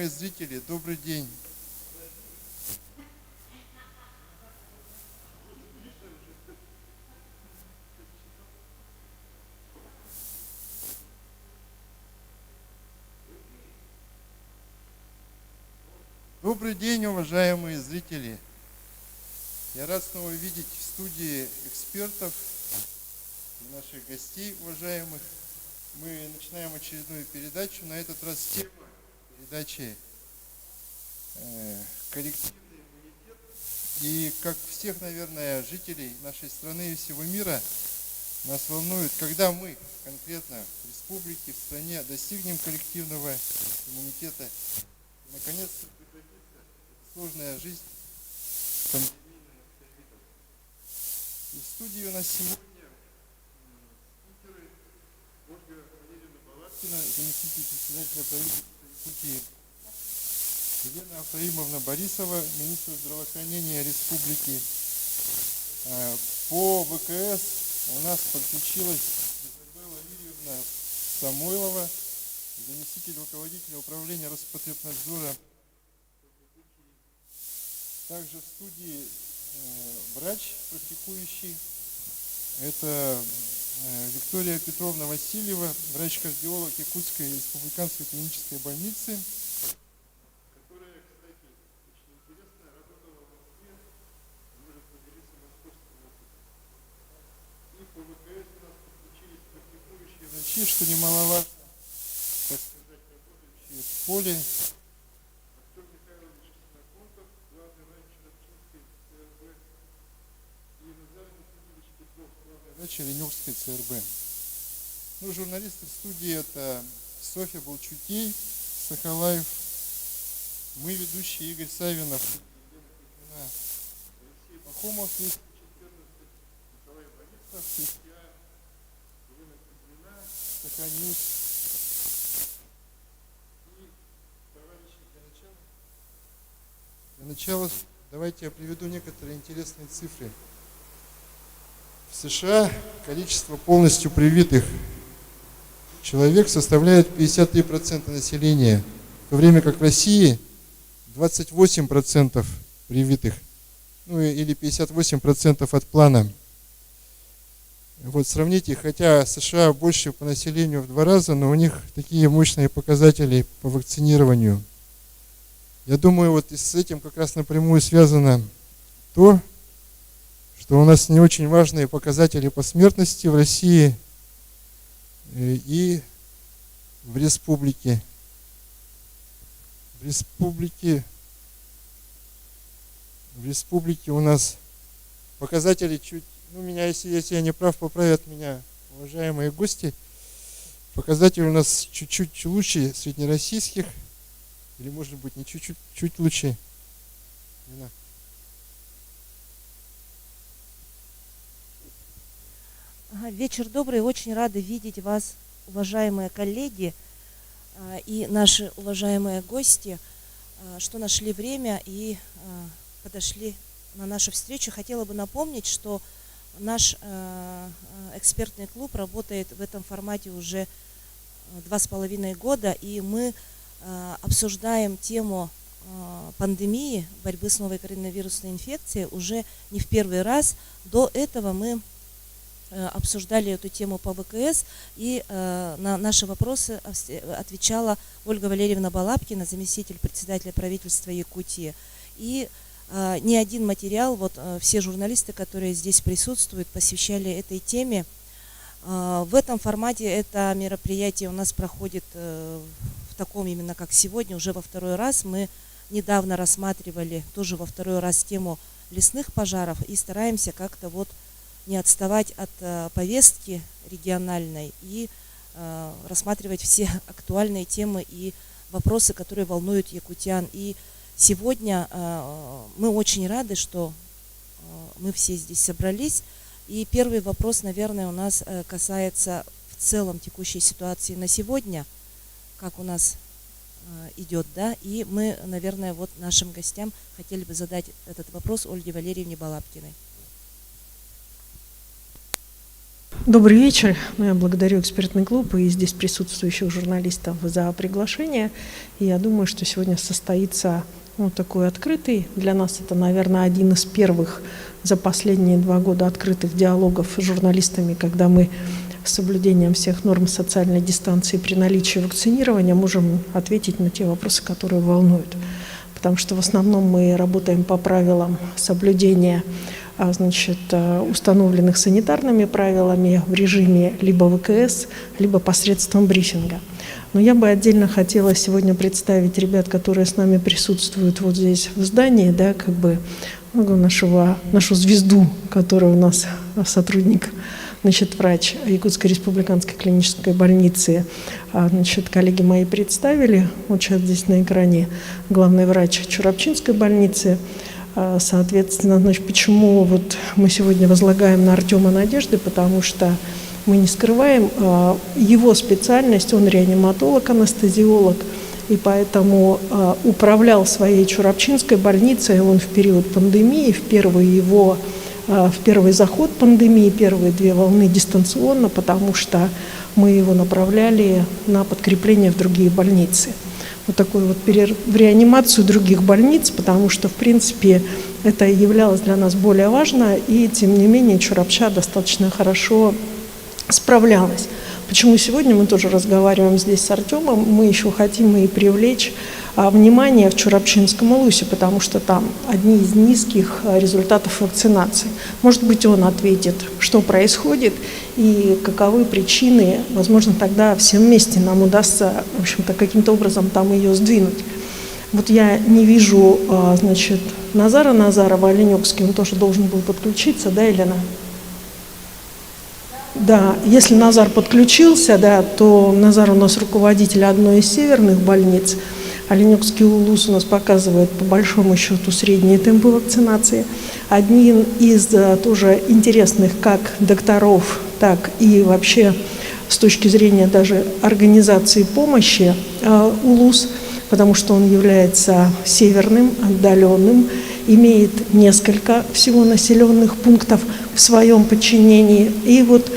Уважаемые зрители, добрый день. Добрый день, уважаемые зрители. Я рад снова видеть в студии экспертов и наших гостей, уважаемых. Мы начинаем очередную передачу. На этот раз тема передачи «Коллективный иммунитет». И как всех, наверное, жителей нашей страны и всего мира, нас волнует, когда мы конкретно в республике, в стране достигнем коллективного иммунитета. И, наконец, прекратится сложная жизнь с пандемийным ковидом. И в студии у нас сегодня спикеры Ольга Валерьевна Балабкина, заместитель председателя правительства Якутии, Елена Афраимовна Борисова, министр здравоохранения республики. По ВКС у нас подключилась Изабелла Юрьевна Самойлова, заместитель руководителя управления Роспотребнадзора. Также в студии врач практикующий. Это Виктория Петровна Васильева, врач-кардиолог Якутской республиканской клинической больницы, которая, кстати, очень интересно работала в Москве, может поделиться московским опытом. И по ВКС у нас подключились практикующие врачи, что немаловажно, так сказать, работающие в поле. Артем Михайлович Ксеноконтов, главный врач Чарапчинской ЦРБ, и Назар Никитич Петров, главный врач Оленевской ЦРБ. Ну, журналисты в студии это Софья Болчутей, Сахалаев, мы ведущие Игорь Савинов, Алексей Пахомов, 214, Николай Борисов, я, Елена Кузьмина, Саханьюз. И, товарищи, для начала давайте я приведу некоторые интересные цифры. В США количество полностью привитых человек составляет 53% населения, в то время как в России 28% привитых, ну или 58% от плана. Вот сравните, хотя США больше по населению в 2 раза, но у них такие мощные показатели по вакцинированию. Я думаю, вот с этим как раз напрямую связано то, что у нас не очень важные показатели по смертности в России и в республике. В республике у нас показатели чуть, ну меня, если я не прав, поправят меня уважаемые гости, показатели у нас чуть-чуть лучше среднероссийских, или может быть не чуть-чуть, чуть лучше. Вечер добрый, очень рады видеть вас, уважаемые коллеги и наши уважаемые гости, что нашли время и подошли на нашу встречу. Хотела бы напомнить, что наш экспертный клуб работает в этом формате уже 2,5 года, и мы обсуждаем тему пандемии, борьбы с новой коронавирусной инфекцией уже не в первый раз. До этого мы обсуждали эту тему по ВКС, и на наши вопросы отвечала Ольга Валерьевна Балабкина, заместитель председателя правительства Якутии. И ни один материал, вот все журналисты, которые здесь присутствуют, посвящали этой теме. В этом формате это мероприятие у нас проходит в таком именно как сегодня, уже во 2-й раз. Мы недавно рассматривали тоже во 2-й раз тему лесных пожаров и стараемся как-то вот не отставать от повестки региональной и рассматривать все актуальные темы и вопросы, которые волнуют якутян. И сегодня мы очень рады, что мы все здесь собрались. И первый вопрос, наверное, у нас касается в целом текущей ситуации на сегодня, как у нас идет, да, и мы, наверное, вот нашим гостям хотели бы задать этот вопрос Ольге Валерьевне Балабкиной. Добрый вечер. Я благодарю экспертный клуб и здесь присутствующих журналистов за приглашение. И я думаю, что сегодня состоится такой открытый, для нас это, наверное, один из первых за последние 2 года открытых диалогов с журналистами, когда мы с соблюдением всех норм социальной дистанции при наличии вакцинирования можем ответить на те вопросы, которые волнуют. Потому что в основном мы работаем по правилам соблюдения установленных санитарными правилами в режиме либо ВКС, либо посредством брифинга. Но я бы отдельно хотела сегодня представить ребят, которые с нами присутствуют вот здесь в здании, да, как бы нашу звезду, которая у нас сотрудник, врач Якутской республиканской клинической больницы, коллеги мои представили, вот сейчас здесь на экране главный врач Чурапчинской больницы. Соответственно, почему вот мы сегодня возлагаем на Артема надежды, потому что мы не скрываем его специальность, он реаниматолог, анестезиолог, и поэтому управлял своей Чурапчинской больницей он в период пандемии, в первый заход пандемии, первые 2 волны дистанционно, потому что мы его направляли на подкрепление в другие больницы. Вот такой вот в реанимацию других больниц, потому что, в принципе, это являлось для нас более важно, и, тем не менее, Чурапча достаточно хорошо справлялась. Почему сегодня мы тоже разговариваем здесь с Артемом, мы еще хотим и привлечь внимание в Чурапчинском улусе, потому что там одни из низких результатов вакцинации. Может быть, он ответит, что происходит и каковы причины. Возможно, тогда всем вместе нам удастся, в общем-то, каким-то образом там ее сдвинуть. Вот я не вижу, Назара Назарова, Оленёкский, он тоже должен был подключиться, да, Елена? Да, если Назар подключился, да, то Назар у нас руководитель одной из северных больниц. Оленёкский улус у нас показывает по большому счету средние темпы вакцинации. Один из тоже интересных как докторов, так и вообще с точки зрения даже организации помощи улус, потому что он является северным, отдаленным, имеет несколько всего населенных пунктов в своем подчинении. И вот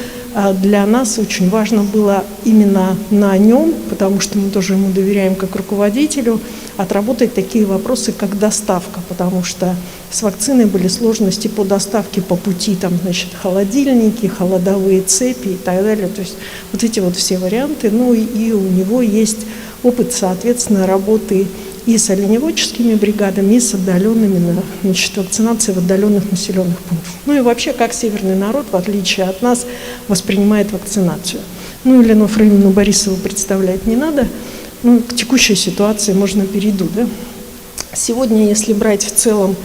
для нас очень важно было именно на нем, потому что мы тоже ему доверяем как руководителю, отработать такие вопросы, как доставка, потому что с вакциной были сложности по доставке по пути, холодильники, холодовые цепи и так далее. То есть вот эти вот все варианты. Ну и у него есть опыт, соответственно, работы и с оленеводческими бригадами, и с отдаленными, вакцинацией в отдаленных населенных пунктах. Ну и вообще, как северный народ, в отличие от нас, воспринимает вакцинацию. Елену Ефремовну Борисову представлять не надо. К текущей ситуации можно перейду. Да? Сегодня, если брать в целом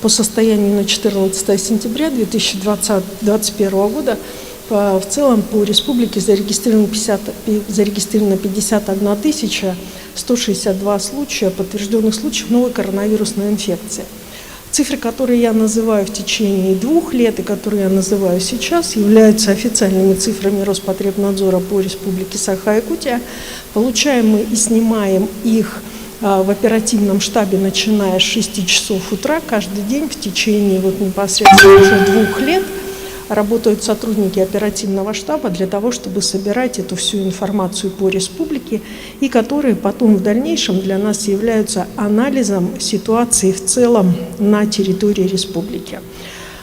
по состоянию на 14 сентября 2021 года, в целом по республике зарегистрировано 51 162 случая подтвержденных случаев новой коронавирусной инфекции. Цифры, которые я называю в течение 2 лет и которые я называю сейчас, являются официальными цифрами Роспотребнадзора по республике Саха-Якутия. Получаем мы и снимаем их в оперативном штабе, начиная с 6 часов утра, каждый день в течение непосредственно уже 2 лет. Работают сотрудники оперативного штаба для того, чтобы собирать эту всю информацию по республике, и которые потом в дальнейшем для нас являются анализом ситуации в целом на территории республики.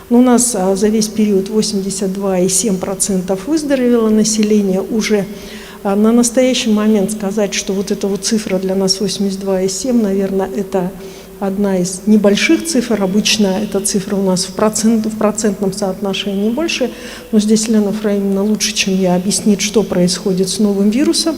У нас за весь период 82,7% выздоровело население. Уже на настоящий момент сказать, что вот эта вот цифра для нас 82,7, наверное, это одна из небольших цифр. Обычно эта цифра у нас в процентном соотношении больше. Но здесь Елена Ефремовна лучше, чем я, объяснит, что происходит с новым вирусом.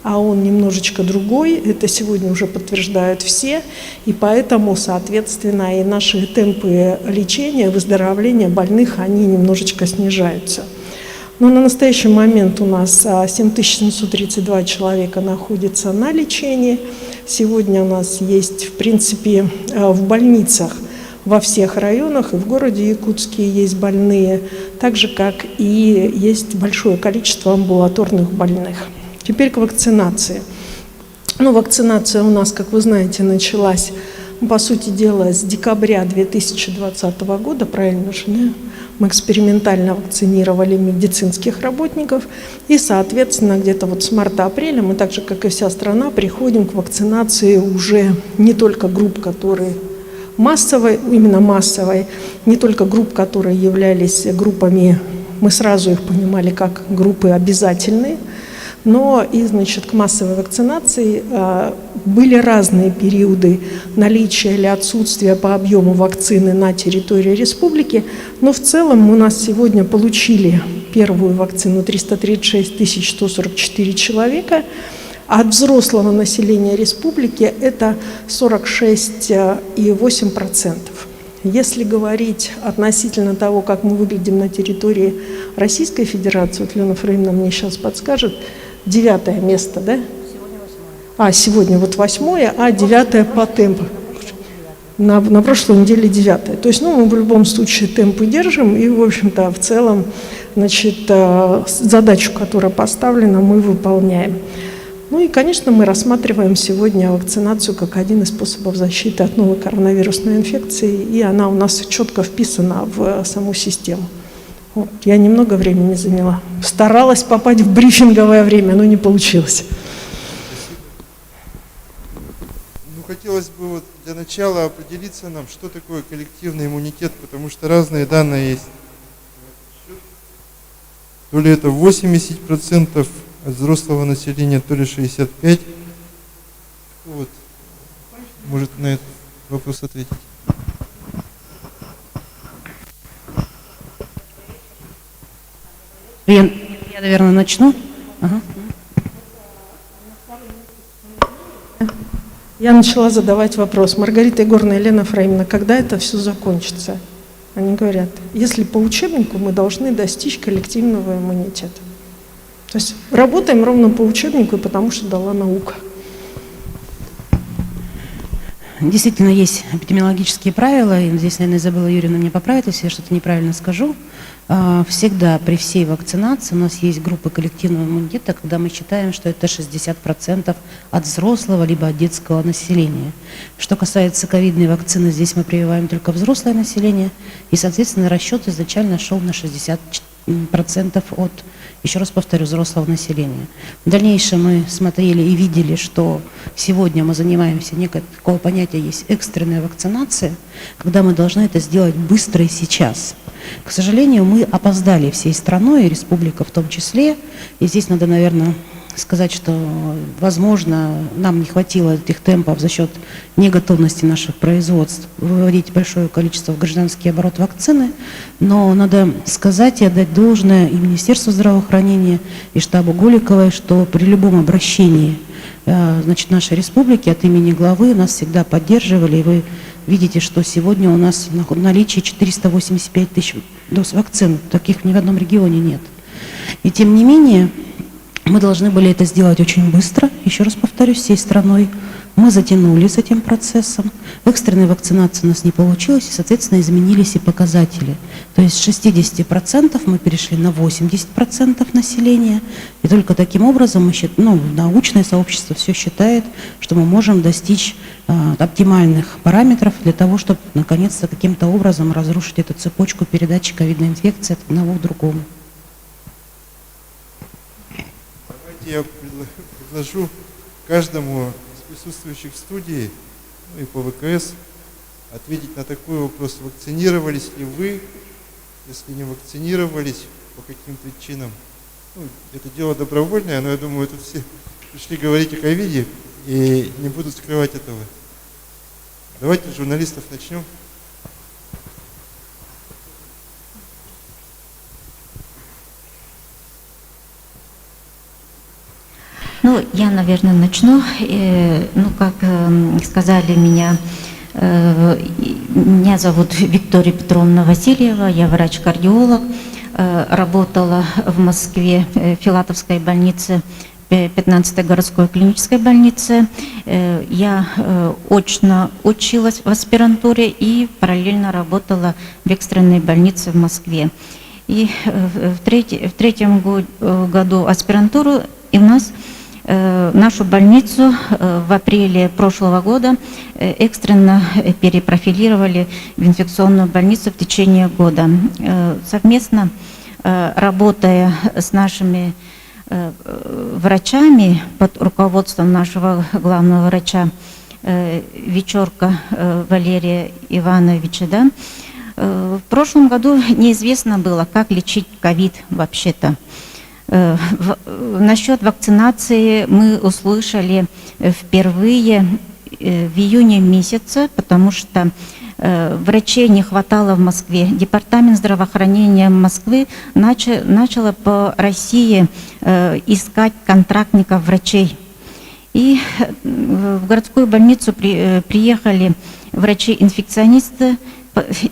А он немножечко другой. Это сегодня уже подтверждают все. И поэтому, соответственно, и наши темпы лечения, выздоровления больных, они немножечко снижаются. Но на настоящий момент у нас 7732 человека находятся на лечении. Сегодня у нас есть, в принципе, в больницах во всех районах и в городе Якутске есть больные, так же, как и есть большое количество амбулаторных больных. Теперь к вакцинации. Вакцинация у нас, как вы знаете, началась, по сути дела, с декабря 2020 года, правильно же, да? мы экспериментально вакцинировали медицинских работников. И, соответственно, где-то вот с марта-апреля мы, так же, как и вся страна, приходим к вакцинации уже не только групп, которые массовой, именно массовой, не только групп, которые являлись группами, мы сразу их понимали как группы обязательные, но и, значит, к массовой вакцинации были разные периоды наличия или отсутствия по объему вакцины на территории республики, но в целом у нас сегодня получили первую вакцину 336 144 человека, а от взрослого населения республики это 46,8%. Если говорить относительно того, как мы выглядим на территории Российской Федерации, вот Лена Фреймовна мне сейчас подскажет, 9 место, да? Сегодня вот 8, а 9 по темпу. На прошлой неделе 9. То есть, мы в любом случае темпы держим, и, в общем-то, в целом, значит, задачу, которая поставлена, мы выполняем. Ну и, конечно, мы рассматриваем сегодня вакцинацию как один из способов защиты от новой коронавирусной инфекции, и она у нас четко вписана в саму систему. Вот. Я немного времени заняла. Старалась попасть в брифинговое время, но не получилось. Хотелось бы вот для начала определиться нам, что такое коллективный иммунитет, потому что разные данные есть. То ли это 80% от взрослого населения, то ли 65%. Вот. Может на этот вопрос ответить? Я, наверное, начну. Ага. Я начала задавать вопрос: Маргарита Егоровна, Елена Фраимовна, когда это все закончится? Они говорят, если по учебнику мы должны достичь коллективного иммунитета. То есть работаем ровно по учебнику, потому что дала наука. Действительно, есть эпидемиологические правила, и здесь, наверное, Изабелла Юрьевна меня поправит, если я что-то неправильно скажу. Всегда при всей вакцинации у нас есть группы коллективного иммунитета, когда мы считаем, что это 60% от взрослого либо от детского населения. Что касается ковидной вакцины, здесь мы прививаем только взрослое население, и, соответственно, расчет изначально шел на 60% от, еще раз повторю, взрослого населения. В дальнейшем мы смотрели и видели, что сегодня мы занимаемся, некое такое понятие есть экстренная вакцинация, когда мы должны это сделать быстро и сейчас. К сожалению, мы опоздали всей страной, и республика в том числе, и здесь надо, наверное, сказать, что, возможно, нам не хватило этих темпов за счет неготовности наших производств выводить большое количество в гражданский оборот вакцины, но надо сказать и отдать должное и Министерству здравоохранения, и штабу Голиковой, что при любом обращении, значит, нашей республики от имени главы нас всегда поддерживали, и вы видите, что сегодня у нас в наличии 485 тысяч доз вакцин, таких ни в одном регионе нет. И тем не менее, мы должны были это сделать очень быстро, еще раз повторюсь, всей страной. Мы затянули с этим процессом. В экстренной вакцинации у нас не получилось, и, соответственно, изменились и показатели. То есть с 60% мы перешли на 80% населения, и только таким образом научное сообщество все считает, что мы можем достичь оптимальных параметров для того, чтобы наконец-то каким-то образом разрушить эту цепочку передачи ковидной инфекции от одного к другому. Я предложу каждому из присутствующих в студии, и по ВКС, ответить на такой вопрос: вакцинировались ли вы, если не вакцинировались, по каким причинам. Это дело добровольное, но я думаю, тут все пришли говорить о ковиде и не будут скрывать этого. Давайте с журналистов начнем. Я, наверное, начну. Как сказали меня зовут Виктория Петровна Васильева, я врач-кардиолог, работала в Москве в Филатовской больнице, 15-й городской клинической больнице. Я очно училась в аспирантуре и параллельно работала в экстренной больнице в Москве. И в третьем году аспирантуру и у нас нашу больницу в апреле прошлого года экстренно перепрофилировали в инфекционную больницу в течение года. Совместно работая с нашими врачами под руководством нашего главного врача Вечерка Валерия Ивановича, да, в прошлом году неизвестно было, как лечить ковид вообще-то. Насчет вакцинации мы услышали впервые в июне месяце, потому что врачей не хватало в Москве. Департамент здравоохранения Москвы начало по России искать контрактников врачей. И в городскую больницу приехали врачи-инфекционисты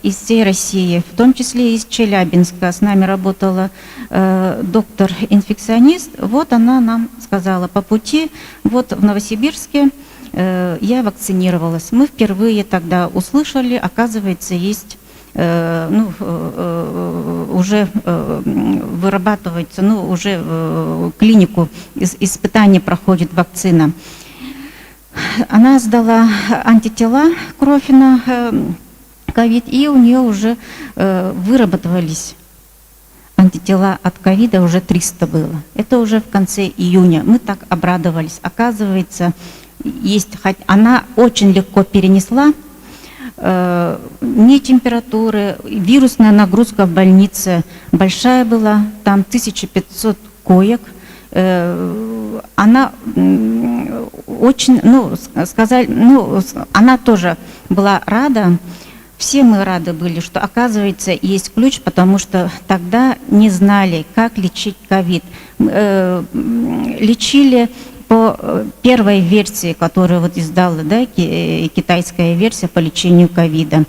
из всей России, в том числе из Челябинска. С нами работала доктор-инфекционист. Вот она нам сказала по пути, вот в Новосибирске я вакцинировалась. Мы впервые тогда услышали, оказывается, есть, уже вырабатывается, уже клинику испытания проходит вакцина. Она сдала антитела, кровь на ковид, и у нее уже выработались антитела от ковида, уже 300 было. Это уже в конце июня. Мы так обрадовались. Оказывается, она очень легко перенесла не температуры, вирусная нагрузка в больнице большая была, там 1500 коек. Она очень, она тоже была рада. Все мы рады были, что, оказывается, есть ключ, потому что тогда не знали, как лечить ковид. Лечили по первой версии, которую вот издала, да, китайская версия по лечению ковида,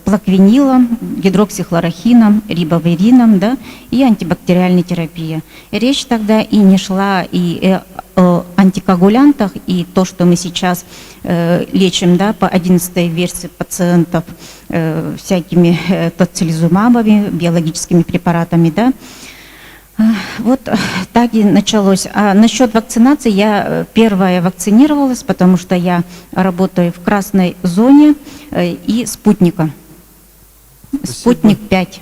плаквенилом, гидроксихлорохином, рибавирином, да, и антибактериальной терапией. Речь тогда и не шла и о антикоагулянтах, и то, что мы сейчас лечим, да, по 11-й версии пациентов всякими тоцилизумабами, биологическими препаратами, да. Вот так и началось. А насчет вакцинации, я первая вакцинировалась, потому что я работаю в красной зоне и спутника. Спасибо. Спутник 5.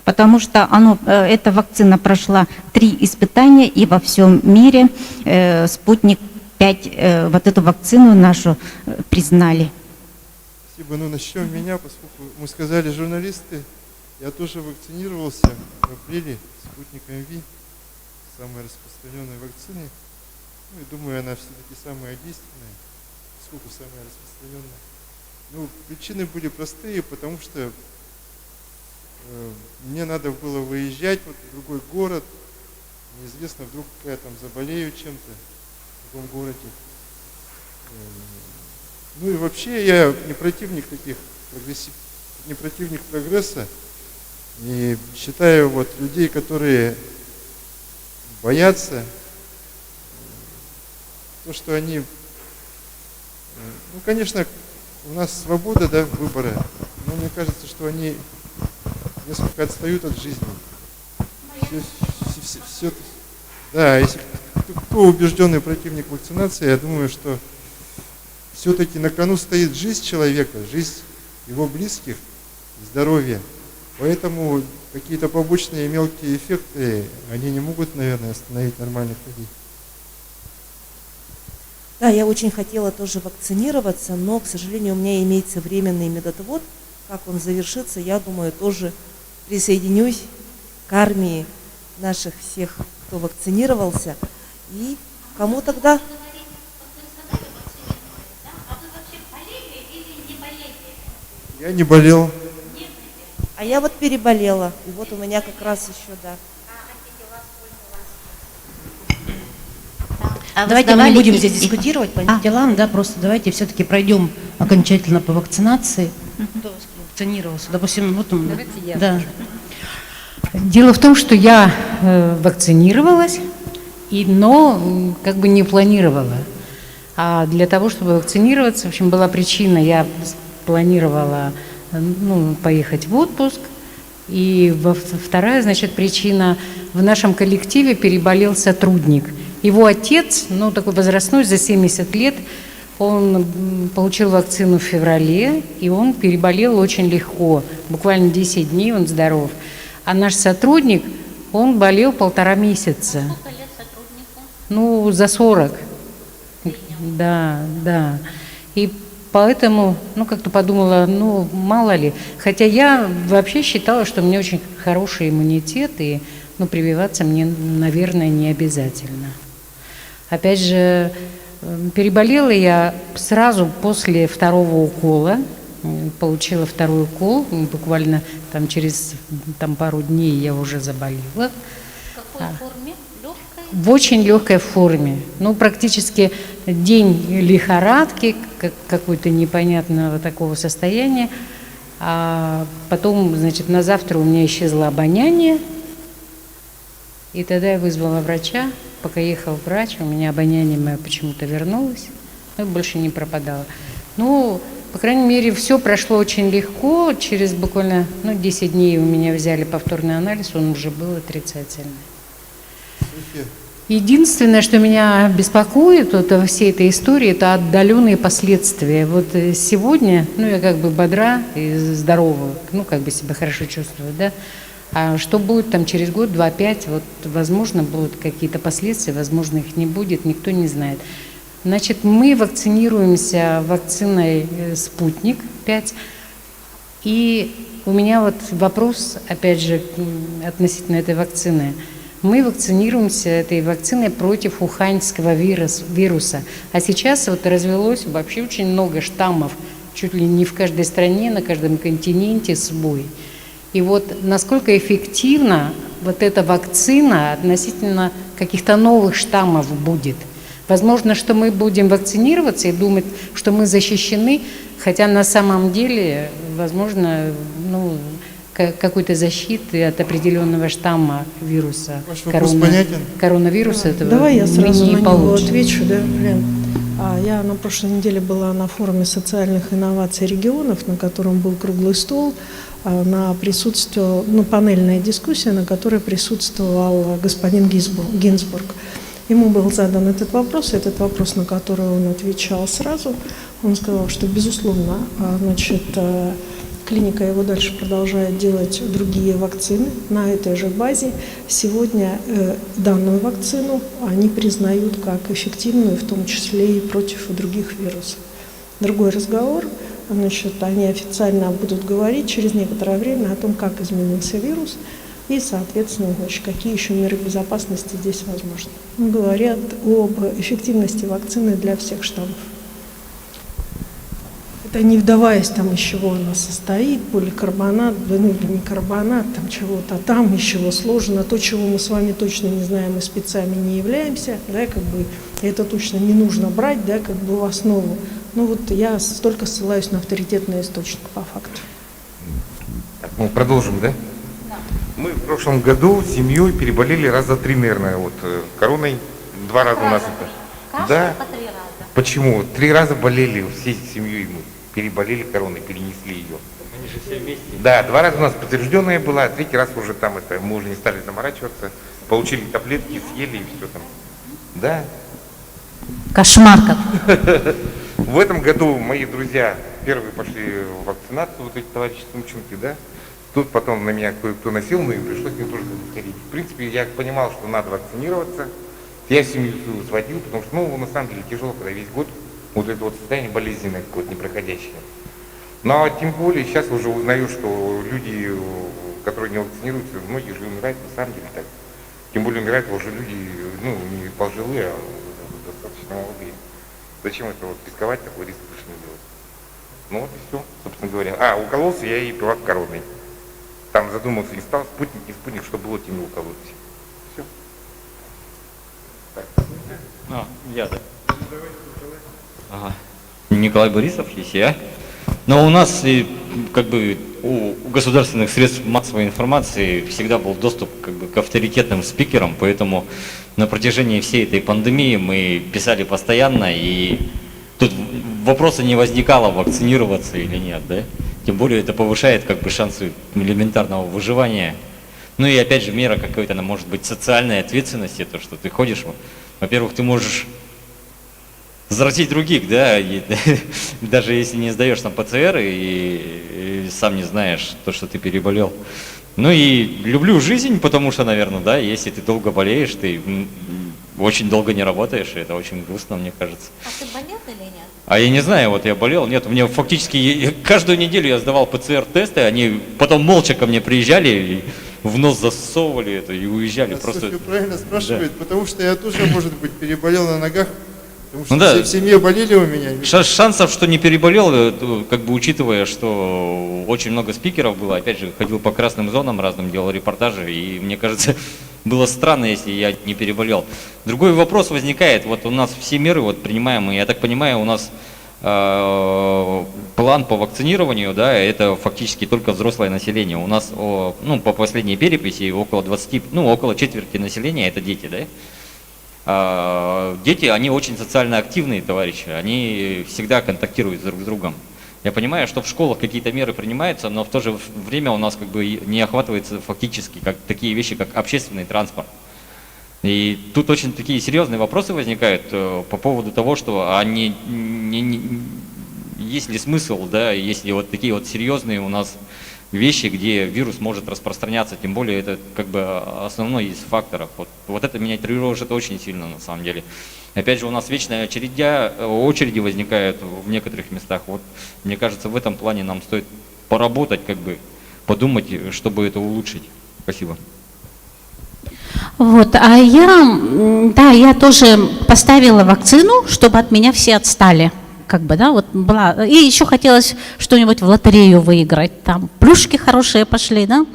Потому что эта вакцина прошла 3 испытания, и во всем мире спутник 5, вот эту вакцину нашу признали. Спасибо. Ну, начнем меня, поскольку мы сказали журналисты, я тоже вакцинировался в апреле спутником Ви, самой распространенной вакциной. Ну и думаю, она все-таки самая действенная, поскольку самая распространенная. Ну, причины были простые, потому что мне надо было выезжать вот в другой город, неизвестно, вдруг я там заболею чем-то в другом городе. Ну и вообще я не противник не противник прогресса, и считаю вот людей, которые боятся, то, что они, ну, конечно, у нас свобода, да, выбора, но мне кажется, что они несколько отстают от жизни. Да, если кто убежденный противник вакцинации, я думаю, что все-таки на кону стоит жизнь человека, жизнь его близких, здоровье. Поэтому какие-то побочные мелкие эффекты, они не могут, наверное, остановить нормальных людей. Да, я очень хотела тоже вакцинироваться, но, к сожалению, у меня имеется временный медотвод. Как он завершится, я думаю, тоже присоединюсь к армии наших всех, кто вакцинировался. И кому тогда? Я не болел. А я вот переболела. И вот у меня как раз еще, да. Давайте мы не будем здесь дискутировать по антителам, да, просто давайте все-таки пройдем окончательно по вакцинации. Кто вакцинировался? Допустим, вот он. Давайте я. Да. Дело в том, что я вакцинировалась, но как бы не планировала. А для того, чтобы вакцинироваться, в общем, была причина. Я планировала поехать в отпуск. И вторая, значит, причина. В нашем коллективе переболел сотрудник. Его отец, ну, такой возрастной, за 70 лет, он получил вакцину в феврале, и он переболел очень легко. Буквально 10 дней он здоров. А наш сотрудник, он болел 1,5 месяца. Сколько лет сотруднику? Ну, за 40. Да, да. И поэтому, ну, как-то подумала, ну, мало ли. Хотя я вообще считала, что у меня очень хороший иммунитет, и, ну, прививаться мне, наверное, не обязательно. Опять же, переболела я сразу после 2-го укола. Получила 2-й укол, буквально там через пару дней я уже заболела. В какой форме? Легкой? В очень легкой форме. Ну, практически день лихорадки, какой-то непонятного такого состояния. А потом, значит, на завтра у меня исчезло обоняние. И тогда я вызвала врача. Пока ехал врач, у меня обоняние мое почему-то вернулось. Ну, и больше не пропадало. Ну, по крайней мере, все прошло очень легко. Через буквально 10 дней у меня взяли повторный анализ, он уже был отрицательный. Единственное, что меня беспокоит во всей этой истории, это отдаленные последствия. Вот сегодня, я как бы бодра и здорова, как бы себя хорошо чувствую, да. А что будет там через год, 2-5, вот, возможно, будут какие-то последствия, возможно, их не будет, никто не знает. Значит, мы вакцинируемся вакциной «Спутник-5». И у меня вот вопрос, опять же, относительно этой вакцины. Мы вакцинируемся этой вакциной против уханьского вируса. А сейчас вот развелось вообще очень много штаммов, чуть ли не в каждой стране, на каждом континенте свой. И вот насколько эффективна вот эта вакцина относительно каких-то новых штаммов будет. Возможно, что мы будем вакцинироваться и думать, что мы защищены, хотя на самом деле, возможно, какой-то защиты от определенного штамма вируса. Ваш вопрос понятен? Коронавируса этого Давай я сразу не на него получится. отвечу. Да, Лен. Я на прошлой неделе была на форуме социальных инноваций регионов, на котором был круглый стол, панельная дискуссия, на которой присутствовал господин Гинзбург. Ему был задан этот вопрос, на который он отвечал сразу. Он сказал, что, безусловно, клиника его дальше продолжает делать другие вакцины на этой же базе. Сегодня данную вакцину они признают как эффективную, в том числе и против других вирусов. Другой разговор, они официально будут говорить через некоторое время о том, как изменился вирус и, соответственно, какие еще меры безопасности здесь возможны. Говорят об эффективности вакцины для всех штаммов. Это не вдаваясь там, из чего она состоит, поликарбонат, бенилькарбонат, там чего-то, там из чего сложено, то, чего мы с вами точно не знаем и спецами не являемся, да, это точно не нужно брать, да, в основу. Я только ссылаюсь на авторитетный источник по факту. Так, мы продолжим, да? Да. Мы в прошлом году с семьей переболели раза 3, наверное, короной. 2 раза у нас это. Да. По 3 раза. Почему? 3 раза болели всей семьей мы. Переболели короной, перенесли ее. Они же все вместе. Да, 2 раза у нас подтвержденная была, 3-й раз уже мы уже не стали заморачиваться. Получили таблетки, съели и все там. Да. Кошмар как. В этом году мои друзья первые пошли в вакцинацию, эти товарищи Сумченки, да. Тут потом на меня кое-кто носил, и пришлось мне тоже ходить. В принципе, я понимал, что надо вакцинироваться. Я семью свою сводил, потому что, на самом деле, тяжело, когда весь год это состояние болезненное какое-то, непроходящее. Но тем более сейчас уже узнаю, что люди, которые не вакцинируются, многие же умирают, на самом деле так. Тем более умирают уже люди, не пожилые, а достаточно молодые. Зачем это рисковать, такой риск больше не делать? И все, собственно говоря. Укололся я и пила короной. Там задумался, не стал спутник, что было, тем не уколоться. Все. Я да. Ага. Николай Борисов, есть я. Но у нас у государственных средств массовой информации всегда был доступ к авторитетным спикерам, поэтому на протяжении всей этой пандемии мы писали постоянно, и тут вопроса не возникало, вакцинироваться или нет, да? Тем более это повышает шансы элементарного выживания. Ну и опять же мера какой-то, она может быть социальной ответственности, то, что ты ходишь, во-первых, ты можешь заразить других, да, и, даже если не сдаешь там ПЦР и сам не знаешь то, что ты переболел. Ну и люблю жизнь, потому что, наверное, да, если ты долго болеешь, ты очень долго не работаешь, и это очень грустно, мне кажется. А ты болел или нет? А я не знаю, вот я болел, нет, мне фактически каждую неделю я сдавал ПЦР-тесты, они потом молча ко мне приезжали, и в нос засовывали это и уезжали. Просто... Софья правильно спрашивает, да. потому что я тоже, может быть, переболел на ногах, потому что Ну да. все в семье болели у меня. Шансов, что не переболел, как бы учитывая, что очень много спикеров было, опять же, ходил по красным зонам разным, делал репортажи, и мне кажется, было странно, если я не переболел. Другой вопрос возникает, вот у нас все меры вот принимаемые, я так понимаю, у нас план по вакцинированию, да, это фактически только взрослое население. У нас, ну, по последней переписи, около 20, ну, около четверти населения это дети, да. Дети, они очень социально активные товарищи, они всегда контактируют друг с другом. Я понимаю, что в школах какие-то меры принимаются, но в то же время у нас как бы не охватывается фактически как такие вещи, как общественный транспорт. И тут очень такие серьезные вопросы возникают по поводу того, что есть ли смысл, да, если вот такие вот серьезные у нас вещи, где вирус может распространяться, тем более это как бы основной из факторов. Вот это меня тревожит очень сильно на самом деле. Опять же, у нас вечные очереди возникают в некоторых местах. Вот мне кажется, в этом плане нам стоит поработать, как бы подумать, чтобы это улучшить. Спасибо. Вот, я тоже поставила вакцину, чтобы от меня все отстали. Как бы, да, вот была. И еще хотелось что-нибудь в лотерею выиграть. Там плюшки хорошие пошли, да.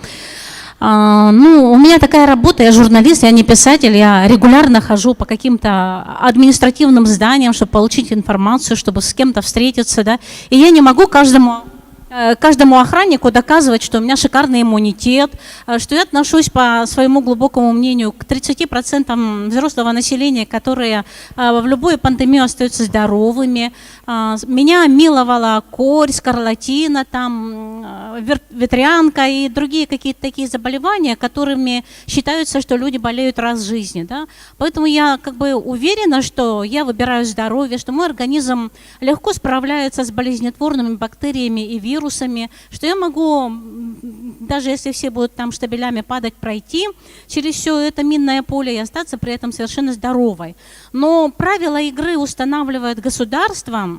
Ну, у меня такая работа, я журналист, я не писатель, я регулярно хожу по каким-то административным зданиям, чтобы получить информацию, чтобы с кем-то встретиться, да. И я не могу каждому охраннику доказывать, что у меня шикарный иммунитет, что я отношусь, по своему глубокому мнению, к 30% взрослого населения, которые в любую пандемию остаются здоровыми. Меня миловала корь, скарлатина, там, ветрянка и другие какие-то такие заболевания, которыми считаются, что люди болеют раз в жизни. Да? Поэтому я как бы уверена, что я выбираю здоровье, что мой организм легко справляется с болезнетворными бактериями и вирусами, что я могу, даже если все будут там штабелями падать, пройти через все это минное поле и остаться при этом совершенно здоровой. Но правила игры устанавливает государство,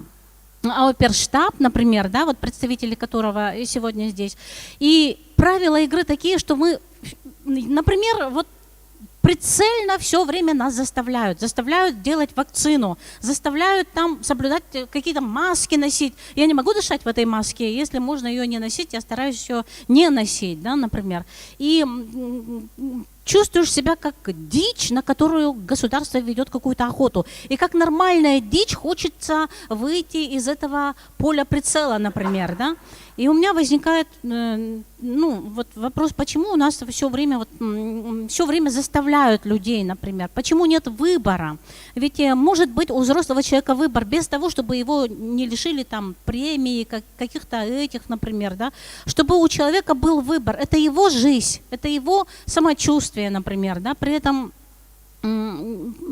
оперштаб, например, да, вот представители которого сегодня здесь. И правила игры такие, что мы, например, вот прицельно все время нас заставляют делать вакцину, заставляют там соблюдать какие-то маски носить. Я не могу дышать в этой маске, если можно ее не носить, я стараюсь ее не носить, да, например. И чувствуешь себя как дичь, на которую государство ведет какую-то охоту. И как нормальная дичь хочется выйти из этого поля прицела, например, да. И у меня возникает, вот вопрос, почему у нас все время заставляют людей, например, почему нет выбора? Ведь может быть у взрослого человека выбор без того, чтобы его не лишили там премии, каких-то этих, например, да, чтобы у человека был выбор. Это его жизнь, это его самочувствие, например, да, при этом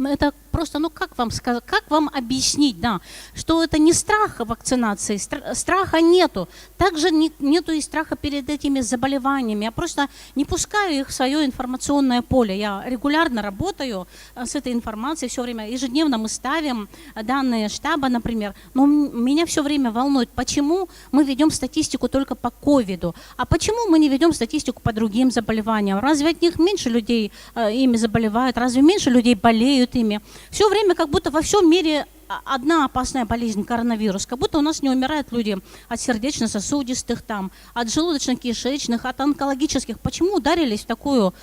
это просто, как вам сказать, как вам объяснить, да, что это не страх вакцинации, страха нету, также нету и страха перед этими заболеваниями, я просто не пускаю их в свое информационное поле, я регулярно работаю с этой информацией, все время, ежедневно мы ставим данные штаба, например, но меня все время волнует, почему мы ведем статистику только по ковиду, а почему мы не ведем статистику по другим заболеваниям, разве от них меньше людей ими заболевают, разве меньше людей болеют ими. Все время как будто во всем мире одна опасная болезнь, коронавирус, как будто у нас не умирают люди от сердечно-сосудистых, там, от желудочно-кишечных, от онкологических. Почему ударились в такую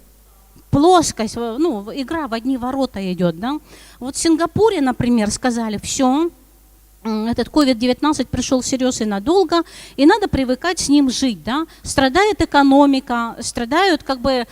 плоскость, игра в одни ворота идет, да? Вот в Сингапуре, например, сказали, все, этот COVID-19 пришел всерьез и надолго, и надо привыкать с ним жить, да. Страдает экономика, страдают как бы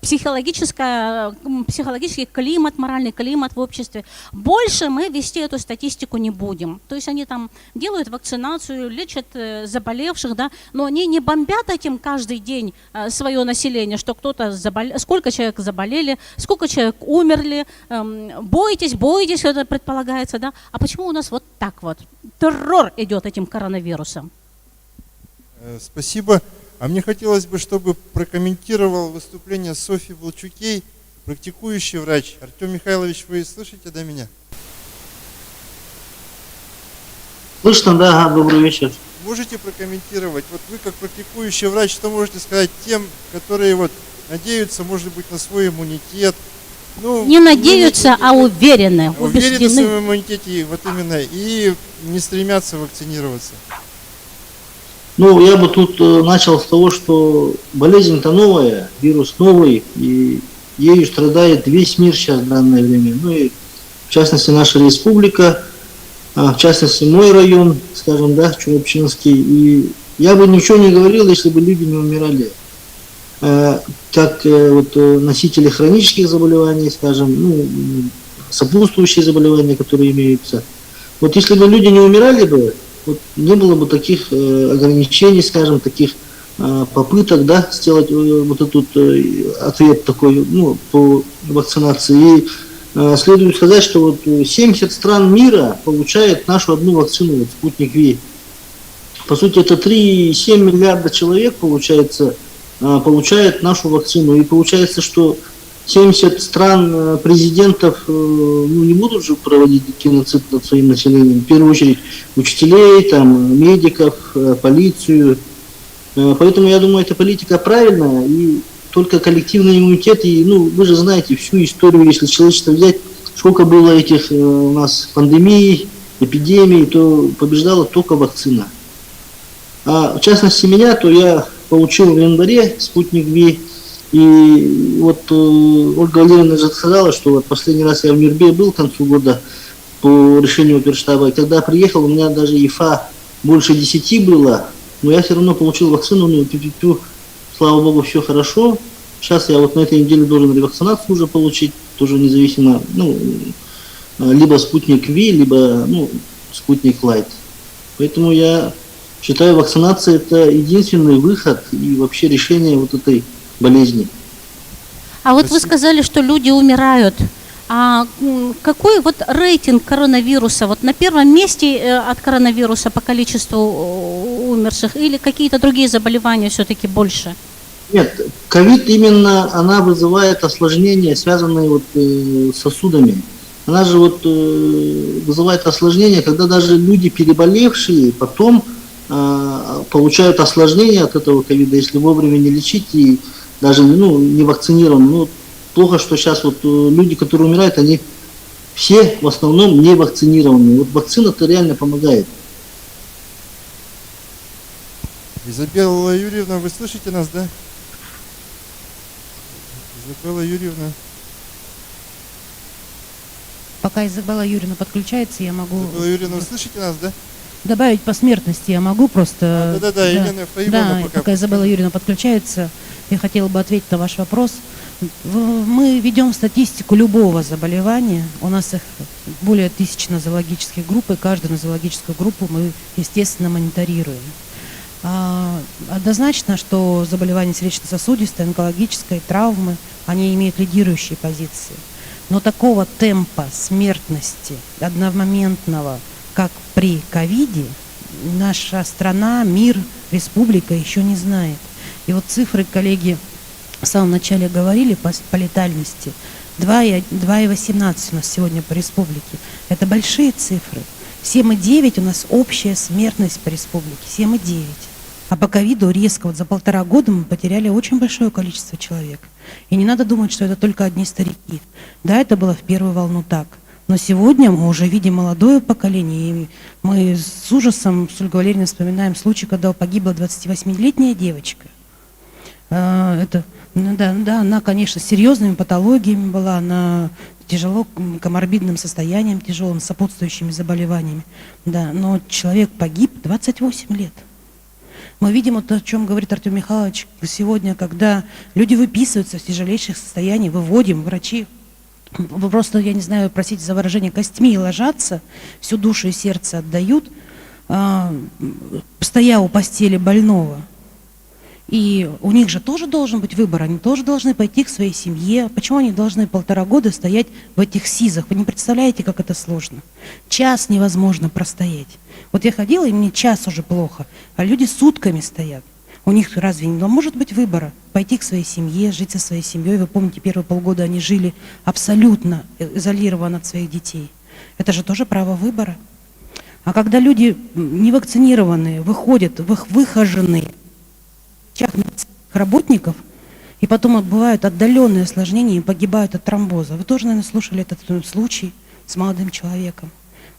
психологический климат, моральный климат в обществе. Больше мы вести эту статистику не будем. То есть они там делают вакцинацию, лечат заболевших, да, но они не бомбят этим каждый день свое население, что кто-то заболел, сколько человек заболели, сколько человек умерли, бойтесь, это предполагается, да. А почему у нас вот так вот террор идет этим коронавирусом? Спасибо. А мне хотелось бы, чтобы прокомментировал выступление Софьи Волчукей, практикующий врач. Артем Михайлович, вы слышите, да, меня? Слышно, да, ага, добрый вечер. Можете прокомментировать? Вот вы как практикующий врач, что можете сказать тем, которые вот надеются, может быть, на свой иммунитет? Ну, не надеются, а уверены, уверены в своем иммунитете, вот именно, и не стремятся вакцинироваться. Ну, я бы тут начал с того, что болезнь-то новая, вирус новый, и ею страдает весь мир сейчас в данное время. Ну и в частности наша республика, в частности мой район, скажем, да, Чурапчинский. И я бы ничего не говорил, если бы люди не умирали. Как вот носители хронических заболеваний, скажем, ну, сопутствующие заболевания, которые имеются. Вот если бы люди не умирали бы, вот не было бы таких ограничений, скажем, таких попыток, да, сделать вот этот ответ такой, ну, по вакцинации. И следует сказать, что вот 70 стран мира получает нашу одну вакцину, вот Спутник Ви. По сути, это 3,7 миллиарда человек, получается, получает нашу вакцину. И получается, что 70 стран президентов ну, не будут же проводить геноцид над своим населением. В первую очередь учителей, там, медиков, полицию. Поэтому я думаю, эта политика правильная. И только коллективный иммунитет. И, ну, вы же знаете всю историю, если человечество взять, сколько было этих у нас пандемий, эпидемий, то побеждала только вакцина. А в частности меня, то я получил в январе Спутник Ви. И вот Ольга Валерьевна же сказала, что вот последний раз я в Нюрбе был к концу года по решению оперштаба. И когда приехал, у меня даже ИФА больше 10 было, но я все равно получил вакцину, ну, слава богу, все хорошо. Сейчас я вот на этой неделе должен ревакцинацию уже получить, тоже независимо, ну, либо Спутник Ви, либо, ну, Спутник Лайт. Поэтому я считаю, вакцинация это единственный выход и вообще решение вот этой болезни. А вот вы сказали, что люди умирают. А какой вот рейтинг коронавируса? Вот на первом месте от коронавируса по количеству умерших или какие-то другие заболевания все-таки больше? Нет, ковид именно она вызывает осложнения, связанные вот с сосудами. Она же вот вызывает осложнения, когда даже люди, переболевшие, потом получают осложнения от этого ковида, если вовремя не лечить и даже, ну, не вакцинированы. Ну, плохо, что сейчас вот люди, которые умирают, они все в основном не вакцинированы. Вот вакцина-то реально помогает. Изабелла Юрьевна, вы слышите нас, да? Изабелла Юрьевна. Пока Изабелла Юрьевна подключается, я могу... Изабелла Юрьевна, вы слышите нас, да? Добавить по смертности я могу просто... Да, Елена Ефраимовна, да, пока Изабелла Юрьевна подключается, я хотела бы ответить на ваш вопрос. Мы ведем статистику любого заболевания. У нас их более 1000 нозологических групп, и каждую нозологическую группу мы, естественно, мониторируем. Однозначно, что заболевания сердечно-сосудистой, онкологической, травмы, они имеют лидирующие позиции. Но такого темпа смертности одномоментного, как при ковиде, наша страна, мир, республика еще не знает. И вот цифры, коллеги, в самом начале говорили по летальности. 2,18 у нас сегодня по республике. Это большие цифры. 7,9 у нас общая смертность по республике. 7,9. А по ковиду резко, вот за 1,5 года мы потеряли очень большое количество человек. И не надо думать, что это только одни старики. Да, это было в первую волну так. Но сегодня мы уже видим молодое поколение, и мы с ужасом с Ольгой Валерьевной вспоминаем случай, когда погибла 28-летняя девочка. Да, она, конечно, с серьезными патологиями была, она тяжело коморбидным состоянием, тяжелым, сопутствующими заболеваниями. Да, но человек погиб 28 лет. Мы видим, вот о чем говорит Артем Михайлович сегодня, когда люди выписываются в тяжелейших состояниях, выводим, врачи просто, я не знаю, простите за выражение, костьми ложатся, всю душу и сердце отдают, стоя у постели больного. И у них же тоже должен быть выбор, они тоже должны пойти к своей семье. Почему они должны 1,5 года стоять в этих СИЗах? Вы не представляете, как это сложно. Час невозможно простоять. Вот я ходила, и мне час уже плохо, а люди сутками стоят. У них разве не может быть выбора? Пойти к своей семье, жить со своей семьей. Вы помните, первые полгода они жили абсолютно изолированно от своих детей. Это же тоже право выбора. А когда люди невакцинированные выходят, выхоженные, работников, и потом бывают отдаленные осложнения и погибают от тромбоза. Вы тоже, наверное, слушали этот случай с молодым человеком.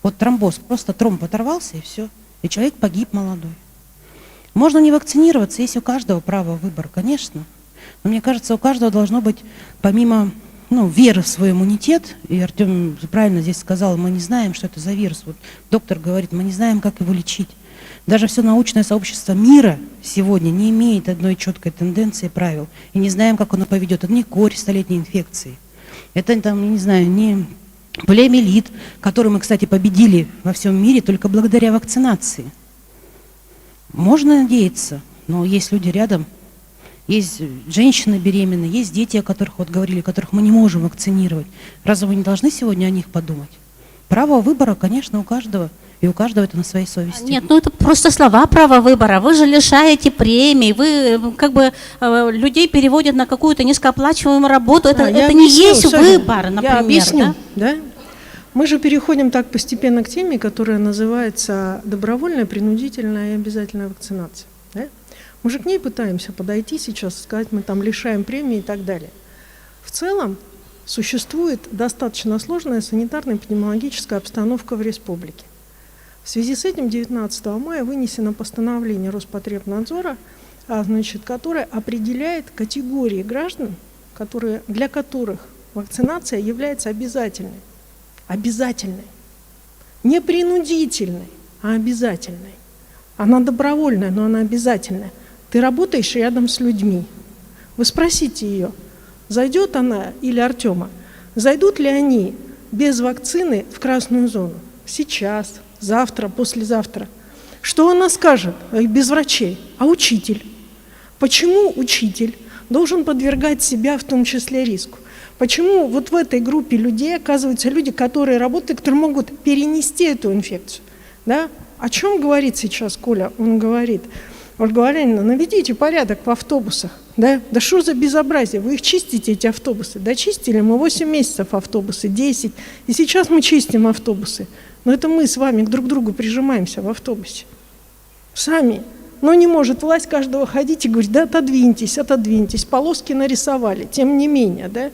Вот тромбоз, просто тромб оторвался и все, и человек погиб молодой. Можно не вакцинироваться, есть у каждого право выбора, конечно. Но мне кажется, у каждого должно быть, помимо веры в свой иммунитет, и Артем правильно здесь сказал, мы не знаем, что это за вирус. Вот доктор говорит, мы не знаем, как его лечить. Даже все научное сообщество мира сегодня не имеет одной четкой тенденции правил. И не знаем, как оно поведет. Это не корь столетней инфекции. Это, там, я не знаю, не полиомиелит, который мы, кстати, победили во всем мире только благодаря вакцинации. Можно надеяться, но есть люди рядом, есть женщины беременные, есть дети, о которых вот говорили, которых мы не можем вакцинировать. Разве мы не должны сегодня о них подумать? Право выбора, конечно, у каждого. И у каждого это на своей совести. Нет, это просто слова права выбора. Вы же лишаете премий, вы как бы людей переводят на какую-то низкооплачиваемую работу. Это не есть выбор, например. Я объясню, да? Мы же переходим так постепенно к теме, которая называется добровольная, принудительная и обязательная вакцинация. Да? Мы же к ней пытаемся подойти сейчас, сказать, мы там лишаем премии и так далее. В целом существует достаточно сложная санитарно-эпидемиологическая обстановка в республике. В связи с этим 19 мая вынесено постановление Роспотребнадзора, которое определяет категории граждан, для которых вакцинация является обязательной. Обязательной. Не принудительной, а обязательной. Она добровольная, но она обязательная. Ты работаешь рядом с людьми. Вы спросите ее, зайдет она или Артема, зайдут ли они без вакцины в красную зону? Сейчас, завтра, послезавтра. Что она скажет без врачей? А учитель? Почему учитель должен подвергать себя в том числе риску? Почему вот в этой группе людей оказываются люди, которые работают, которые могут перенести эту инфекцию? Да? О чем говорит сейчас Коля? Он говорит, Ольга Валерьевна, наведите порядок в автобусах. Да что за безобразие? Вы их чистите, эти автобусы? Да чистили мы 8 месяцев автобусы, 10. И сейчас мы чистим автобусы. Но это мы с вами друг к другу прижимаемся в автобусе. Сами. Но не может власть каждого ходить и говорить, да отодвиньтесь, отодвиньтесь. Полоски нарисовали, тем не менее. Да?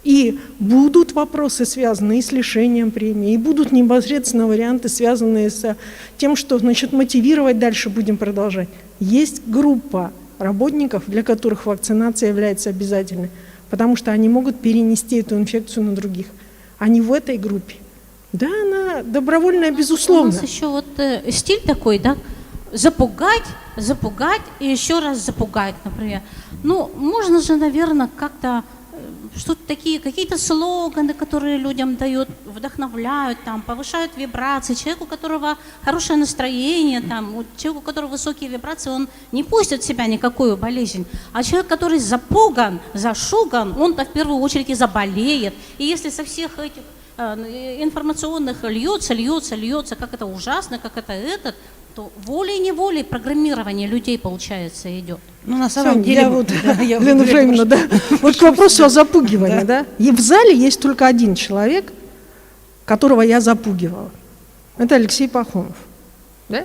И будут вопросы, связанные и с лишением премии, и будут непосредственно варианты, связанные с тем, что мотивировать дальше будем продолжать. Есть группа работников, для которых вакцинация является обязательной, потому что они могут перенести эту инфекцию на других. Они в этой группе. Да, она добровольная, безусловно. У нас еще стиль такой, да? Запугать и еще раз запугать, например. Можно же, наверное, как-то что-то такие, какие-то слоганы, которые людям дают, вдохновляют, повышают вибрации. Человеку, у которого хорошее настроение, человеку, у которого высокие вибрации, он не пустит в себя никакую болезнь. А человек, который запуган, зашуган, он-то в первую очередь и заболеет. И если со всех этих информационных льется, как это ужасно, как это, то волей-неволей программирование людей, получается, идет. На самом деле... Лена Ефремовна, да. Вот к вопросу о запугивании, да. И в зале есть только один человек, которого я запугивала. Это Алексей Пахомов. Да?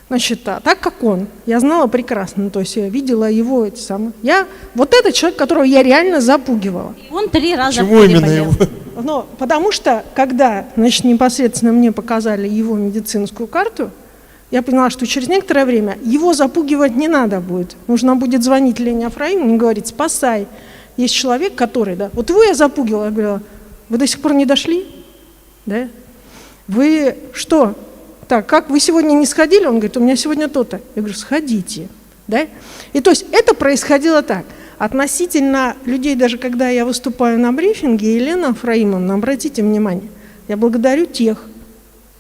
Значит, так как он, я знала прекрасно, то есть я видела его вот этот человек, которого я реально запугивала. Он 3 раза Почему именно его? Потому что, когда, непосредственно мне показали его медицинскую карту, я поняла, что через некоторое время его запугивать не надо будет. Нужно будет звонить Лене Афраимовне и говорить, спасай. Есть человек, который, вот его я запугивала, я говорила, Вы до сих пор не дошли? Да? Вы что? Так, как вы сегодня не сходили? Он говорит, у меня сегодня то-то. Я говорю, сходите. Да? И то есть это происходило так. Относительно людей, даже когда я выступаю на брифинге, Елена Фраимовна, обратите внимание, я благодарю тех,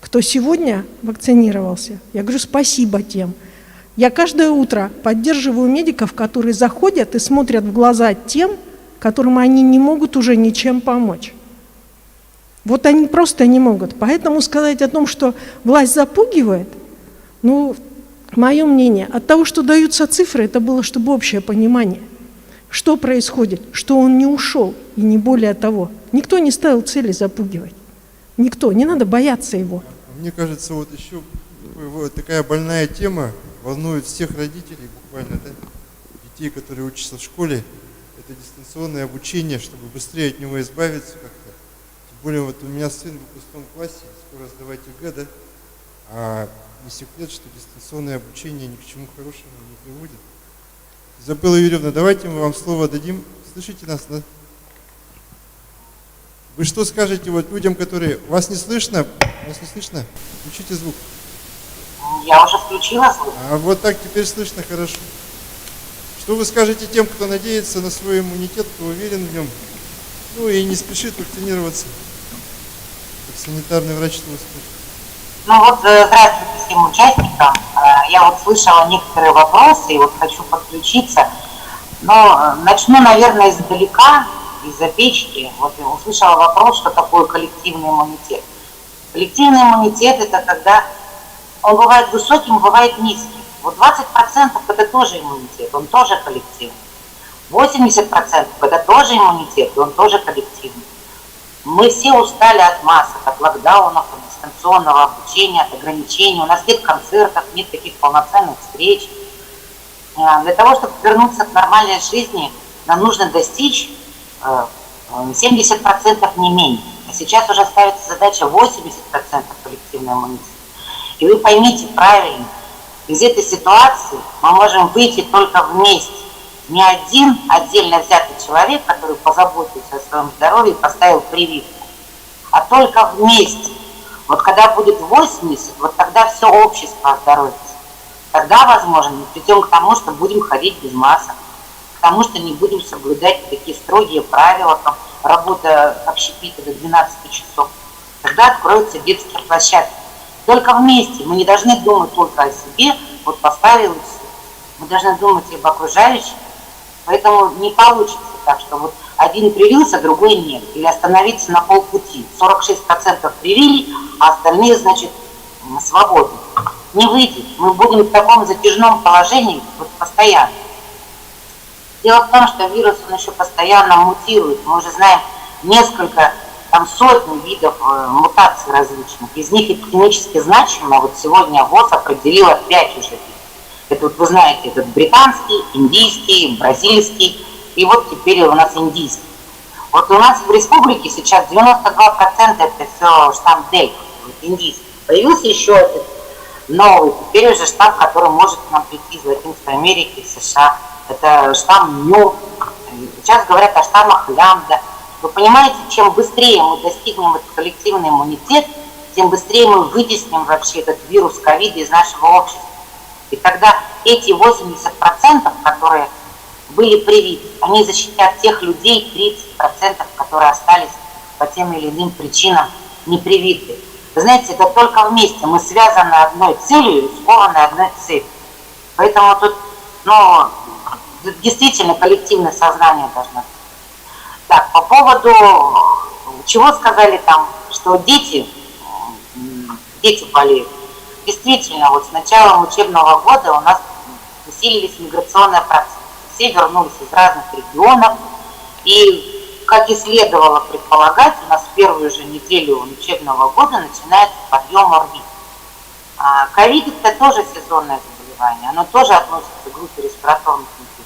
кто сегодня вакцинировался. Я говорю, спасибо тем. Я каждое утро поддерживаю медиков, которые заходят и смотрят в глаза тем, которым они не могут уже ничем помочь. Вот они просто не могут. Поэтому сказать о том, что власть запугивает, ну, мое мнение, от того, что даются цифры, это было, чтобы общее понимание. Что происходит? Что он не ушел, и не более того. Никто не ставил цели запугивать. Никто. Не надо бояться его. Мне кажется, вот еще вот такая больная тема волнует всех родителей, буквально, да, детей, которые учатся в школе. Это дистанционное обучение, чтобы быстрее от него избавиться как-то. Тем более, вот у меня сын в выпускном классе, скоро сдавать ЕГЭ, да, а не секрет, что дистанционное обучение ни к чему хорошему не приводит. Изабелла Юрьевна, давайте мы вам слово дадим. Слышите нас, да? Вы что скажете вот людям, которые... Вас не слышно? Вас не слышно? Включите звук. Я уже включила звук. А вот так теперь слышно хорошо. Что вы скажете тем, кто надеется на свой иммунитет, кто уверен в нем, ну и не спешит вакцинироваться? Как санитарный врач, что вы скажете? Ну вот, здравствуйте всем участникам. Я вот слышала некоторые вопросы и вот хочу подключиться. Но начну, наверное, издалека, из-за печки. Вот я услышала вопрос, что такое коллективный иммунитет. Коллективный иммунитет – это когда он бывает высоким, бывает низким. Вот 20% это тоже иммунитет, он тоже коллективный. 80% это тоже иммунитет, он тоже коллективный. Мы все устали от масок, от локдаунов, от дистанционного обучения, от ограничений. У нас нет концертов, нет таких полноценных встреч. Для того, чтобы вернуться к нормальной жизни, нам нужно достичь 70% не менее. А сейчас уже ставится задача 80% коллективного иммунитета. И вы поймите правильно, из этой ситуации мы можем выйти только вместе. Не один отдельно взятый человек, который позаботился о своем здоровье и поставил прививку, а только вместе. Вот когда будет 80, вот тогда все общество оздоровится. Тогда, возможно, мы придем к тому, что будем ходить без масок, к тому, что не будем соблюдать такие строгие правила, там, работа общепита до 12 часов. Тогда откроются детские площадки. Только вместе. Мы не должны думать только о себе, вот поставил и все. Мы должны думать об окружающих. Поэтому не получится так, что вот один привился, другой нет. Или остановиться на полпути. 46% привили, а остальные, значит, свободны. Не выйдет. Мы будем в таком затяжном положении вот постоянно. Дело в том, что вирус, он еще постоянно мутирует. Мы уже знаем несколько, там сотни видов мутаций различных. Из них эпидемически значимо, вот сегодня ВОЗ определила 5 уже видов. Это вот вы знаете, этот британский, индийский, бразильский, и вот теперь у нас индийский. Вот у нас в республике сейчас 92% это все штамм Дельта, вот индийский. Появился еще один новый, теперь уже штамм, который может к нам прийти из Латинской Америки, США. Это штамм Нью. Сейчас говорят о штаммах Лямбда. Вы понимаете, чем быстрее мы достигнем этот коллективный иммунитет, тем быстрее мы вытесним вообще этот вирус ковида из нашего общества. И тогда эти 80%, которые были привиты, они защитят тех людей, 30%, которые остались по тем или иным причинам не привиты. Вы знаете, это только вместе. Мы связаны одной целью и скованы одной целью. Поэтому тут, ну, действительно коллективное сознание должно быть. Так, по поводу, чего сказали там, что дети болеют. Действительно, вот с началом учебного года у нас усилились миграционные процессы. Все вернулись из разных регионов. И, как и следовало предполагать, у нас в первую же неделю учебного года начинается подъем ОРВИ. Ковид – это тоже сезонное заболевание. Оно тоже относится к группе респираторных инфекций.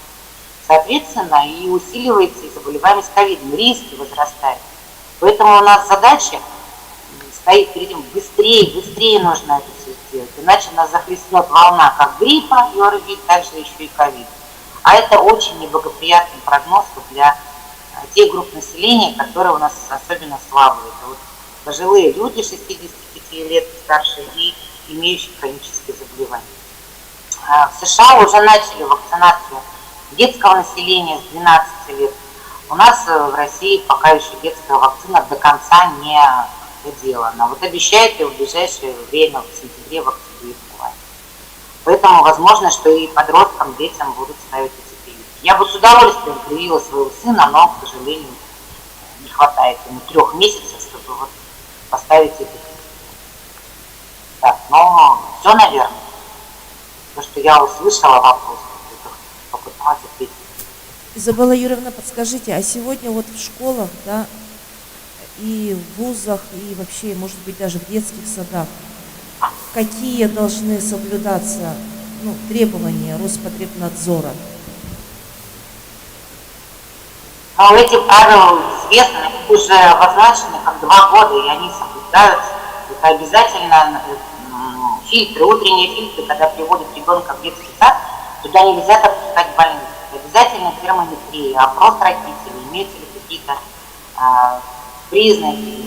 Соответственно, и усиливается и заболеваемость ковидом, риски возрастают. Поэтому у нас задача стоит перед ним быстрее нужно это все сделать. Иначе нас захлестнет волна как гриппа и ОРВИ, так же еще и ковид. А это очень неблагоприятный прогноз для те группы населения, которые у нас особенно слабые. Это вот пожилые люди 65 лет и старше и имеющие хронические заболевания. В США уже начали вакцинацию детского населения с 12 лет. У нас в России пока еще детская вакцина до конца не доделана. Вот обещают ее в ближайшее время, в сентябре, в октябре. Поэтому возможно, что и подросткам, детям будут ставить эти прививки. Я бы с удовольствием привила своего сына, но, к сожалению, не хватает ему 3 месяцев, чтобы вот поставить эти прививки. Так, ну, все, наверное. То, что я услышала вопрос, попыталась ответить. Изабелла Юрьевна, подскажите, а сегодня вот в школах, да, и в вузах, и вообще, может быть, даже в детских садах, какие должны соблюдаться требования Роспотребнадзора? Но эти правила известны, уже обозначены как 2 года, и они соблюдаются. Это обязательно фильтры, утренние фильтры, когда приводят ребенка в детский сад, туда нельзя допускать больных. Обязательно термометрия, опрос родителей, имеются ли какие-то признаки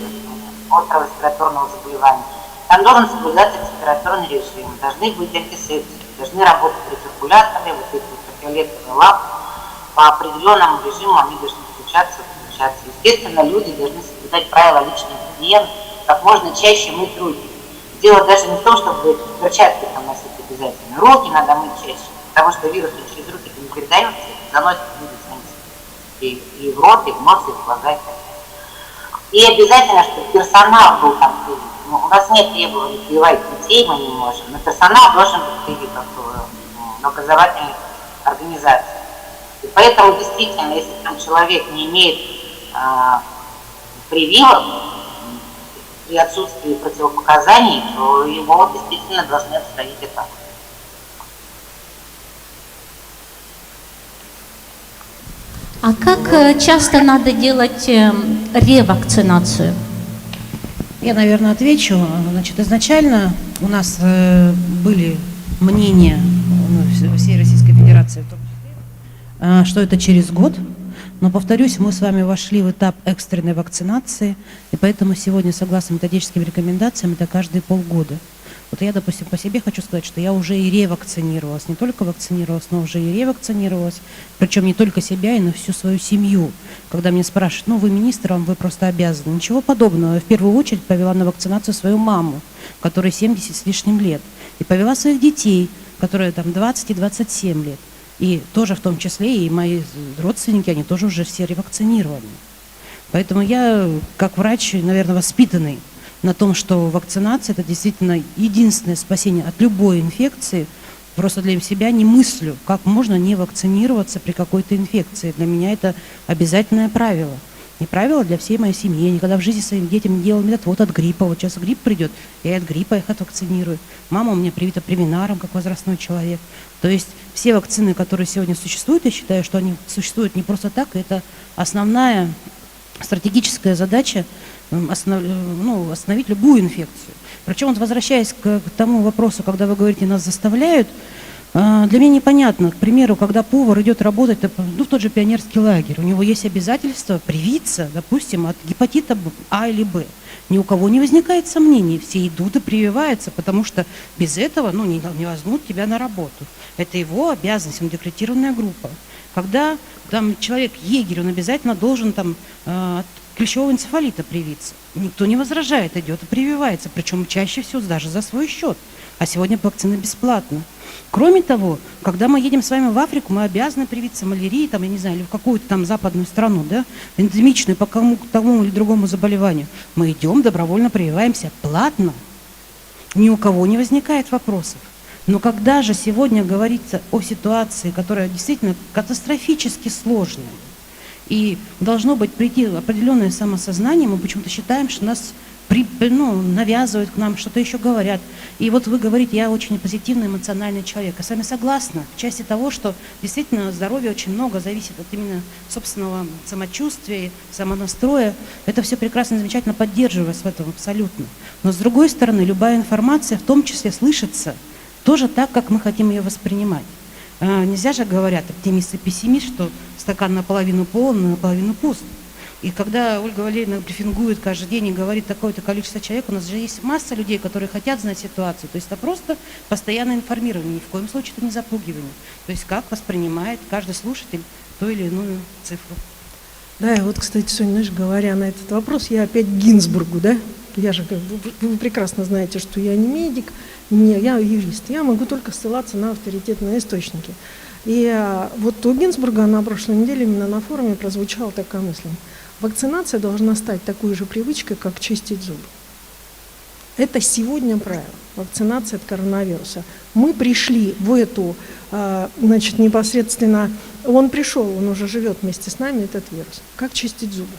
острого респираторного заболевания. Там должен соблюдаться температурный режим, должны быть антисептики, должны работать рециркуляторы, вот эти ультрафиолетовые лампы. По определенному режиму они должны включаться, выключаться. Естественно, люди должны соблюдать правила личной гигиены, как можно чаще мыть руки. Дело даже не в том, чтобы перчатки там носить обязательно. Руки надо мыть чаще, потому что вирус через руки не передается, заносит люди и в рот, и в нос, и в глаза, и так далее. И обязательно, чтобы персонал был там привит. У нас нет требований прививать детей, мы не можем, но персонал должен быть привит в образовательных организациях. И поэтому действительно, если там человек не имеет прививок при отсутствии противопоказаний, то его действительно должны отстранить это. А как часто надо делать ревакцинацию? Я, наверное, отвечу. Значит, изначально у нас были мнения всей Российской Федерации, что это через год. Но, повторюсь, мы с вами вошли в этап экстренной вакцинации, и поэтому сегодня, согласно методическим рекомендациям, это каждые полгода. Вот я, допустим, по себе хочу сказать, что я уже и ревакцинировалась, не только вакцинировалась, но уже и ревакцинировалась, причем не только себя, но и всю свою семью. Когда меня спрашивают, вы министр, вы просто обязаны. Ничего подобного. Я в первую очередь повела на вакцинацию свою маму, которой 70 с лишним лет, и повела своих детей, которые там 20 и 27 лет. И тоже в том числе и мои родственники, они тоже уже все ревакцинированы. Поэтому я, как врач, наверное, воспитанный на том, что вакцинация – это действительно единственное спасение от любой инфекции. Просто для себя не мыслю, как можно не вакцинироваться при какой-то инфекции. Для меня это обязательное правило. И правило для всей моей семьи. Я никогда в жизни своим детям не делала метод от гриппа. Вот сейчас грипп придет, я и от гриппа их отвакцинирую. Мама у меня привита Превинаром, как возрастной человек. То есть все вакцины, которые сегодня существуют, я считаю, что они существуют не просто так. Это основная стратегическая задача остановить любую инфекцию. Причем, вот возвращаясь к тому вопросу, когда вы говорите, нас заставляют, для меня непонятно, к примеру, когда повар идет работать в тот же пионерский лагерь, у него есть обязательство привиться, допустим, от гепатита А или Б. Ни у кого не возникает сомнений, все идут и прививаются, потому что без этого не возьмут тебя на работу. Это его обязанность, он декретированная группа. Когда там человек егерь, он обязательно должен от клещевого энцефалита привиться. Никто не возражает, идет и прививается, причем чаще всего даже за свой счет. А сегодня вакцина бесплатна. Кроме того, когда мы едем с вами в Африку, мы обязаны привиться малярии, я не знаю, или в какую-то там западную страну, эндемичную по тому или другому заболеванию. Мы идем, добровольно прививаемся платно. Ни у кого не возникает вопросов. Но когда же сегодня говорится о ситуации, которая действительно катастрофически сложная, и должно быть прийти определенное самосознание, мы почему-то считаем, что нас навязывают к нам, что-то еще говорят. И вот вы говорите, я очень позитивный, эмоциональный человек. Я с вами согласна в части того, что действительно здоровье очень много зависит от именно собственного самочувствия, самонастроя. Это все прекрасно, замечательно, поддерживаю вас в этом абсолютно. Но с другой стороны, любая информация в том числе слышится тоже так, как мы хотим ее воспринимать. Нельзя же, говорят оптимист и пессимист, что стакан наполовину полон, наполовину пуст. И когда Ольга Валерьевна брифингует каждый день и говорит такое-то количество человек, у нас же есть масса людей, которые хотят знать ситуацию. То есть это просто постоянное информирование, ни в коем случае это не запугивание. То есть как воспринимает каждый слушатель ту или иную цифру. Да, и вот, кстати, Соня, знаешь, говоря на этот вопрос, я опять к Гинзбургу, да? Я же, вы прекрасно знаете, что я не медик, я юрист. Я могу только ссылаться на авторитетные источники. И вот у Гинзбурга на прошлой неделе именно на форуме прозвучала такая мысль. Вакцинация должна стать такой же привычкой, как чистить зубы. Это сегодня правило. Вакцинация от коронавируса. Мы пришли в эту, значит, непосредственно, он пришел, он уже живет вместе с нами, этот вирус. Как чистить зубы?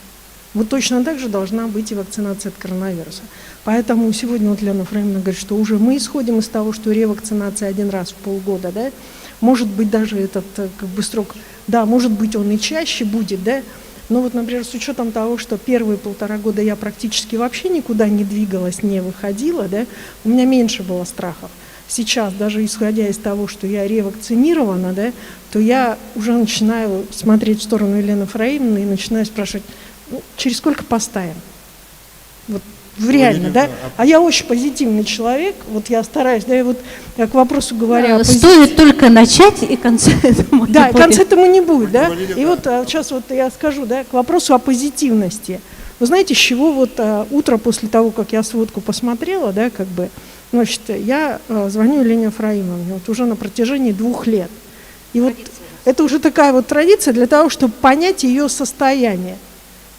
Вот точно так же должна быть и вакцинация от коронавируса. Поэтому сегодня вот Лена Фраимовна говорит, что уже мы исходим из того, что ревакцинация один раз в полгода, да, может быть даже этот как бы срок, да, может быть он и чаще будет, да, но вот, например, с учетом того, что первые 1,5 года я практически вообще никуда не двигалась, не выходила, да, у меня меньше было страхов. Сейчас, даже исходя из того, что я ревакцинирована, да, то я уже начинаю смотреть в сторону Елены Фраимовны и начинаю спрашивать, ну, через сколько поставим? Вот реально, да? А я очень позитивный человек, вот я стараюсь, да, и вот к вопросу говоря... Стоит только начать, и конца этому да, не конца будет. этому не будет, да? И вот сейчас вот я скажу, да, к вопросу о позитивности. Вы знаете, с чего вот утро после того, как я сводку посмотрела, да, как бы, значит, я звоню Елене Фраимовне вот уже на протяжении 2 лет. И вот это уже такая вот традиция для того, чтобы понять ее состояние.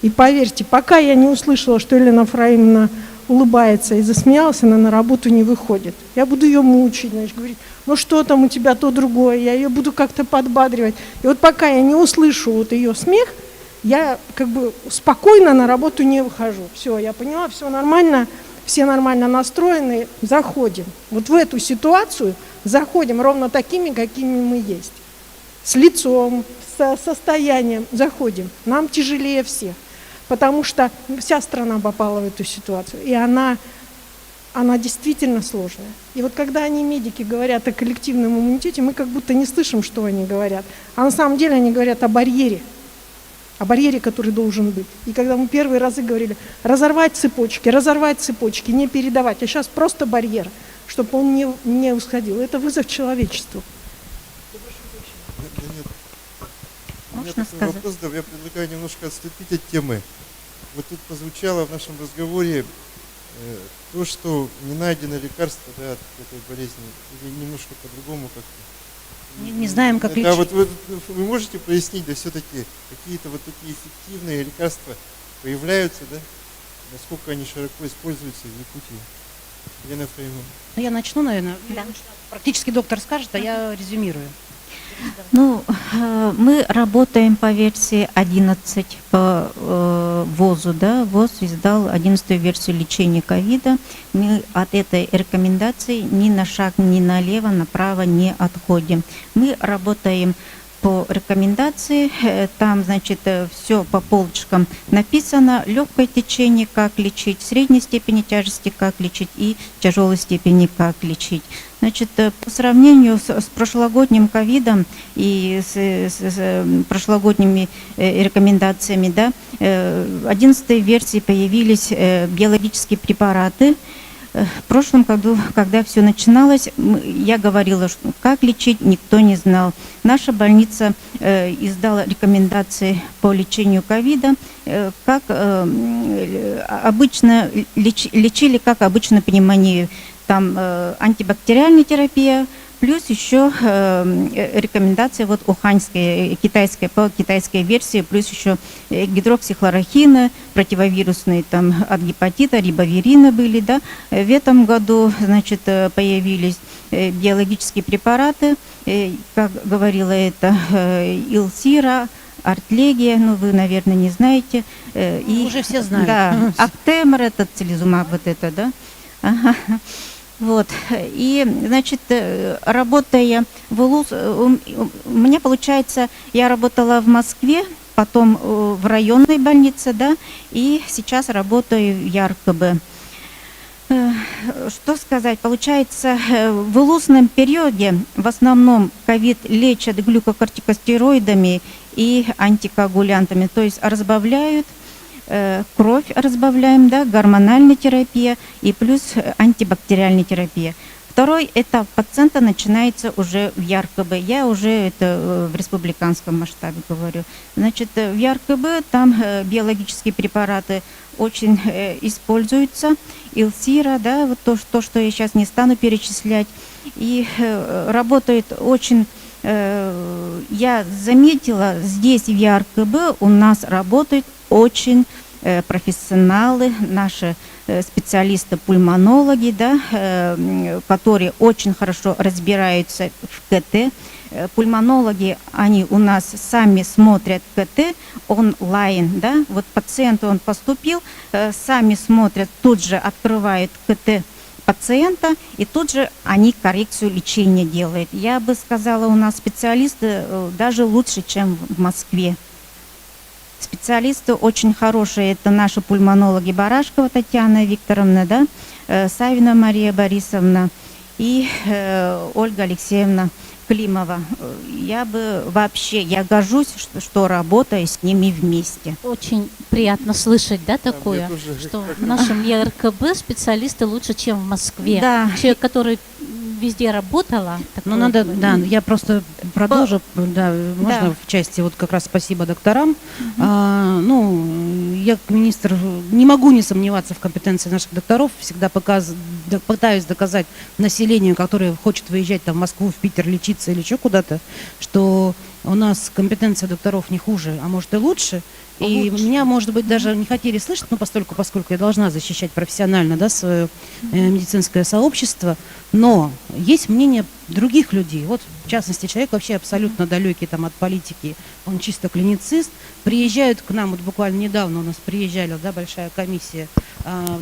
И поверьте, пока я не услышала, что Елена Фраимовна улыбается и засмеялась, она на работу не выходит. Я буду ее мучить, значит, говорить, ну что там у тебя, то другое, я ее буду как-то подбадривать. И вот пока я не услышу вот ее смех, я как бы спокойно на работу не выхожу. Все, я поняла, все нормально, все нормально настроены, заходим. Вот в эту ситуацию заходим ровно такими, какими мы есть. С лицом, с состоянием заходим. Нам тяжелее всех. Потому что вся страна попала в эту ситуацию, и она действительно сложная. И вот когда они, медики, говорят о коллективном иммунитете, мы как будто не слышим, что они говорят. А на самом деле они говорят о барьере, который должен быть. И когда мы первые разы говорили, разорвать цепочки, не передавать, а сейчас просто барьер, чтобы он не усходил. Это вызов человечеству. Можно сказать? Вопрос, да, я предлагаю немножко отступить от темы. Вот тут прозвучало в нашем разговоре то, что не найдено лекарство, да, от этой болезни, или немножко по-другому как-то. Не знаем, как лечить. Да, вот вы можете прояснить, да, все-таки какие-то вот такие эффективные лекарства появляются, да, насколько они широко используются в Якутии? Елена Фраимовна. Ну, я начну, наверное. Да. Практически доктор скажет, а я резюмирую. Ну, мы работаем по версии 11 по ВОЗу, да, ВОЗ издал 11-ю версию лечения ковида. Мы от этой рекомендации ни на шаг, ни налево, направо не отходим. Мы работаем по рекомендации, там, значит, все по полочкам написано, легкое течение, как лечить, средней степени тяжести, как лечить, и тяжелой степени, как лечить. Значит, по сравнению с прошлогодним ковидом и с прошлогодними рекомендациями, да, в 11-й версии появились биологические препараты. В прошлом году, когда все начиналось, я говорила, что как лечить, никто не знал. Наша больница издала рекомендации по лечению ковида, как обычно лечили, как обычно пневмонию. Там антибактериальная терапия, плюс еще рекомендация вот уханьской, по китайской версии, плюс еще гидроксихлорохина, противовирусные там от гепатита, рибавирина были, да. В этом году, значит, появились биологические препараты, как говорила это, Илсира, Артлегия, ну вы, наверное, не знаете. И, уже все знают. Да, Актемр, это цилизумаб, вот это, да. Ага. Вот, и, значит, работая в УЛУС, у меня, получается, я работала в Москве, потом в районной больнице, да, и сейчас работаю в ЯРКБ. что сказать, получается, в илузном периоде в основном ковид лечат глюкокортикостероидами и антикоагулянтами, то есть разбавляют, кровь разбавляем, да, гормональная терапия и плюс антибактериальная терапия. Второй этап пациента начинается уже в ЯРКБ. Я уже это в республиканском масштабе говорю. Значит, в ЯРКБ там биологические препараты очень используются. Илсира, да, вот то, что я сейчас не стану перечислять. И работает очень, я заметила, здесь в ЯРКБ у нас работают очень профессионалы, наши специалисты-пульмонологи, да, которые очень хорошо разбираются в КТ. Пульмонологи, они у нас сами смотрят КТ онлайн, да, вот пациент, он поступил, сами смотрят, тут же открывают КТ пациента, и тут же они коррекцию лечения делают. Я бы сказала, у нас специалисты даже лучше, чем в Москве. Специалисты очень хорошие, это наши пульмонологи Барашкова Татьяна Викторовна, да, Савина Мария Борисовна и Ольга Алексеевна Климова. Я бы вообще, я горжусь, что работаю с ними вместе. Очень приятно слышать, да, такое, тоже что в нашем ЕРКБ специалисты лучше, чем в Москве. Да. Человек, который везде работала. Ну, надо, да, я просто продолжу, да, можно Да. в части, вот как раз спасибо докторам. Ну, я как министр не могу не сомневаться в компетенции наших докторов, всегда пытаюсь доказать населению, которое хочет выезжать там в Москву, в Питер лечиться или еще куда-то, что у нас компетенция докторов не хуже, а может и лучше. И меня, может быть, даже не хотели слышать, но поскольку я должна защищать профессионально, да, свое медицинское сообщество, но есть мнение других людей. Вот, в частности, человек вообще абсолютно далекий там, от политики, он чисто клиницист, приезжают к нам, вот буквально недавно у нас приезжали, да, большая комиссия,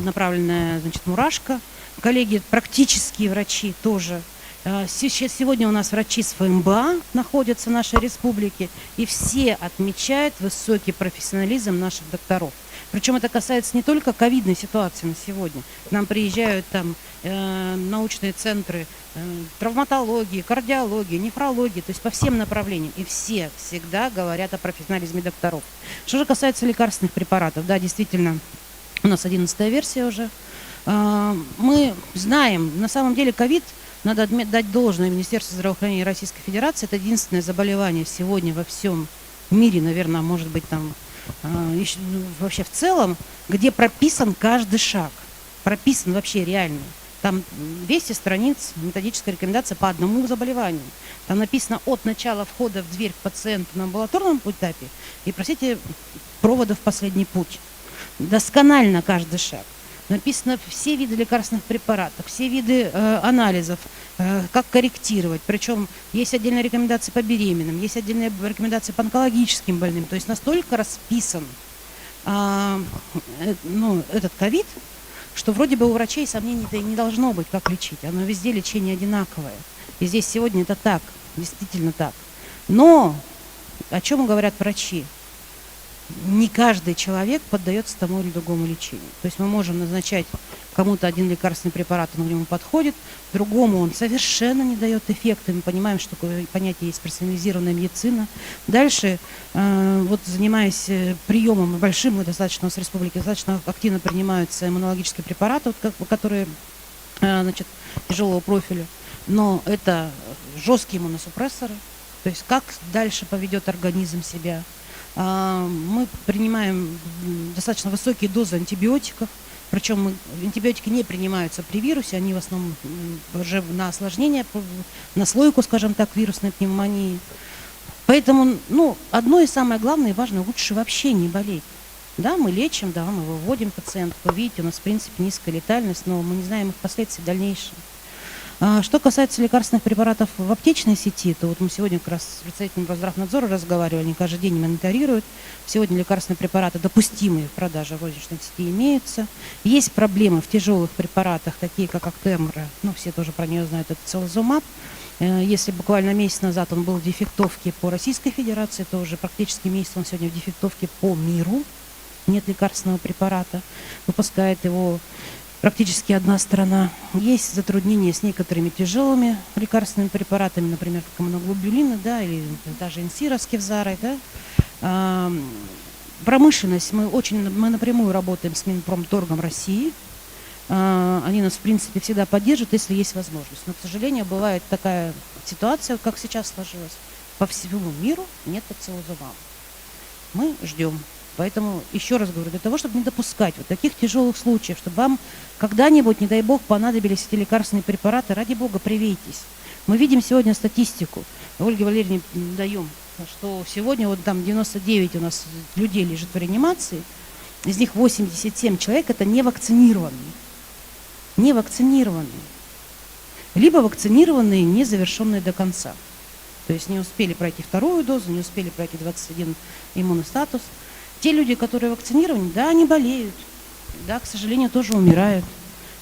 направленная, значит, Мурашко, коллеги, практические врачи тоже. Сегодня у нас врачи с ФМБА находятся в нашей республике, и все отмечают высокий профессионализм наших докторов. Причем это касается не только ковидной ситуации на сегодня. К нам приезжают там научные центры травматологии, кардиологии, нефрологии, то есть по всем направлениям. И все всегда говорят о профессионализме докторов. Что же касается лекарственных препаратов, да, действительно, у нас 11-я версия уже. Мы знаем, на самом деле ковид, надо дать должное Министерству здравоохранения Российской Федерации, это единственное заболевание сегодня во всем мире, наверное, может быть там вообще в целом, где прописан каждый шаг, прописан вообще реально. Там 200 страниц методической рекомендации по одному заболеванию. Там написано от начала входа в дверь к пациенту на амбулаторном этапе и, простите, провода в последний путь. Досконально каждый шаг. Написано все виды лекарственных препаратов, все виды анализов, как корректировать. Причем есть отдельные рекомендации по беременным, есть отдельные рекомендации по онкологическим больным. То есть настолько расписан этот ковид, что вроде бы у врачей сомнений-то и не должно быть, как лечить. Оно везде лечение одинаковое. И здесь сегодня это так, действительно так. Но о чем говорят врачи? Не каждый человек поддается тому или другому лечению. То есть мы можем назначать кому-то один лекарственный препарат, он к нему подходит, другому он совершенно не дает эффекта. Мы понимаем, что такое понятие есть персонализированная медицина. Дальше, вот занимаясь приемом большим, достаточно у нас в республике достаточно активно принимаются иммунологические препараты, которые, значит, тяжелого профиля, но это жесткие иммуносупрессоры. То есть как дальше поведет организм себя. Мы принимаем достаточно высокие дозы антибиотиков, причем антибиотики не принимаются при вирусе, они в основном уже на осложнение, на слойку, скажем так, вирусной пневмонии. Поэтому, одно и самое главное и важное, лучше вообще не болеть. Да, мы лечим, да, мы выводим пациентов, вы видите, у нас в принципе низкая летальность, но мы не знаем их последствий дальнейших. Что касается лекарственных препаратов в аптечной сети, то вот мы сегодня как раз с представителем Росздравнадзора разговаривали, они каждый день мониторируют. Сегодня лекарственные препараты, допустимые в продаже в розничной сети, имеются. Есть проблемы в тяжелых препаратах, такие как Актемра, все тоже про нее знают, это Целозумаб. Если буквально месяц назад он был в дефектовке по Российской Федерации, то уже практически месяц он сегодня в дефектовке по миру. Нет лекарственного препарата, выпускает его практически одна страна. Есть затруднения с некоторыми тяжелыми лекарственными препаратами, например, коммуноглобулины, да, или даже инсира с кевзарой, да. Промышленность, мы напрямую работаем с Минпромторгом России. Они нас, в принципе, всегда поддержат, если есть возможность. Но, к сожалению, бывает такая ситуация, как сейчас сложилась. По всему миру нет целлузамаба. Мы ждем. Поэтому, еще раз говорю, для того, чтобы не допускать вот таких тяжелых случаев, чтобы вам когда-нибудь, не дай бог, понадобились эти лекарственные препараты, ради бога, привейтесь. Мы видим сегодня статистику, Ольге Валерьевне даем, что сегодня вот там 99 у нас людей лежит в реанимации, из них 87 человек это не вакцинированные. Не вакцинированные. Либо вакцинированные, не завершенные до конца. То есть не успели пройти вторую дозу, не успели пройти 21 иммунный статус. Те люди, которые вакцинированы, да, они болеют, да, к сожалению, тоже умирают.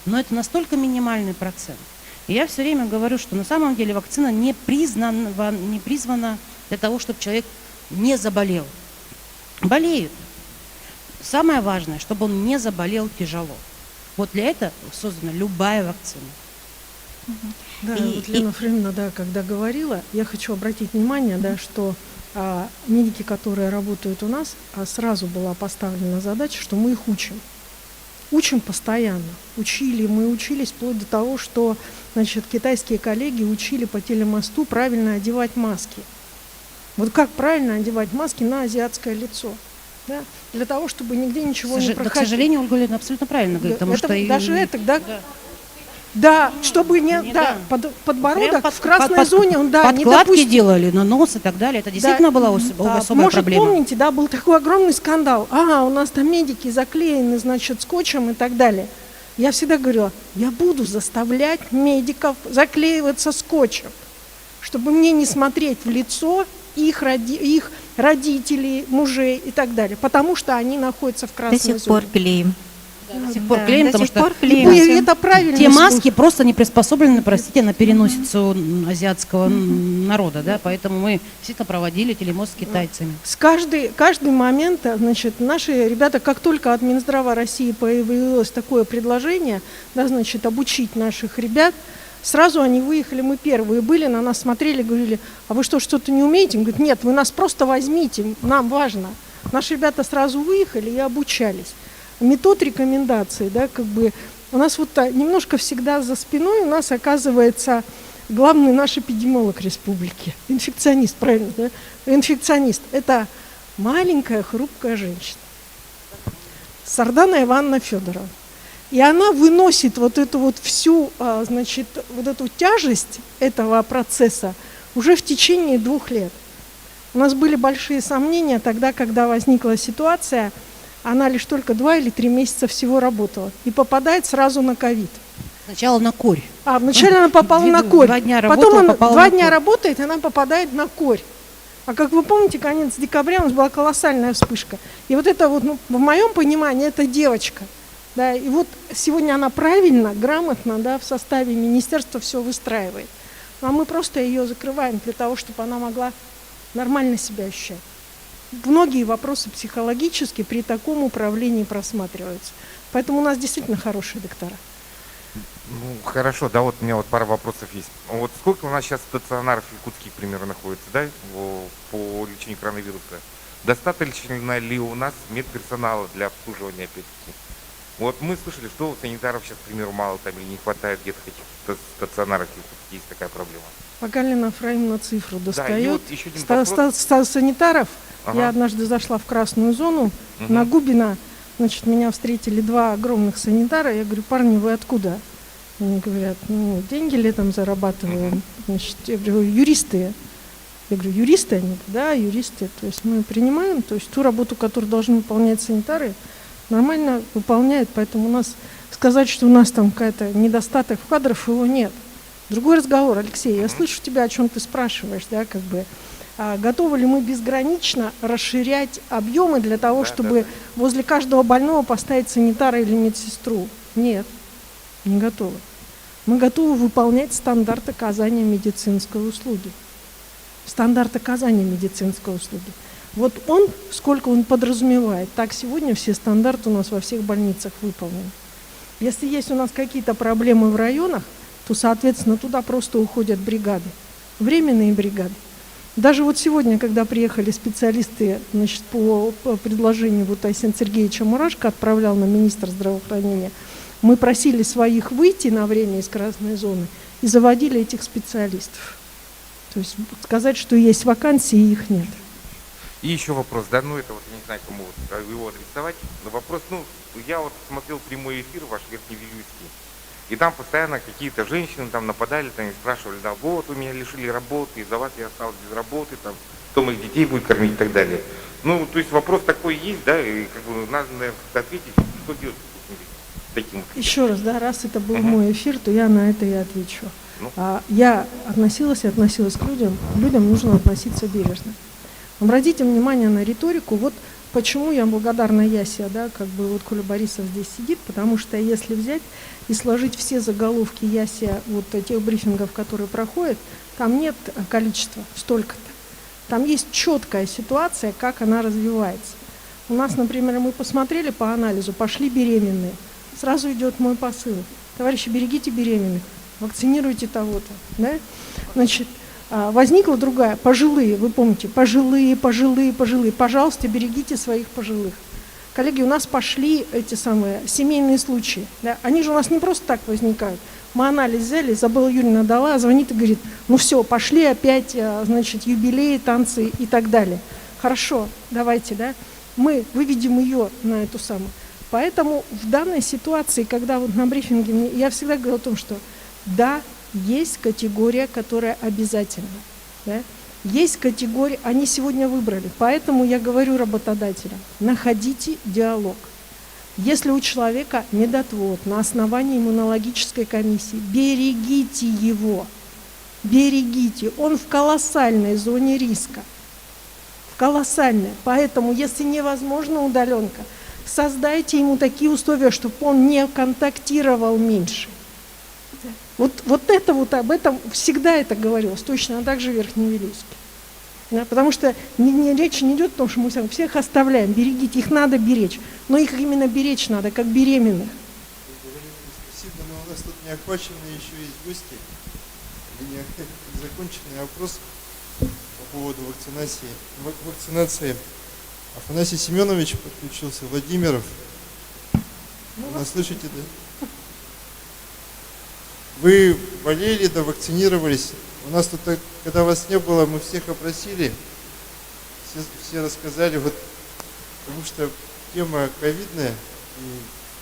Но это настолько минимальный процент. И я все время говорю, что на самом деле вакцина не призвана для того, чтобы человек не заболел. Болеют. Самое важное, чтобы он не заболел тяжело. Вот для этого создана любая вакцина. Да, вот Лена Фреймовна, да, когда говорила, я хочу обратить внимание, да, что медики, которые работают у нас, сразу была поставлена задача, что мы их учим. Учим постоянно. Мы учились вплоть до того, что, значит, китайские коллеги учили по телемосту правильно одевать маски. Вот как правильно одевать маски на азиатское лицо. Да? Для того, чтобы нигде ничего не проходило. К сожалению, Ольга Валерьевна абсолютно правильно говорит, потому это, что... Даже это, да? Да, чтобы подбородок в красной зоне, он, да, не подкладки допустим. делали на нос и так далее. Это действительно была особая проблема. Может, помните, да, был такой огромный скандал. У нас там медики заклеены, значит, скотчем и так далее. Я всегда говорила, я буду заставлять медиков заклеиваться скотчем, чтобы мне не смотреть в лицо их родителей, мужей и так далее, потому что они находятся в красной зоне. До сих пор клеим. До сих пор клеим, потому что это правильно. Те маски просто не приспособлены, простите, на переносицу азиатского народа, да, поэтому мы действительно проводили телемост с китайцами. Каждый момент, значит, наши ребята, как только от Минздрава России появилось такое предложение, да, значит, обучить наших ребят, сразу они выехали, мы первые были, на нас смотрели, говорили, а вы что-то не умеете? Он говорит, нет, вы нас просто возьмите, нам важно. Наши ребята сразу выехали и обучались. Метод рекомендаций, да, как бы у нас вот немножко всегда за спиной у нас оказывается главный наш эпидемиолог республики, инфекционист, правильно, да? Инфекционист – это маленькая хрупкая женщина, Сардана Ивановна Федорова. И она выносит вот эту вот всю, значит, вот эту тяжесть этого процесса уже в течение 2 лет. У нас были большие сомнения тогда, когда возникла ситуация. Она лишь только 2 или 3 месяца всего работала и попадает сразу на ковид. Сначала на корь. Вначале она попала на корь. 2 дня Потом работала, она 2 дня работает, и она попадает на корь. А как вы помните, конец декабря у нас была колоссальная вспышка. И вот это вот, в моем понимании, это девочка. Да, и вот сегодня она правильно, грамотно, да, в составе министерства все выстраивает. А мы просто ее закрываем для того, чтобы она могла нормально себя ощущать. Многие вопросы психологически при таком управлении просматриваются. Поэтому у нас действительно хорошие доктора. Ну, хорошо, да, вот у меня вот пара вопросов есть. Вот сколько у нас сейчас стационаров в Якутске, к примеру, находится, да, по лечению коронавируса? Достаточно ли у нас медперсонала для обслуживания, опять-таки? Вот мы слышали, что санитаров сейчас, к примеру, мало там или не хватает где-то каких-то стационаров, есть такая проблема. Пока Лена Фраимовна цифру достает, да, вот еще один вопрос. Санитаров, я однажды зашла в красную зону, на Губина, значит, меня встретили 2 огромных санитара, я говорю, парни, вы откуда? Они говорят, ну, деньги летом зарабатываем, значит, я говорю, юристы. Я говорю, юристы они? Да, юристы. То есть мы принимаем, то есть ту работу, которую должны выполнять санитары, нормально выполняют, поэтому у нас сказать, что у нас там какая-то недостаток в кадрах, его нет. Другой разговор, Алексей, я слышу тебя, о чем ты спрашиваешь, да, как бы, готовы ли мы безгранично расширять объемы для того, чтобы возле каждого больного поставить санитара или медсестру? Нет, не готовы. Мы готовы выполнять стандарт оказания медицинской услуги. Стандарт оказания медицинской услуги. Вот он, сколько он подразумевает, так сегодня все стандарты у нас во всех больницах выполнены. Если есть у нас какие-то проблемы в районах, то, соответственно, туда просто уходят бригады, временные бригады. Даже вот сегодня, когда приехали специалисты, значит, по предложению вот Айсен Сергеевича Мурашко, отправлял на министра здравоохранения, мы просили своих выйти на время из красной зоны и заводили этих специалистов. То есть сказать, что есть вакансии, их нет. И еще вопрос, да, ну это вот, я не знаю, кому его адресовать, но вопрос, ну, я вот смотрел прямой эфир ваш Верхневилюйский, и там постоянно какие-то женщины там нападали, там и спрашивали, да, вот, вы меня лишили работы, из-за вас я осталась без работы, там, кто моих детей будет кормить и так далее. Ну, то есть вопрос такой есть, да, и как бы надо, наверное, как-то ответить, что делать с таким. Еще раз, да, раз это был мой эфир, то я на это и отвечу. Ну. Я относилась к людям, людям нужно относиться бережно. Обратите внимание на риторику, вот почему я благодарна Ясе, да, как бы вот Коля Борисов здесь сидит, потому что если взять и сложить все заголовки Ясе вот тех брифингов, которые проходят, там нет количества, столько-то. Там есть четкая ситуация, как она развивается. У нас, например, мы посмотрели по анализу, пошли беременные. Сразу идет мой посыл. Товарищи, берегите беременных, вакцинируйте того-то. Да? Значит, возникла другая, пожилые, вы помните, пожилые, пожалуйста, берегите своих пожилых. Коллеги, у нас пошли эти самые семейные случаи, да? Они же у нас не просто так возникают. Мы анализ взяли, Изабелла Юрьевна дала, звонит и говорит, ну все, пошли опять, значит, юбилеи, танцы и так далее. Хорошо, давайте, да, мы выведем ее на эту самую. Поэтому в данной ситуации, когда вот на брифинге, я всегда говорю о том, что да, есть категория, которая обязательна. Да? Есть категория, они сегодня выбрали. Поэтому я говорю работодателям, находите диалог. Если у человека медотвод на основании иммунологической комиссии, берегите его. Берегите. Он в колоссальной зоне риска. В колоссальной. Поэтому, если невозможно удаленка, создайте ему такие условия, чтобы он не контактировал меньше. Вот это вот об этом всегда это говорилось, точно так же Верхневилюйский. Да, потому что речь не идет о том, что мы всех оставляем, берегите, их надо беречь, но их именно беречь надо, как беременных. Спасибо, но у нас тут не охваченные еще есть гости, и не законченный вопрос по поводу вакцинации. Афанасий Семенович подключился, Владимиров. Вы нас слышите, да? Вы болели, да, вакцинировались. У нас тут, когда вас не было, мы всех опросили, все рассказали, вот, потому что тема ковидная, и,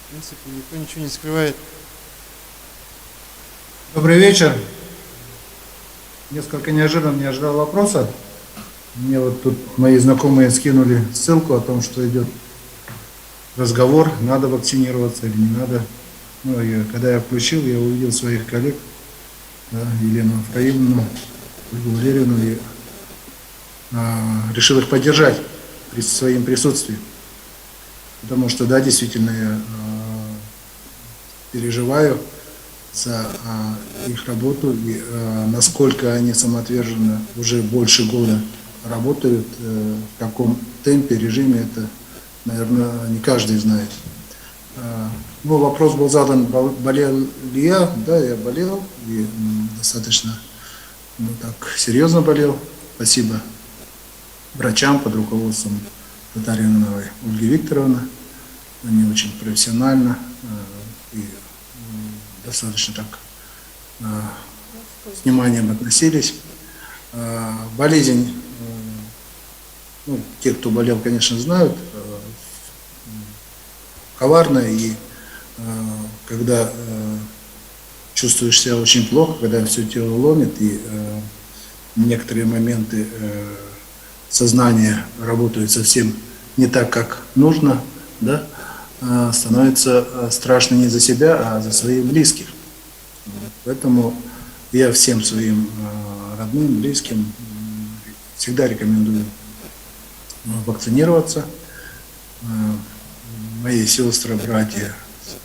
в принципе, никто ничего не скрывает. Добрый вечер. Несколько неожиданно не ожидал вопроса. Мне вот тут мои знакомые скинули ссылку о том, что идет разговор, надо вакцинироваться или не надо. Ну, и когда я включил, я увидел своих коллег, да, Елену Фраимовну, Ольгу Валерьевну, и решил их поддержать при своем присутствии. Потому что, да, действительно, я переживаю за их работу, и насколько они самоотверженно уже больше года работают, в каком темпе, режиме, это, наверное, не каждый знает. Ну, вопрос был задан, болел ли я? Да, я болел, и достаточно так серьезно болел. Спасибо врачам под руководством Татариновой Ольги Викторовны. Они очень профессионально и достаточно так с вниманием относились. Болезнь, ну, те, кто болел, конечно, знают, коварная, и когда чувствуешь себя очень плохо, когда все тело ломит, и некоторые моменты сознания работают совсем не так, как нужно, да, становится страшно не за себя, а за своих близких. Поэтому я всем своим родным, близким всегда рекомендую вакцинироваться. Мои сестры, братья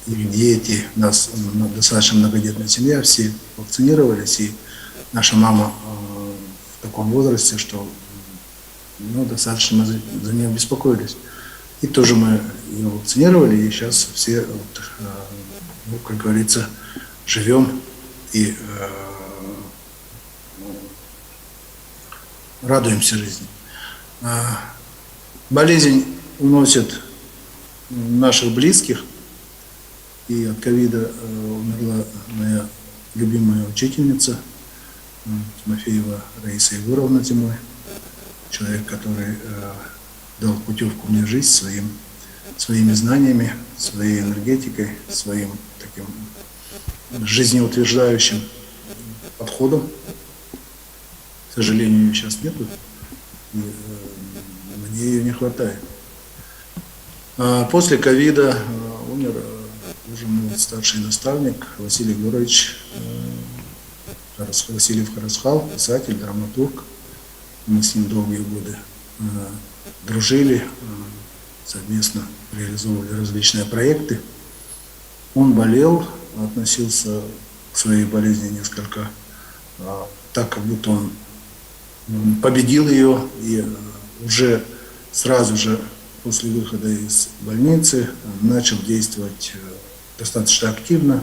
и дети, у нас достаточно многодетная семья, все вакцинировались, и наша мама в таком возрасте, что достаточно мы за нее беспокоились. И тоже мы ее вакцинировали, и сейчас все ну, как говорится, живем и радуемся жизни. Болезнь уносит наших близких, и от ковида умерла моя любимая учительница Тимофеева Раиса Егоровна зимой, человек, который дал путевку мне в жизнь своими знаниями, своей энергетикой, своим таким жизнеутверждающим подходом. К сожалению, ее сейчас нету, и мне ее не хватает. После ковида умер уже мой старший наставник Василий Егорович Васильев Харасхал, писатель, драматург. Мы с ним долгие годы дружили, совместно реализовывали различные проекты. Он болел, относился к своей болезни несколько так, как будто он победил ее, и уже сразу же после выхода из больницы начал действовать достаточно активно,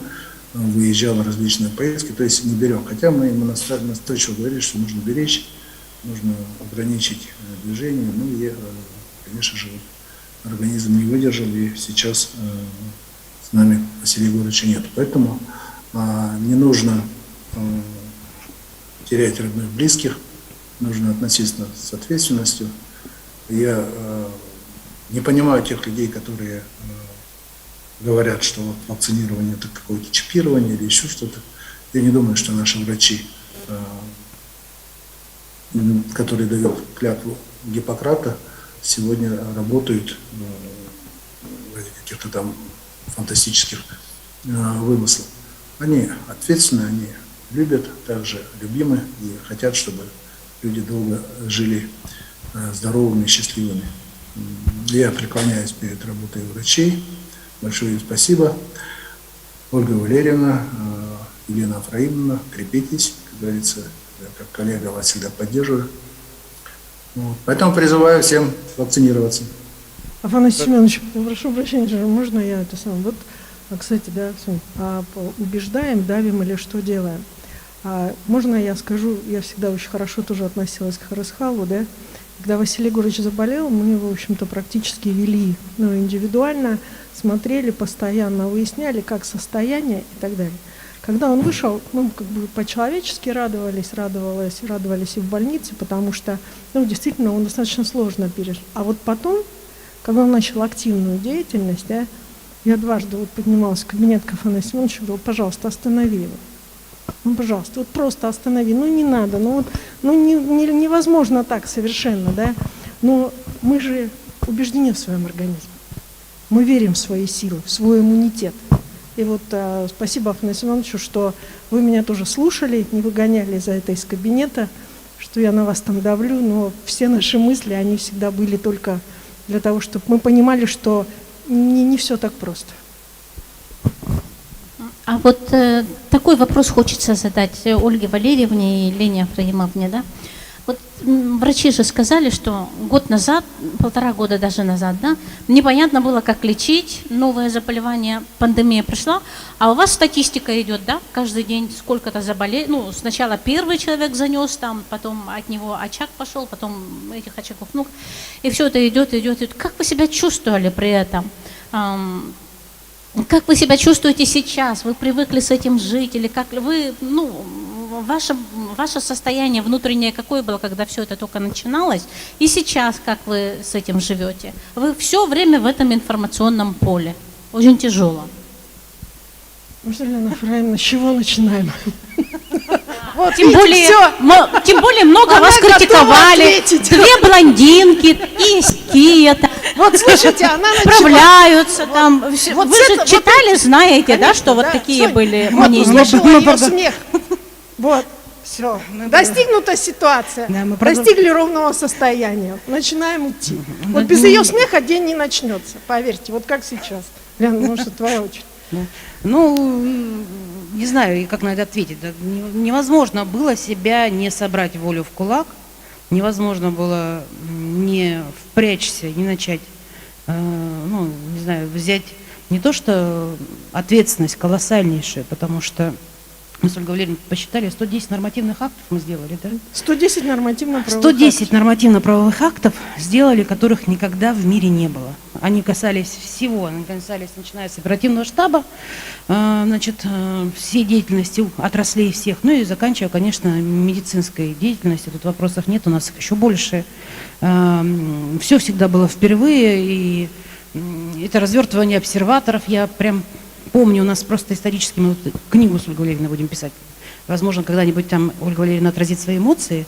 выезжал в различные поездки, то есть не берег. Хотя мы ему настойчиво говорили, что нужно беречь, нужно ограничить движение. Ну и, конечно же, организм не выдержал, и сейчас с нами Василия Егоровича нет. Поэтому не нужно терять родных, близких, нужно относиться с ответственностью. Я не понимаю тех людей, которые говорят, что вот вакцинирование это какое-то чипирование или еще что-то. Я не думаю, что наши врачи, которые дают клятву Гиппократа, сегодня работают ради каких-то там фантастических вымыслов. Они ответственны, они любят, также любимы и хотят, чтобы люди долго жили здоровыми и счастливыми. Я преклоняюсь перед работой врачей. Большое им спасибо. Ольга Валерьевна, Елена Афраимовна, крепитесь, как говорится, я как коллега вас всегда поддерживаю. Вот. Поэтому призываю всем вакцинироваться. Афанасий Семенович, прошу прощения, можно я это сам? Вот, кстати, да, убеждаем, давим или что делаем? Можно я скажу, я всегда очень хорошо тоже относилась к Харасхалу, да? Когда Василий Егорович заболел, мы его, в общем-то, практически вели, индивидуально, смотрели, постоянно выясняли, как состояние и так далее. Когда он вышел, как бы по-человечески радовались и в больнице, потому что, действительно, он достаточно сложно пережил. А вот потом, когда он начал активную деятельность, да, я дважды поднималась в кабинет к Афанасию Семеновичу и говорила: пожалуйста, останови его. Пожалуйста, просто останови, не надо, невозможно так совершенно, да, но мы же убеждены в своем организме, мы верим в свои силы, в свой иммунитет. И спасибо, Афанасию Семеновичу, что вы меня тоже слушали, не выгоняли за это из кабинета, что я на вас там давлю, но все наши мысли, они всегда были только для того, чтобы мы понимали, что не все так просто. А вот такой вопрос хочется задать Ольге Валерьевне и Лене Афраимовне, да? Вот врачи же сказали, что год назад, 1,5 года даже назад, да, непонятно было, как лечить, новое заболевание, пандемия пришла, а у вас статистика идет, да, каждый день сколько-то заболеет, сначала первый человек занес там, потом от него очаг пошел, потом этих очагов, и все это идет. Как вы себя чувствовали при этом? Как вы себя чувствуете сейчас? Вы привыкли с этим жить? Или как вы, ваше состояние внутреннее какое было, когда все это только начиналось? И сейчас как вы с этим живете? Вы все время в этом информационном поле. Очень тяжело. Елена Афраимовна, с чего начинаем? Тем более много вас критиковали. 2 блондинки, есть Вот слушайте, она справляются там. Вы же читали, знаете, да, что вот такие были мнения. Ее смех. Вот, все. Достигнута ситуация. Достигли ровного состояния. Начинаем идти. Вот без ее смеха день не начнется. Поверьте, вот как сейчас. Лена, может, твоя очередь. Не знаю, как на это ответить. Невозможно было себя не собрать волю в кулак, невозможно было не впрячься, не начать, взять не то что ответственность колоссальнейшая, потому что мы с Ольгой Валерьевной посчитали, 110 нормативных актов мы сделали, да? 110 нормативно-правовых 110 нормативно-правовых актов сделали, которых никогда в мире не было. Они касались всего, они касались, начиная с оперативного штаба, значит, всей деятельности отраслей всех, ну и заканчивая, конечно, медицинской деятельностью. Тут вопросов нет, у нас их еще больше. Все всегда было впервые, и это развертывание обсерваторов, я прям помню, у нас просто исторически, мы вот книгу с Ольгой Валерьевной будем писать. Возможно, когда-нибудь там Ольга Валерьевна отразит свои эмоции,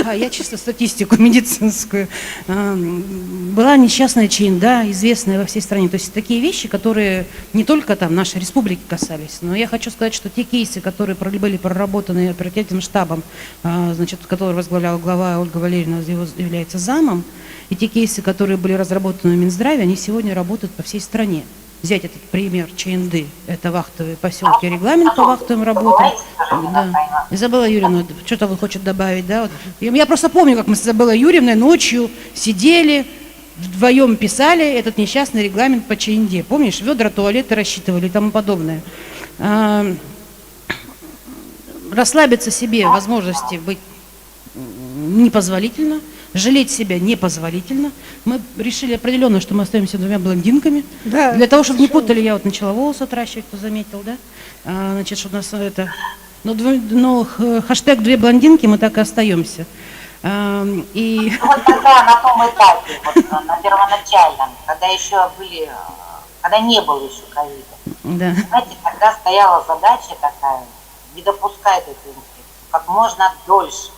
а я чисто статистику медицинскую. Была несчастная ЧНД, известная во всей стране. То есть такие вещи, которые не только там нашей республики касались, но я хочу сказать, что те кейсы, которые были проработаны оперативным штабом, значит, который возглавляла глава Ольга Валерьевна, является замом, и те кейсы, которые были разработаны в Минздраве, они сегодня работают по всей стране. Взять этот пример ЧНД, это вахтовые поселки, регламент по вахтовым работам. Да. Изабелла Юрьевна что-то вы хочет добавить, да? Вот. Я просто помню, как мы с Изабеллой Юрьевной ночью сидели, вдвоем писали этот несчастный регламент по ЧНД. Помнишь, ведра, туалеты рассчитывали и тому подобное. Расслабиться себе возможности быть непозволительно. Жалеть себя непозволительно. Мы решили определенно, что мы остаемся двумя блондинками. Да, для того, чтобы не путали, я вот начала волосы отращивать, кто заметил, да? Значит, что у нас это... Но хэштег «две блондинки» мы так и остаемся. И... Вот тогда на том этапе, вот, на первоначальном, когда еще были, когда не было еще ковида, да. Знаете, тогда стояла задача такая, не допускать эту инфекцию как можно дольше.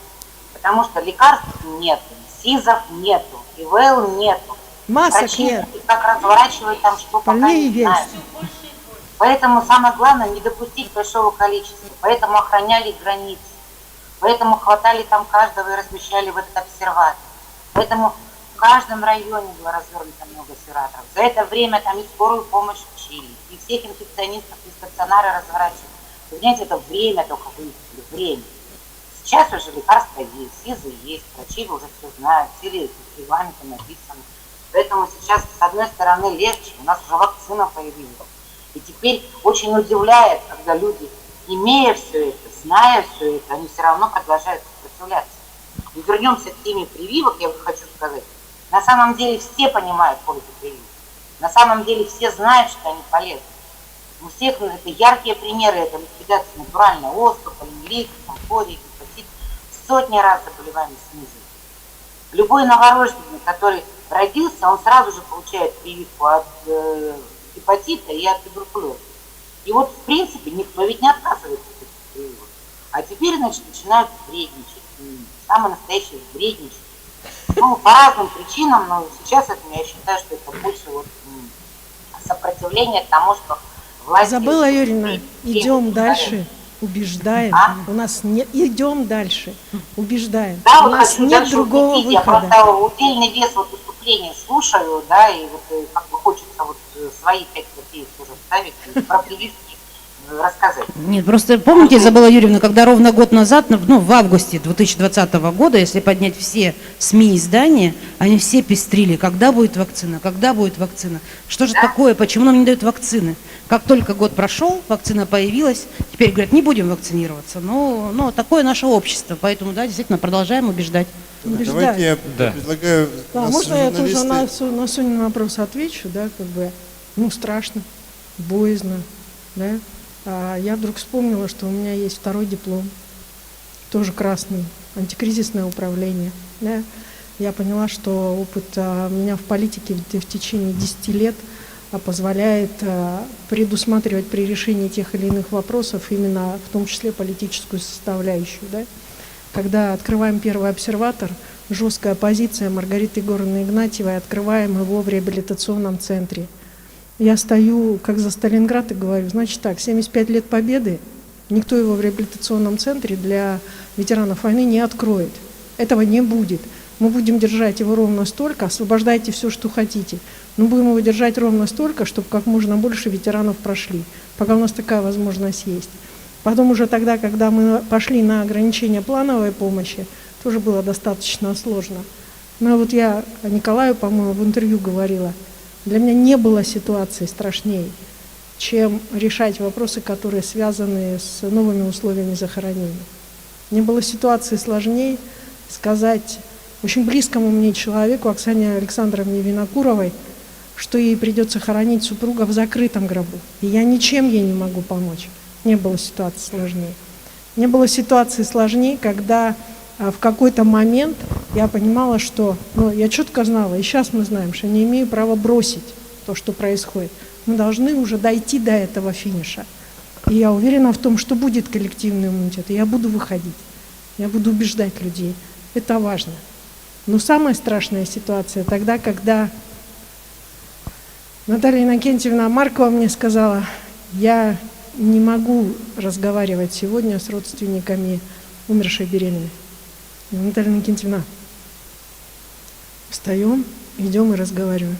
Потому что лекарств нет, СИЗов нету, ИВЛ нету. Масок нет. Как разворачивать там что, пока не знаю. Поэтому самое главное не допустить большого количества. Поэтому охраняли границы. Поэтому хватали там каждого и размещали в этот обсерватор. Поэтому в каждом районе было развернуто много обсерваторов. За это время там и скорую помощь учили, и всех инфекционистов и стационары разворачивали. Вы знаете, это время только выяснили, время. Сейчас уже лекарства есть, СИЗы есть, врачи уже все знают, все регламенты написаны. Поэтому сейчас, с одной стороны, легче, у нас уже вакцина появилась. И теперь очень удивляет, когда люди, имея все это, зная все это, они все равно продолжают сопротивляться. И вернемся к теме прививок, я хочу сказать. На самом деле все понимают пользу прививок. На самом деле все знают, что они полезны. У всех это яркие примеры, это ликвидация натурального оспы, полиомиелит, комфорий, гепатит. Сотни раз заболеваемость снизилась. Любой новорожденный, который родился, он сразу же получает прививку от гепатита и от туберкулеза. И вот, в принципе, никто ведь не отказывается от этих прививок. А теперь, значит, начинают вредничать. Самое настоящее вредничать. Ну, по разным причинам, но сейчас это, я считаю, что это больше вот сопротивление тому, что власти... Изабелла Юрьевна, идем дальше, убеждаем. У нас не идем дальше, убеждаем. Да, у вот нас нет другого убедить. выхода. Я просто удельный вес вот выступления слушаю, да, и вот как бы хочется вот свои 5 копеек тоже вставить, про прививки рассказать. Нет, просто помните, Изабелла Юрьевна, когда ровно год назад, ну, в августе 2020 года, если поднять все СМИ издания, они все пестрили, когда будет вакцина, когда будет вакцина. Что же такое, почему нам не дают вакцины? Как только год прошел, вакцина появилась, теперь говорят, не будем вакцинироваться. Но такое наше общество, поэтому, да, действительно, продолжаем убеждать. Давайте я предлагаю... Да, можно я тоже на Сонин вопрос отвечу, да, как бы, ну, страшно, боязно, да. А я вдруг вспомнила, что у меня есть второй диплом, тоже красный, антикризисное управление, да. Я поняла, что опыт меня в политике в течение 10 лет позволяет предусматривать при решении тех или иных вопросов именно в том числе политическую составляющую, да. Когда открываем первый обсерватор, жесткая позиция Маргариты Егоровны Игнатьевой, открываем его в реабилитационном центре. Я стою, как за Сталинград, и говорю, значит так, 75 лет Победы, никто его в реабилитационном центре для ветеранов войны не откроет. Этого не будет. Мы будем держать его ровно столько, освобождайте все, что хотите. Но будем его держать ровно столько, чтобы как можно больше ветеранов прошли, пока у нас такая возможность есть. Потом уже тогда, когда мы пошли на ограничение плановой помощи, тоже было достаточно сложно. Но вот я Николаю, по-моему, в интервью говорила, Для меня не было ситуации страшнее, чем решать вопросы, которые связаны с новыми условиями захоронения. Не было ситуации сложнее сказать очень близкому мне человеку, Оксане Александровне Винокуровой, что ей придется хоронить супруга в закрытом гробу. И я ничем ей не могу помочь. Не было ситуации сложнее. Не было ситуации сложнее, когда в какой-то момент я понимала, что, я четко знала, и сейчас мы знаем, что не имею права бросить то, что происходит. Мы должны уже дойти до этого финиша. И я уверена в том, что будет коллективный иммунитет. И я буду выходить, я буду убеждать людей. Это важно. Но самая страшная ситуация тогда, когда Наталья Иннокентьевна Маркова мне сказала: я не могу разговаривать сегодня с родственниками умершей беременной. Наталья Иннокентьевна, встаем, идем и разговариваем.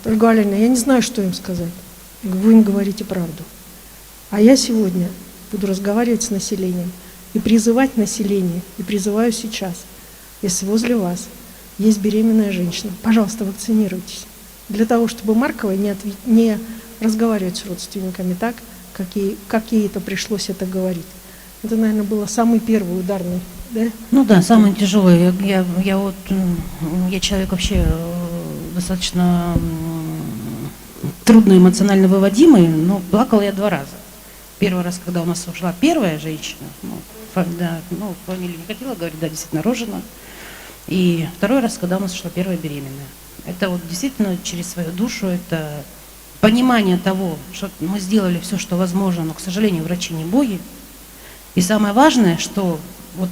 Ольга Валерьевна, я не знаю, что им сказать. Я говорю, вы им говорите правду. А я сегодня буду разговаривать с населением и призывать население, и призываю сейчас, если возле вас есть беременная женщина, пожалуйста, вакцинируйтесь. Для того, чтобы Марковой не разговаривать с родственниками так, как ей это пришлось это говорить. Это, наверное, было самый первый ударный, да? Ну да, самый тяжелый. Я человек вообще достаточно трудно эмоционально выводимый, но плакала я 2 раза. Первый раз, когда у нас ушла первая женщина, фамилию не хотела говорить, да, действительно рожена. И второй раз, когда у нас ушла первая беременная. Это вот действительно через свою душу, это понимание того, что мы сделали все, что возможно, но, к сожалению, врачи не боги. И самое важное, что вот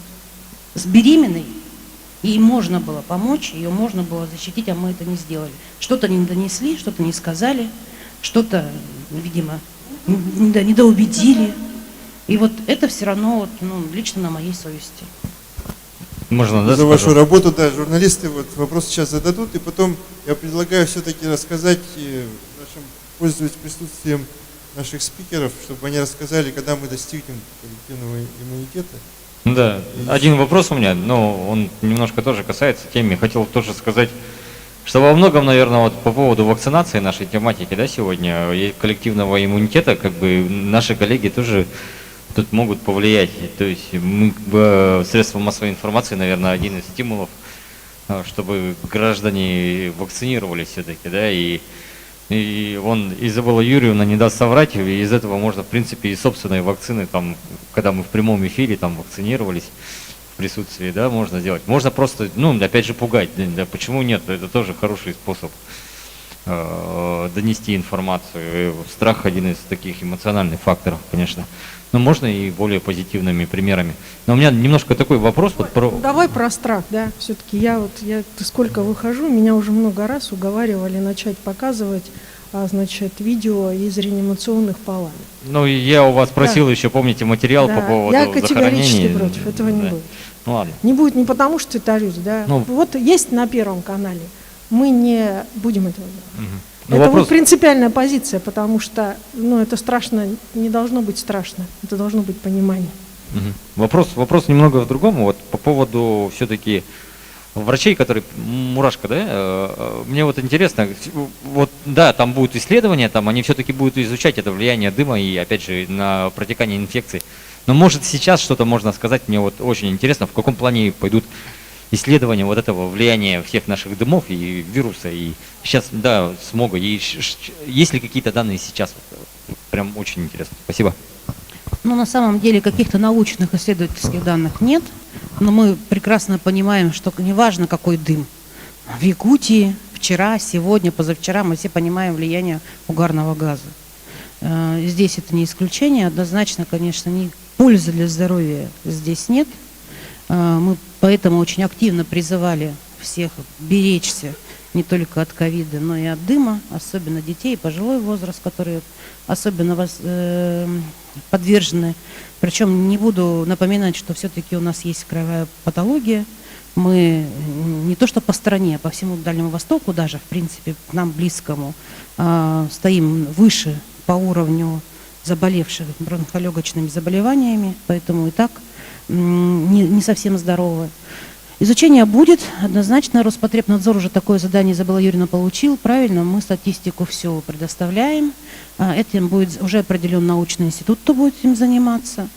с беременной ей можно было помочь, ее можно было защитить, а мы это не сделали. Что-то не донесли, что-то не сказали, что-то, видимо, недоубедили. И вот это все равно лично на моей совести. Можно, да? За вашу работу, да, журналисты вопрос сейчас зададут, и потом я предлагаю все-таки рассказать нашим, пользуясь присутствием наших спикеров, чтобы они рассказали, когда мы достигнем коллективного иммунитета. Да, один вопрос у меня, но он немножко тоже касается темы. Хотел тоже сказать, что во многом, наверное, вот по поводу вакцинации нашей тематики, да, сегодня, и коллективного иммунитета, как бы наши коллеги тоже тут могут повлиять. То есть мы, средства массовой информации, наверное, один из стимулов, чтобы граждане вакцинировались все-таки, да, и Изабелла Юрьевна не даст соврать, и из этого можно, в принципе, и собственные вакцины, там, когда мы в прямом эфире там вакцинировались в присутствии, да, можно сделать. Можно просто, опять же, пугать, да, почему нет, это тоже хороший способ донести информацию. Страх один из таких эмоциональных факторов, конечно. Но можно и более позитивными примерами. Но у меня немножко такой вопрос. Давай про страх, да. Все-таки я сколько выхожу, меня уже много раз уговаривали начать показывать, видео из реанимационных палат. Ну, я у вас просил еще, помните, материал по поводу захоронений. Я категорически против, этого не будет. Ну ладно. Не будет не потому, что это люди, да. Вот есть на Первом канале. Мы не будем этого делать. Это принципиальная позиция, потому что это страшно, не должно быть страшно, это должно быть понимание. Вопрос немного в другом. Вот по поводу все-таки врачей, которые мурашка, да, мне вот интересно, вот да, там будут исследования, там они все-таки будут изучать это влияние дыма и опять же на протекание инфекций. Но может сейчас что-то можно сказать, мне вот очень интересно, в каком плане пойдут исследования вот этого влияния всех наших дымов и вируса, и сейчас, да, смога, и есть ли какие-то данные сейчас? Прям очень интересно. Спасибо. На самом деле каких-то научных исследовательских данных нет, но мы прекрасно понимаем, что неважно какой дым. В Якутии вчера, сегодня, позавчера мы все понимаем влияние угарного газа. Здесь это не исключение, однозначно, конечно, ни пользы для здоровья здесь нет. Мы поэтому очень активно призывали всех беречься не только от ковида, но и от дыма, особенно детей и пожилой возраст, которые особенно подвержены. Причем не буду напоминать, что все-таки у нас есть краевая патология. Мы не то что по стране, а по всему Дальнему Востоку даже, в принципе, к нам близкому, стоим выше по уровню заболевших бронхолегочными заболеваниями, поэтому и так не совсем здоровы. Изучение будет, однозначно. Роспотребнадзор уже такое задание, Изабелла Юрьевна, получил. Правильно, мы статистику все предоставляем. Этим будет уже определен научный институт, кто будет этим заниматься.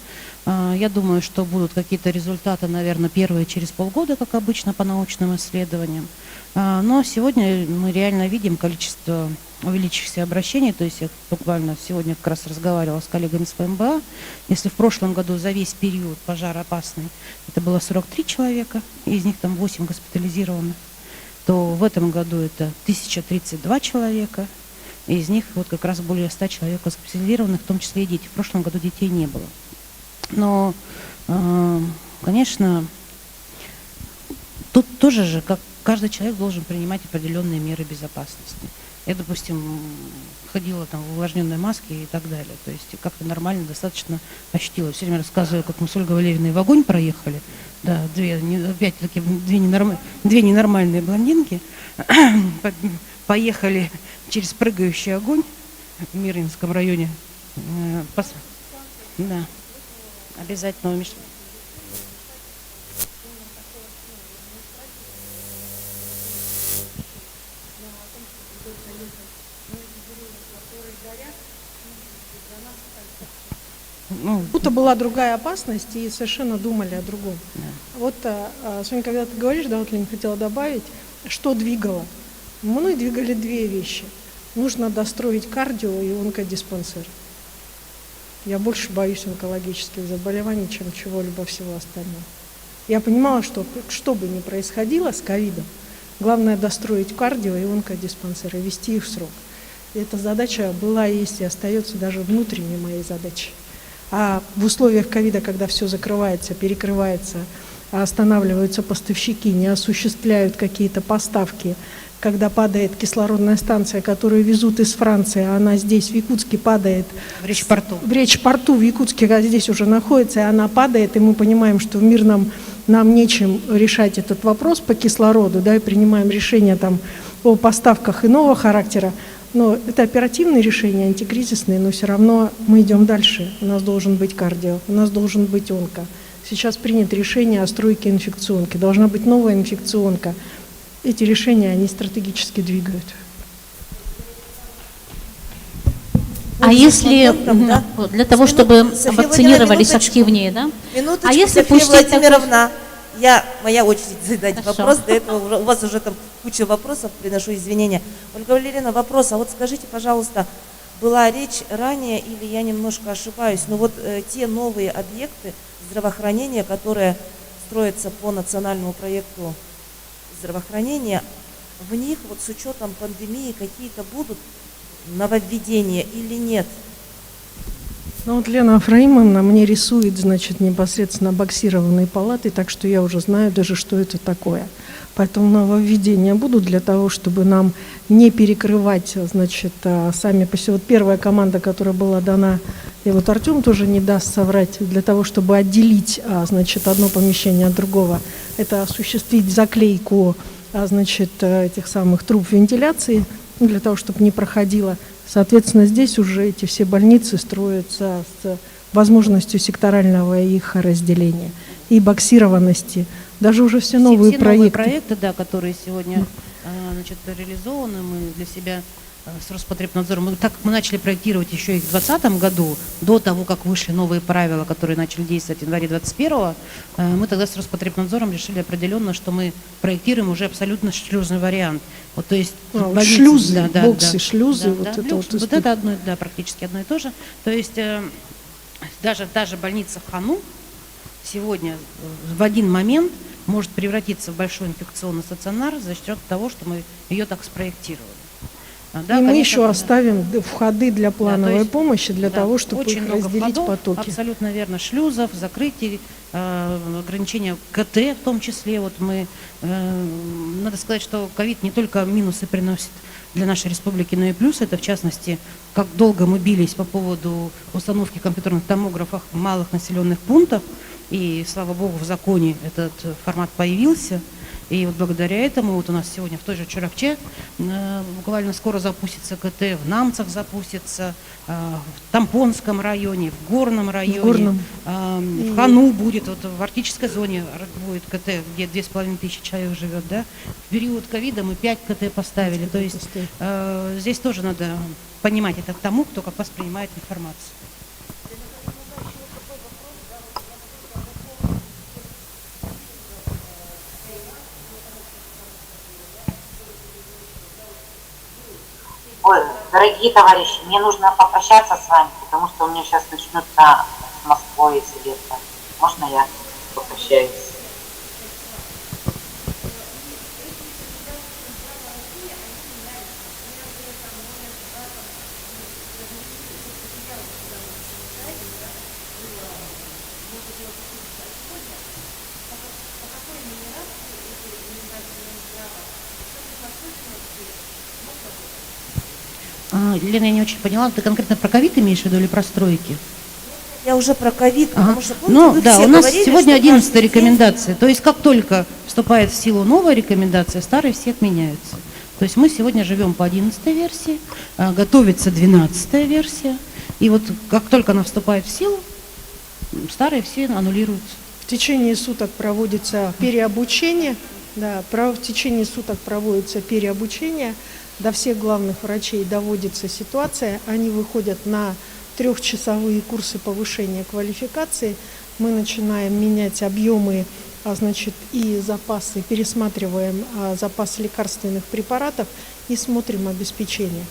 Я думаю, что будут какие-то результаты, наверное, первые через полгода, как обычно, по научным исследованиям. Но сегодня мы реально видим количество увеличившихся обращений. То есть я буквально сегодня как раз разговаривала с коллегами с ФМБА. Если в прошлом году за весь период пожароопасный это было 43 человека, из них там 8 госпитализированы, то в этом году это 1032 человека. И из них вот как раз более 100 человек госпитализированных, в том числе и дети. В прошлом году детей не было. Но, конечно, тут тоже же, как каждый человек должен принимать определенные меры безопасности. Я, допустим, ходила там в увлажненной маске и так далее. То есть как-то нормально, достаточно ощутила. Все время рассказываю, как мы с Ольгой Валерьевной в огонь проехали. Да, две ненормальные блондинки поехали через прыгающий огонь в Миринском районе. Да, обязательно умеешь. Будто была другая опасность, и совершенно думали о другом. Да. Вот, Соня, когда ты говоришь, да, вот Лена хотела добавить, что двигало. Мной двигали две вещи. Нужно достроить кардио и онкодиспансер. Я больше боюсь онкологических заболеваний, чем чего-либо всего остального. Я понимала, что бы ни происходило с ковидом, главное достроить кардио и онкодиспансер и вести их в срок. И эта задача была, есть и остается даже внутренней моей задачей. А в условиях ковида, когда все закрывается, перекрывается, останавливаются поставщики, не осуществляют какие-то поставки, когда падает кислородная станция, которую везут из Франции, а она здесь, в Якутске, падает. В Речпорту. В Речпорту, в Якутске, а здесь уже находится, и она падает, и мы понимаем, что в мирном нам нечем решать этот вопрос по кислороду, да, и принимаем решения там о поставках иного характера. Но это оперативные решения, антикризисные, но все равно мы идем дальше. У нас должен быть кардио, у нас должен быть онко. Сейчас принято решение о стройке инфекционки. Должна быть новая инфекционка. Эти решения, они стратегически двигают. А если да? для того, чтобы вакцинировались активнее, да? Минуточку, А если София пустить Владимировна, моя очередь задать Хорошо. вопрос, до этого у вас уже там куча вопросов, приношу извинения. Ольга Валерьевна, вопрос, а вот скажите, пожалуйста, была речь ранее, или я немножко ошибаюсь, но вот те новые объекты здравоохранения, которые строятся по национальному проекту здравоохранения, в них вот с учетом пандемии какие-то будут нововведения или нет? Ну вот Лена Афраимовна мне рисует, значит, непосредственно боксированные палаты, так что я уже знаю даже, что это такое. Поэтому нововведения будут для того, чтобы нам не перекрывать, значит, сами по себе. Вот первая команда, которая была дана, и вот Артем тоже не даст соврать, для того, чтобы отделить, значит, одно помещение от другого, это осуществить заклейку, значит, этих самых труб вентиляции, для того, чтобы не проходило. Соответственно, здесь уже эти все больницы строятся с возможностью секторального их разделения и боксированности. Даже уже все новые проекты, да, которые сегодня значит, реализованы, мы для себя с Роспотребнадзором, мы начали проектировать еще и в 2020 году, до того, как вышли новые правила, которые начали действовать в январе 2021, мы тогда с Роспотребнадзором решили определенно, что мы проектируем уже абсолютно шлюзный вариант. Вот, то есть шлюзы, да, боксы, да, шлюзы, да, вот да, это вот. Вот это одно, да, практически одно и то же. То есть даже больница Хану сегодня в один момент может превратиться в большой инфекционный стационар за счет того, что мы ее так спроектировали. Да, и мы еще оставим входы для плановой помощи, для того, чтобы очень их много разделить входов, потоки. Абсолютно верно, шлюзов, закрытий, ограничения КТ в том числе. Вот мы, надо сказать, что ковид не только минусы приносит для нашей республики, но и плюсы. Это, в частности, как долго мы бились по поводу установки компьютерных томографов в малых населенных пунктах. И, слава богу, в законе этот формат появился. И вот благодаря этому вот у нас сегодня в той же Чурапче буквально скоро запустится КТ, в Намцах запустится, в Тампонском районе, в Горном районе, в Хану будет, вот в арктической зоне будет КТ, где 2500 человек живет, да. В период ковида мы 5 КТ поставили, то есть здесь тоже надо понимать это тому, кто как воспринимает информацию. Ой, дорогие товарищи, мне нужно попрощаться с вами, потому что у меня сейчас начнется с Москвой Сибирка. Можно я попрощаюсь? Лена, я не очень поняла, ты конкретно про ковид имеешь в виду или про стройки? Я уже про ковид, потому что, помните, Ну вы да, все у нас говорили, сегодня что 11 каждый день- рекомендация. То есть как только вступает в силу новая рекомендация, старые все отменяются. То есть мы сегодня живем по 11 версии, готовится 12 версия. И вот как только она вступает в силу, старые все аннулируются. В течение суток проводится переобучение. Да, в течение суток проводится переобучение. До всех главных врачей доводится ситуация. Они выходят на 3-часовые курсы повышения квалификации. Мы начинаем менять объемы, значит, и запасы, пересматриваем запас лекарственных препаратов и смотрим обеспечение.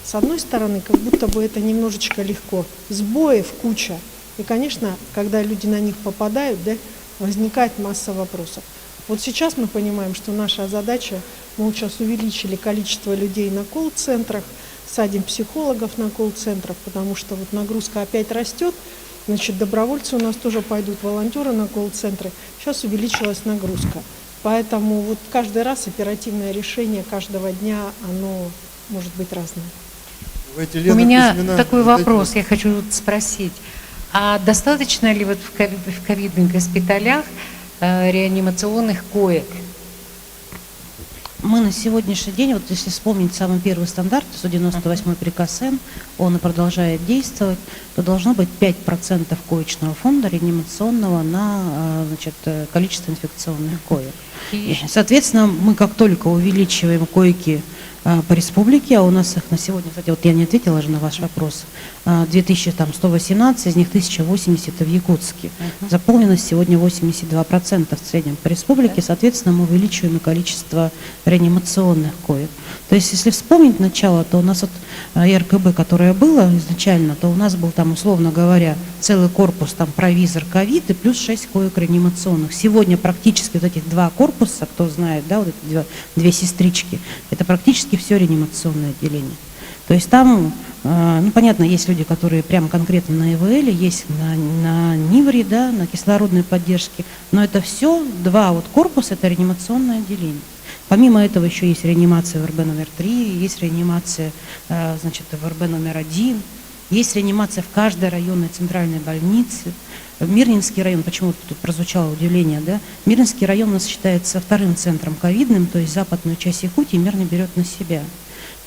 С одной стороны, как будто бы это немножечко легко. Сбоев куча. И, конечно, когда люди на них попадают, да, возникает масса вопросов. Вот сейчас мы понимаем, что наша задача, мы вот сейчас увеличили количество людей на колл-центрах, садим психологов на колл-центрах, потому что вот нагрузка опять растет, значит, добровольцы у нас тоже пойдут, волонтеры на колл-центры, сейчас увеличилась нагрузка. Поэтому вот каждый раз оперативное решение каждого дня, оно может быть разное. Давайте, У Лена меня Кузьмина, такой задайте вопрос, я хочу вот спросить. А достаточно ли вот в ковидных госпиталях реанимационных коек? Мы на сегодняшний день, вот если вспомнить самый первый стандарт, 198 приказ Н, он и продолжает действовать, то должно быть 5% коечного фонда реанимационного на, значит, количество инфекционных коек. И, соответственно, мы как только увеличиваем койки по республике, а у нас их на сегодня, кстати, вот я не ответила же на ваш вопрос, 2118, из них 1080 в Якутске. Заполненность сегодня 82% в среднем по республике, соответственно, мы увеличиваем и количество реанимационных коек. То есть, если вспомнить начало, то у нас вот РКБ, которое было изначально, то у нас был там, условно говоря, целый корпус, там провизор ковид и плюс 6 коек реанимационных. Сегодня практически вот этих 2 корпуса, кто знает, да, вот эти две сестрички, это практически все реанимационное отделение. То есть там, ну понятно, есть люди, которые прямо конкретно на ИВЛ, есть на НИВРе, да, на кислородной поддержке, но это все 2 вот корпуса, это реанимационное отделение. Помимо этого еще есть реанимация в РБ номер 3, есть реанимация, значит, в РБ номер 1, есть реанимация в каждой районной центральной больнице. Мирнинский район, почему тут прозвучало удивление, да? Мирнинский район у нас считается вторым центром ковидным, то есть западную часть Якутии Мирный берет на себя.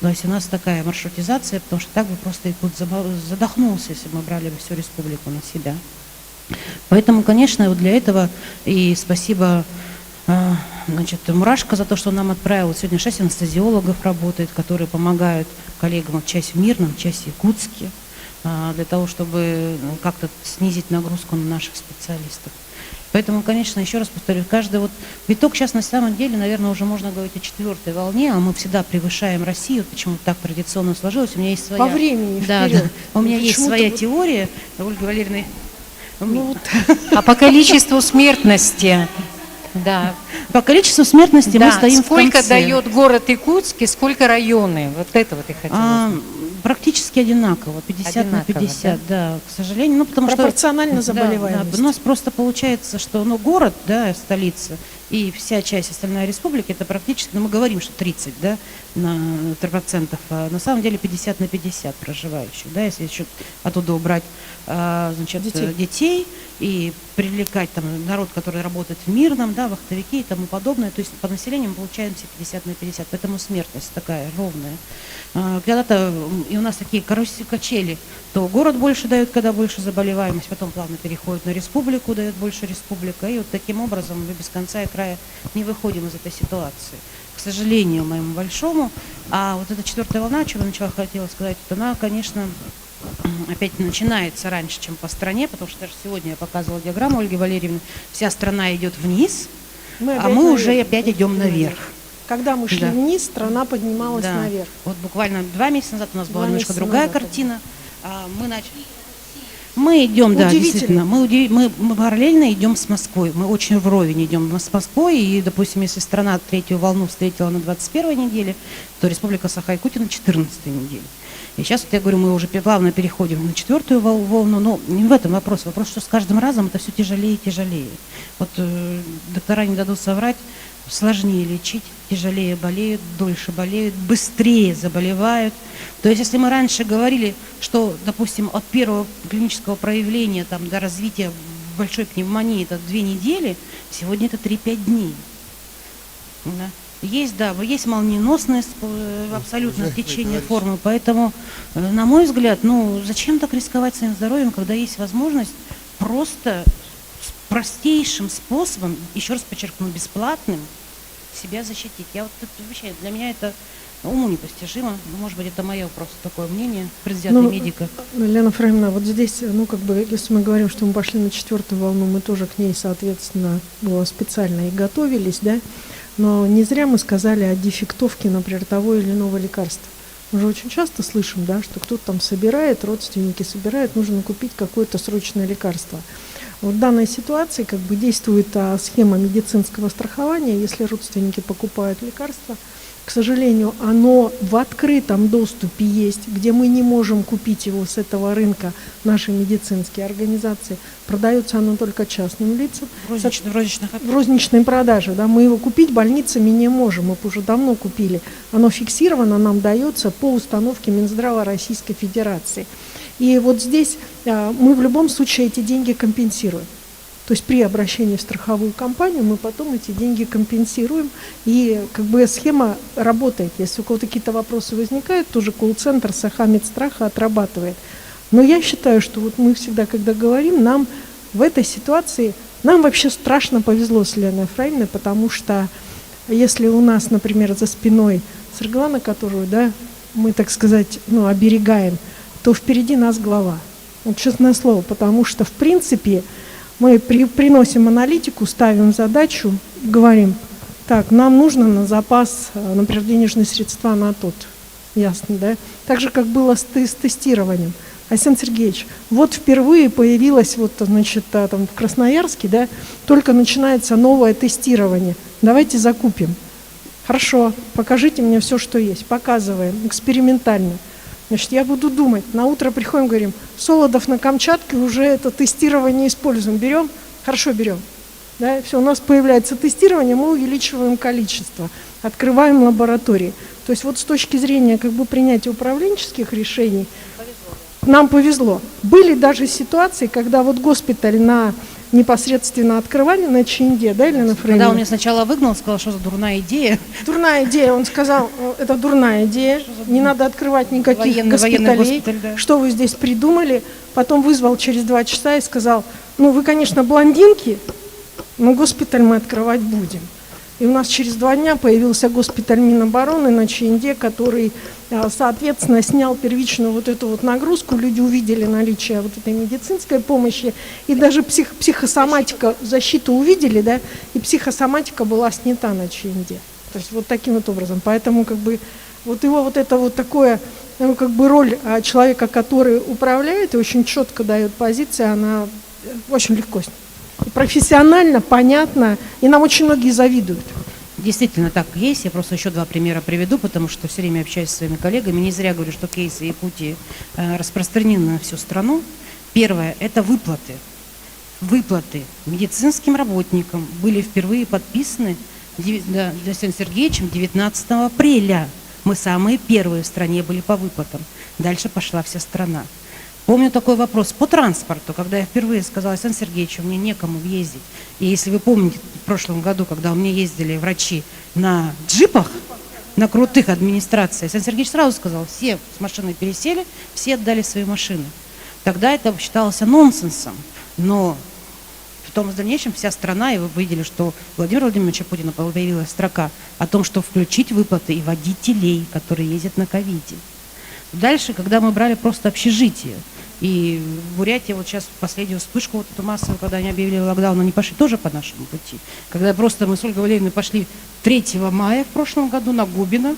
То есть у нас такая маршрутизация, потому что так бы просто Якут задохнулся, если бы мы брали бы всю республику на себя. Поэтому, конечно, вот для этого и спасибо, значит, Мурашко за то, что он нам отправил. Сегодня 6 анестезиологов работает, которые помогают коллегам, часть в Мирном, часть в Якутске, для того, чтобы как-то снизить нагрузку на наших специалистов. Поэтому, конечно, еще раз повторю, каждый вот виток сейчас на самом деле, наверное, уже можно говорить о 4-й волне, а мы всегда превышаем Россию, почему так традиционно сложилось. У меня есть своя... По времени да, вперед. да. У меня есть своя вот... теория, Ольга Валерьевна. Ну, А по количеству смертности? Да. По количеству смертности мы стоим в конце. Сколько дает город Якутск и сколько районы? Вот это вот я хотела узнать. Практически одинаково, 50 на 50, да, к сожалению. Ну, потому пропорционально что, заболеваемости. Да, у нас просто получается, что город, да, столица, и вся часть остальной республики, это практически, ну, мы говорим, что 30, да, процентов, а на самом деле 50 на 50 проживающих, да, если еще оттуда убрать, значит, детей, и привлекать там народ, который работает в мирном, да, вахтовики и тому подобное. То есть по населению мы получаем все 50 на 50, поэтому смертность такая ровная. Когда-то и у нас такие качели, то город больше дает, когда больше заболеваемость, потом плавно переходит на республику, дает больше республика. И вот таким образом мы без конца и края не выходим из этой ситуации. К сожалению, моему большому. А вот эта 4-я волна, о чем я начала хотела сказать, вот она, конечно, опять начинается раньше, чем по стране, потому что даже сегодня я показывала диаграмму Ольге Валерьевне, вся страна идет вниз, а мы уже опять идем наверх. Когда мы шли вниз, страна поднималась наверх. Вот буквально 2 месяца назад у нас была немножко другая картина. Мы идем, да, действительно, мы параллельно идем с Москвой, мы очень вровень идем с Москвой, и, допустим, если страна 3-ю волну встретила на 21-й неделе, то Республика Саха-Якутия на 14-й неделе. И сейчас, вот я говорю, мы уже плавно переходим на 4-ю волну, но не в этом вопрос. Вопрос, что с каждым разом это все тяжелее и тяжелее. Вот доктора не дадут соврать, сложнее лечить, тяжелее болеют, дольше болеют, быстрее заболевают. То есть, если мы раньше говорили, что, допустим, от первого клинического проявления там, до развития большой пневмонии это 2 недели, сегодня это 3-5 дней. Да. Есть молниеносность абсолютно течение формы, поэтому, на мой взгляд, зачем так рисковать своим здоровьем, когда есть возможность просто простейшим способом, еще раз подчеркну, бесплатным, себя защитить. Вообще, для меня это уму непостижимо, может быть, это мое просто такое мнение, предвзятый медика. Лена Фраимовна, вот здесь, если мы говорим, что мы пошли на 4-ю волну, мы тоже к ней, соответственно, специально и готовились, да, но не зря мы сказали о дефектовке, например, того или иного лекарства. Мы же очень часто слышим, да, что кто-то там собирает, родственники собирают, нужно купить какое-то срочное лекарство. Вот в данной ситуации действует схема медицинского страхования. Если родственники покупают лекарство, к сожалению, оно в открытом доступе есть, где мы не можем купить его с этого рынка, наши медицинские организации. Продается оно только частным лицам. В розничной продаже. Да, мы его купить больницами не можем, мы уже давно купили. Оно фиксировано, нам дается по установке Минздрава Российской Федерации. И вот здесь мы в любом случае эти деньги компенсируем. То есть при обращении в страховую компанию мы потом эти деньги компенсируем. И схема работает. Если у кого-то какие-то вопросы возникают, тоже колл-центр Саха-Медстраха отрабатывает. Но я считаю, что вот мы всегда, когда говорим, нам в этой ситуации, нам вообще страшно повезло с Леной Фраимовной, потому что если у нас, например, за спиной Саргалана, которую, да, мы, так сказать, оберегаем, то впереди нас глава. Вот честное слово, потому что, в принципе, мы приносим аналитику, ставим задачу, говорим, так, нам нужно на запас, например, денежные средства на тот. Ясно, да? Так же, как было с тестированием. Александр Сергеевич, вот впервые появилось там в Красноярске, да, только начинается новое тестирование. Давайте закупим. Хорошо, покажите мне все, что есть. Показываем, экспериментально. Значит, я буду думать. На утро приходим, говорим, Солодов на Камчатке уже это тестирование используем. Берем? Хорошо, берем. Да, все, у нас появляется тестирование, мы увеличиваем количество, открываем лаборатории. То есть вот с точки зрения принятия управленческих решений, нам повезло. Были даже ситуации, когда вот госпиталь непосредственно открывали на Чинде, да, Елена Фраимовна? Когда он меня сначала выгнал, сказал, что за дурная идея. Дурная идея, он сказал, это дурная идея, не надо открывать никаких госпиталей, госпиталь, да. Что вы здесь придумали. Потом вызвал через 2 часа и сказал, вы, конечно, блондинки, но госпиталь мы открывать будем. И у нас через 2 дня появился госпиталь Минобороны на Чинде, который, соответственно, снял первичную вот эту вот нагрузку. Люди увидели наличие вот этой медицинской помощи, и даже психосоматика, защиту увидели, да, и психосоматика была снята на Чинде. То есть вот таким вот образом. Поэтому вот его вот это вот такое, роль человека, который управляет и очень четко дает позиции, она очень легко с ней. Профессионально, понятно, и нам очень многие завидуют. Действительно так есть. Я просто еще 2 примера приведу, потому что все время общаюсь с своими коллегами. Не зря говорю, что кейсы Якутии распространены на всю страну. Первое – это выплаты. Выплаты медицинским работникам были впервые подписаны Александром Сергеевичем 19 апреля. Мы самые первые в стране были по выплатам. Дальше пошла вся страна. Помню такой вопрос по транспорту, когда я впервые сказала: Александр Сергеевич, мне некому въездить. И если вы помните, в прошлом году, когда у меня ездили врачи на джипах, на крутых администрациях, Александр Сергеевич сразу сказал: все с машины пересели, все отдали свои машины. Тогда это считалось нонсенсом, но потом в дальнейшем вся страна, и вы видели, что Владимира Владимировича Путина появилась строка о том, что включить выплаты и водителей, которые ездят на ковиде. Дальше, когда мы брали просто общежитие, и в Бурятии вот сейчас последнюю вспышку вот эту массовую, когда они объявили локдаун, они пошли тоже по нашему пути. Когда просто мы с Ольгой Валерьевной пошли 3 мая в прошлом году на Губина,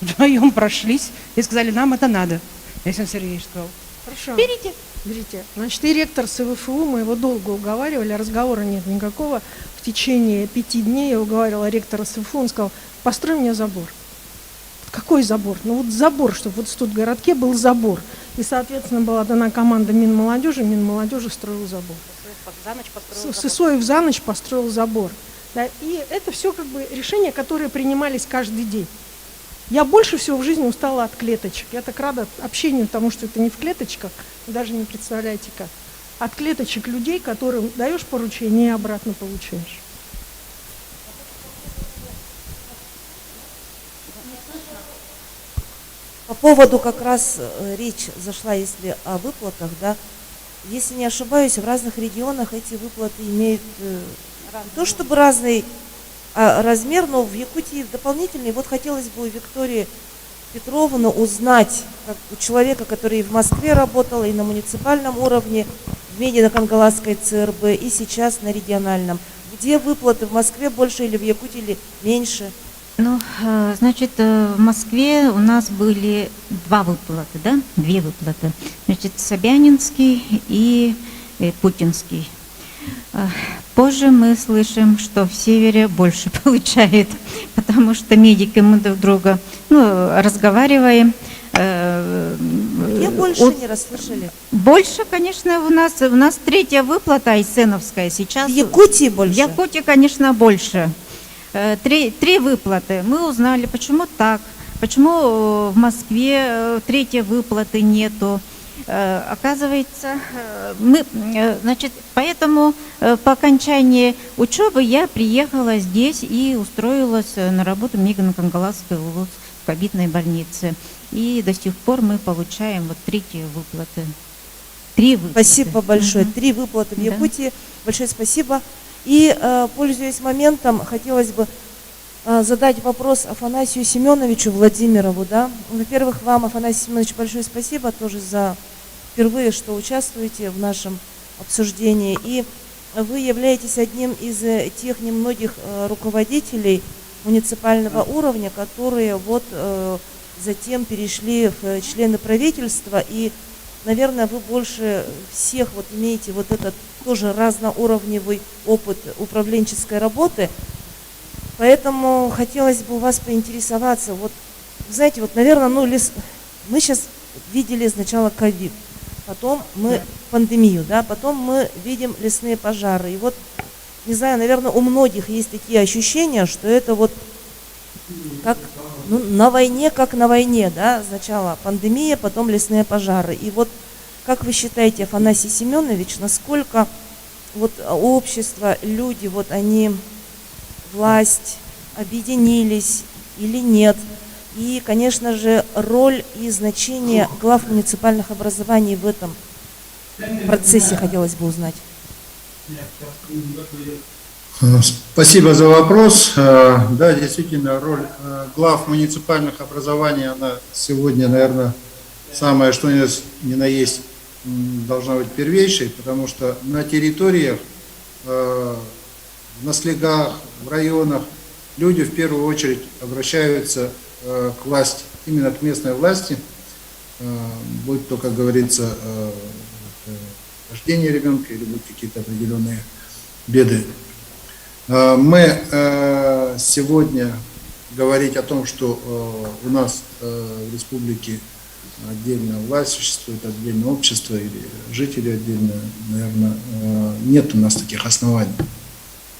вдвоем прошлись и сказали: нам это надо. Александр Сергеевич сказал: Хорошо. берите. Берите. Значит, и ректор СВФУ, мы его долго уговаривали, разговора нет никакого. В течение 5 дней я уговаривала ректора СВФУ, он сказал: построй мне забор. Какой забор? Ну вот забор, чтобы вот в Студгородке был забор. И, соответственно, была дана команда Минмолодежи строил забор. Сысоев за ночь построил забор. Да, и это все как бы решения, которые принимались каждый день. Я больше всего в жизни устала от клеточек. Я так рада общению, потому что это не в клеточках, вы даже не представляете как. От клеточек людей, которым даешь поручение и обратно получаешь. По поводу как раз речь зашла, если о выплатах, да, если не ошибаюсь, в разных регионах эти выплаты имеют не то чтобы разный размер, но в Якутии дополнительный. Вот хотелось бы у Виктории Петровны узнать, как у человека, который в Москве работал и на муниципальном уровне, в Медино-Кангаласской ЦРБ, и сейчас на региональном, где выплаты в Москве больше или в Якутии или меньше? Ну, значит, в Москве у нас были 2 выплаты, да? 2 выплаты. Значит, Собянинский и Путинский. Позже мы слышим, что в Севере больше получает, потому что медики мы друг друга разговариваем. Где больше не расслышали? Больше, конечно, у нас 3-я выплата айсеновская сейчас. В Якутии больше? В Якутии, конечно, больше. 3 выплаты. Мы узнали, почему так, почему в Москве 3-й выплаты нету. Оказывается, значит, поэтому по окончании учебы я приехала здесь и устроилась на работу в Медино-Кангаласской в ковидной больнице. И до сих пор мы получаем вот 3-ю выплаты. 3 выплаты. Спасибо большое. 3 выплаты в Якутии. Большое спасибо. И, пользуясь моментом, хотелось бы задать вопрос Афанасию Семеновичу Владимирову. Да? Во-первых, вам, Афанасий Семенович, большое спасибо тоже за впервые, что участвуете в нашем обсуждении. И вы являетесь одним из тех немногих руководителей муниципального уровня, которые вот затем перешли в члены правительства. И, наверное, вы больше всех вот имеете вот этот тоже разноуровневый опыт управленческой работы. Поэтому хотелось бы у вас поинтересоваться. Вот, знаете, вот, наверное, мы сейчас видели сначала ковид, потом мы пандемию, да, потом мы видим лесные пожары. И вот, не знаю, наверное, у многих есть такие ощущения, что это вот как на войне, да, сначала пандемия, потом лесные пожары. И вот как вы считаете, Афанасий Семенович, насколько вот общество, люди, вот они, власть, объединились или нет? И, конечно же, роль и значение глав муниципальных образований в этом процессе хотелось бы узнать. Спасибо за вопрос. Да, действительно, роль глав муниципальных образований, она сегодня, наверное, самое что ни на есть должна быть первейшей, потому что на территориях, на слегах, в районах люди в первую очередь обращаются к власти, именно к местной власти, будь то, как говорится, рождение ребенка или будь какие-то определенные беды. Мы сегодня говорить о том, что у нас в республике отдельная власть существует, отдельное общество или жители отдельно, наверное, нет у нас таких оснований.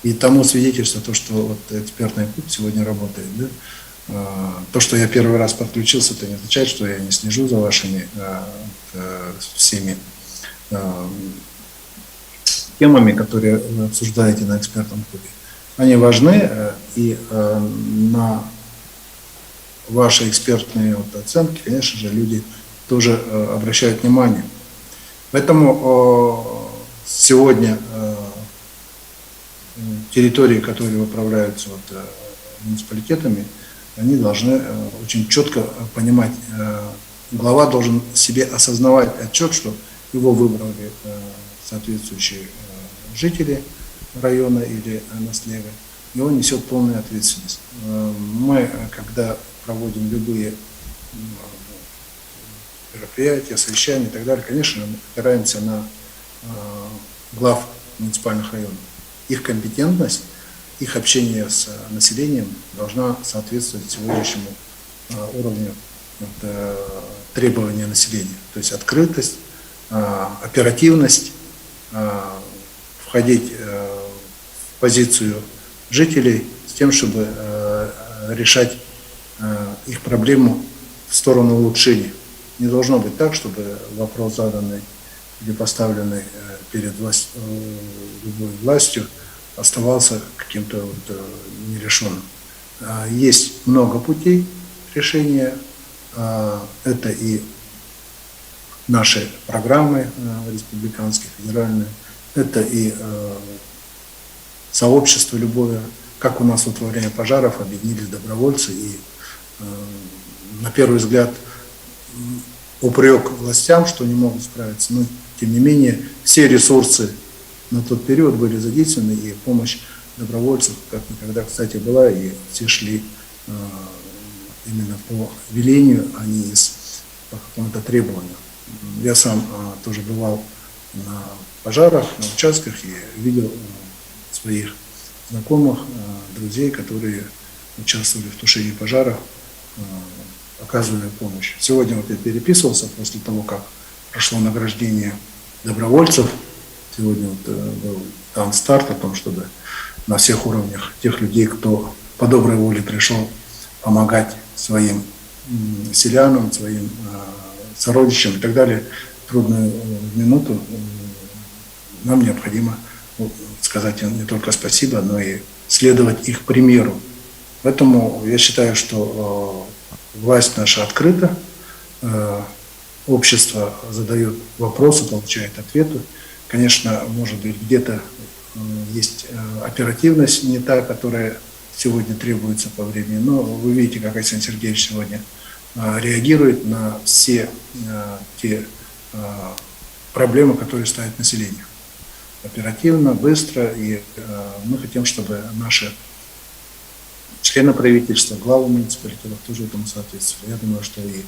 И тому свидетельство то, что вот экспертный путь сегодня работает. Да? То, что я первый раз подключился, это не означает, что я не слежу за вашими всеми темами, которые вы обсуждаете на экспертном клубе. Они важны, и на ваши экспертные оценки, конечно же, люди тоже обращают внимание. Поэтому сегодня территории, которые управляются муниципалитетами, они должны очень четко понимать, глава должен себе осознавать отчет, что его выбрали соответствующие жители района или наследия, и он несет полную ответственность. Мы, когда проводим любые мероприятия, совещания и так далее, конечно, мы опираемся на глав муниципальных районов. Их компетентность, их общение с населением должна соответствовать сегодняшнему уровню требования населения. То есть открытость, оперативность, входить в позицию жителей с тем, чтобы решать их проблему в сторону улучшения. Не должно быть так, чтобы вопрос, заданный или поставленный перед любой властью, оставался каким-то нерешенным. Есть много путей решения. Это и наши программы республиканские, федеральные, это и сообщество любое. Как у нас во время пожаров объединились добровольцы, и на первый взгляд упрек властям, что не могут справиться, но тем не менее все ресурсы на тот период были задействованы, и помощь добровольцев как никогда, кстати, была, и все шли именно по велению, а не по какому-то требованию. Я сам тоже бывал на пожарах, на участках, и видел своих знакомых, друзей, которые участвовали в тушении пожаров, оказывая помощь. Сегодня вот я переписывался после того, как прошло награждение добровольцев. Сегодня был там старт о том, чтобы на всех уровнях тех людей, кто по доброй воле пришел помогать своим селянам, своим сородичам и так далее, в трудную минуту нам необходимо сказать им не только спасибо, но и следовать их примеру. Поэтому я считаю, что власть наша открыта, общество задает вопросы, получает ответы. Конечно, может быть, где-то есть оперативность не та, которая сегодня требуется по времени, но вы видите, как Александр Сергеевич сегодня реагирует на все те проблемы, которые ставит население. Оперативно, быстро, и мы хотим, чтобы наши члены правительства, главы муниципалитетов тоже этому соответствовали. Я думаю, что и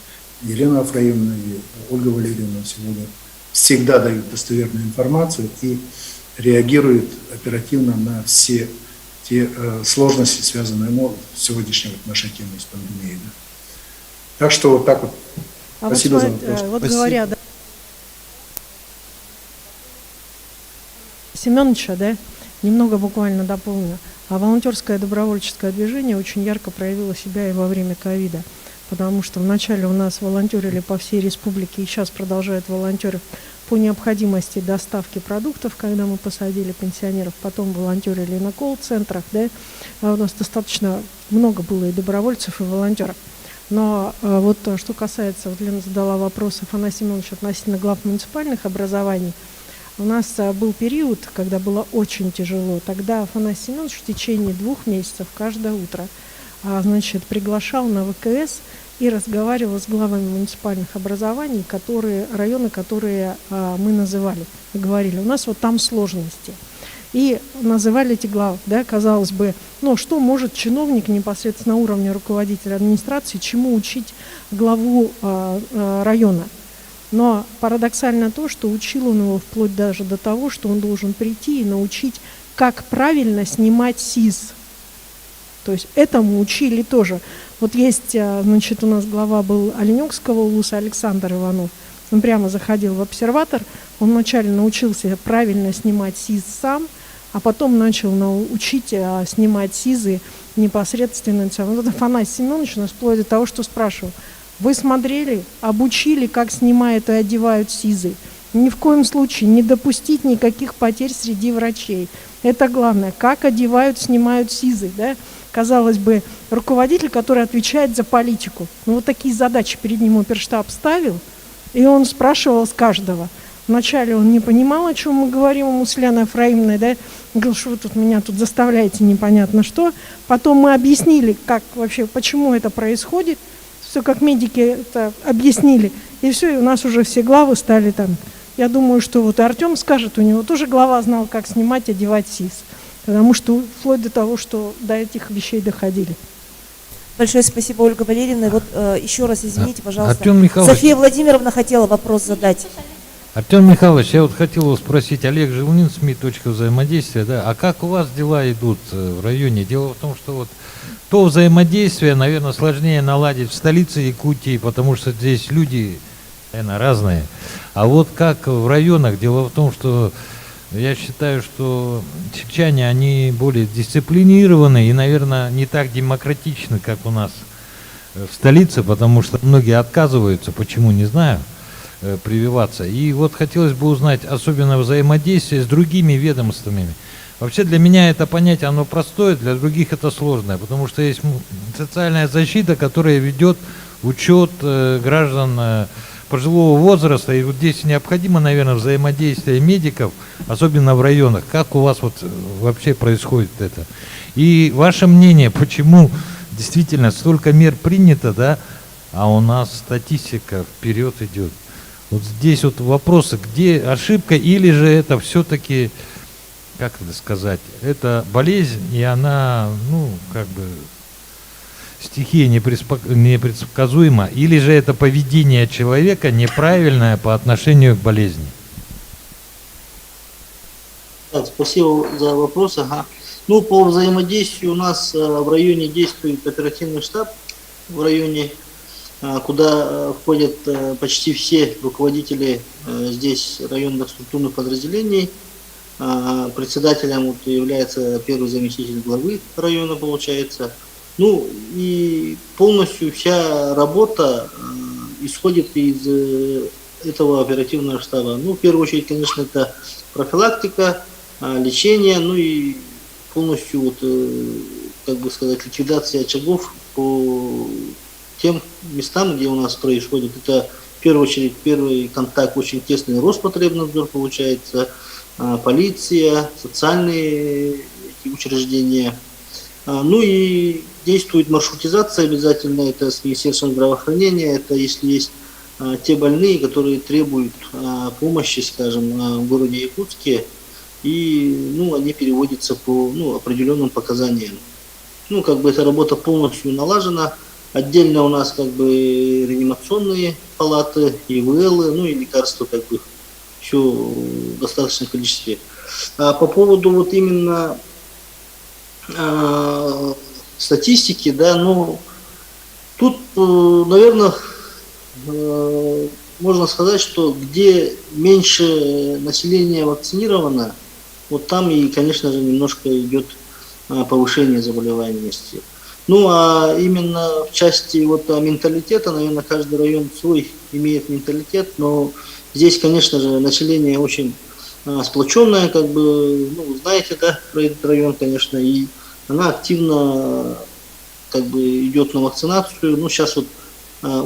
Елена Афраимовна, и Ольга Валерьевна сегодня всегда дают достоверную информацию и реагируют оперативно на все те сложности, связанные с сегодняшней нашей темой, с пандемией. Да. Так что вот так вот. Спасибо за вопрос. Вот говоря, да, Семеновича, да, немного буквально дополню. А волонтерское добровольческое движение очень ярко проявило себя и во время ковида. Потому что вначале у нас волонтерили по всей республике, и сейчас продолжают волонтерить по необходимости доставки продуктов, когда мы посадили пенсионеров, потом волонтерили на колл-центрах, да, у нас достаточно много было и добровольцев, и волонтеров. Но вот что касается, вот Лена задала вопрос Афанасия Семеновича относительно глав муниципальных образований, у нас был период, когда было очень тяжело, тогда Афанасий Семенович в течение 2 месяцев каждое утро приглашал на ВКС и разговаривал с главами муниципальных образований, районы, которые мы называли, говорили, у нас вот там сложности. И называли эти главы, да, казалось бы, что может чиновник непосредственно на уровне руководителя администрации, чему учить главу района. Но парадоксально то, что учил он его вплоть даже до того, что он должен прийти и научить, как правильно снимать СИЗ. То есть этому учили тоже. Вот есть, у нас глава был Оленёкского улуса Александр Иванов. Он прямо заходил в обсерватор, он вначале научился правильно снимать СИЗ сам, а потом начал учить снимать СИЗы непосредственно. Вот Афанасий Семенович у нас вплоть до того, что спрашивал: вы смотрели, обучили, как снимают и одевают СИЗы? Ни в коем случае не допустить никаких потерь среди врачей. Это главное. Как одевают, снимают СИЗы, да? Казалось бы, руководитель, который отвечает за политику. Ну, вот такие задачи перед ним оперштаб ставил, и он спрашивал с каждого. Вначале он не понимал, о чем мы говорим, ему с Леной Ефраимовной, да? Он говорил, что вы тут меня тут заставляете непонятно что. Потом мы объяснили, как вообще, почему это происходит. Все, как медики это объяснили. И все, и у нас уже все главы стали там. Я думаю, что вот Артем скажет, у него тоже глава знал, как снимать, одевать СИЗ. Потому что вплоть до того, что до этих вещей доходили. Большое спасибо, Ольга Валерьевна. Вот еще раз извините, пожалуйста. Артем Михайлович. София Владимировна хотела вопрос задать. Артем Михайлович, я вот хотел вас спросить, Олег Жилнин, СМИ «Точка взаимодействия», да, а как у вас дела идут в районе? Дело в том, что вот то взаимодействие, наверное, сложнее наладить в столице Якутии, потому что здесь люди, наверное, разные. А вот как в районах? Дело в том, что я считаю, что чекчане, они более дисциплинированы и, наверное, не так демократичны, как у нас в столице, потому что многие отказываются, почему, не знаю, прививаться. И вот хотелось бы узнать, особенно взаимодействие с другими ведомствами. Вообще для меня это понятие, оно простое, для других это сложное, потому что есть социальная защита, которая ведет учет граждан пожилого возраста, и вот здесь необходимо, наверное, взаимодействие медиков, особенно в районах. Как у вас вот вообще происходит это? И ваше мнение, почему действительно столько мер принято, да, а у нас статистика вперед идет? Вот здесь вот вопросы, где ошибка, или же это все-таки, как это сказать, это болезнь, и она, ну, как бы, стихия непредсказуема, или же это поведение человека неправильное по отношению к болезни? Так, спасибо за вопрос. Ага. Ну, по взаимодействию у нас в районе действует оперативный штаб, в районе, куда входят почти все руководители здесь районных структурных подразделений. Председателем вот является первый заместитель главы района, получается. Ну и полностью вся работа исходит из этого оперативного штаба. Ну, в первую очередь, конечно, это профилактика, лечение, ну и полностью, вот, как бы сказать, ликвидация очагов по тем местам, где у нас происходит. Это в первую очередь первый контакт очень тесный Роспотребнадзор, получается, полиция, социальные эти учреждения. Ну и действует маршрутизация обязательно, это с Министерством здравоохранения, это если есть те больные, которые требуют помощи, скажем, в городе Якутске, и ну, они переводятся по определенным показаниям. Ну, как бы эта работа полностью налажена. Отдельно у нас как бы реанимационные палаты, ИВЛы, ну и лекарства, как бы все в достаточном количестве. А по поводу вот именно статистики, да, ну, тут, наверное, можно сказать, что где меньше населения вакцинировано, вот там и, конечно же, немножко идет повышение заболеваемости. Ну, а именно в части вот менталитета, наверное, каждый район свой имеет менталитет, но здесь, конечно же, население очень сплоченное, как бы, ну, вы знаете, да, про этот район, конечно, и она активно, как бы, идет на вакцинацию. Ну, сейчас вот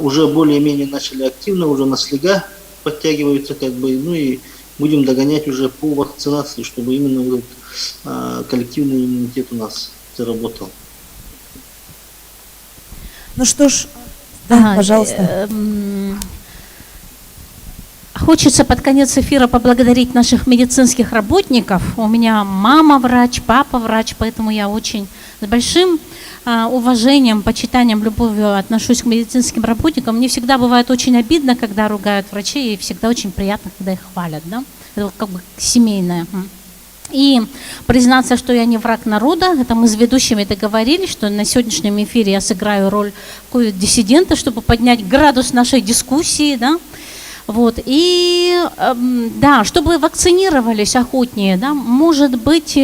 уже более-менее начали активно, уже на слега подтягиваются, как бы, ну и будем догонять уже по вакцинации, чтобы именно вот, коллективный иммунитет у нас заработал. Ну что ж, да, пожалуйста. Хочется под конец эфира поблагодарить наших медицинских работников. У меня мама врач, папа врач, поэтому я очень с большим уважением, почитанием, любовью отношусь к медицинским работникам. Мне всегда бывает очень обидно, когда ругают врачей, и всегда очень приятно, когда их хвалят, да? Это как бы семейное. И признаться, что я не враг народа, это мы с ведущими договорились, что на сегодняшнем эфире я сыграю роль диссидента, чтобы поднять градус нашей дискуссии, да? Вот. И да, чтобы вакцинировались охотнее, да, может быть,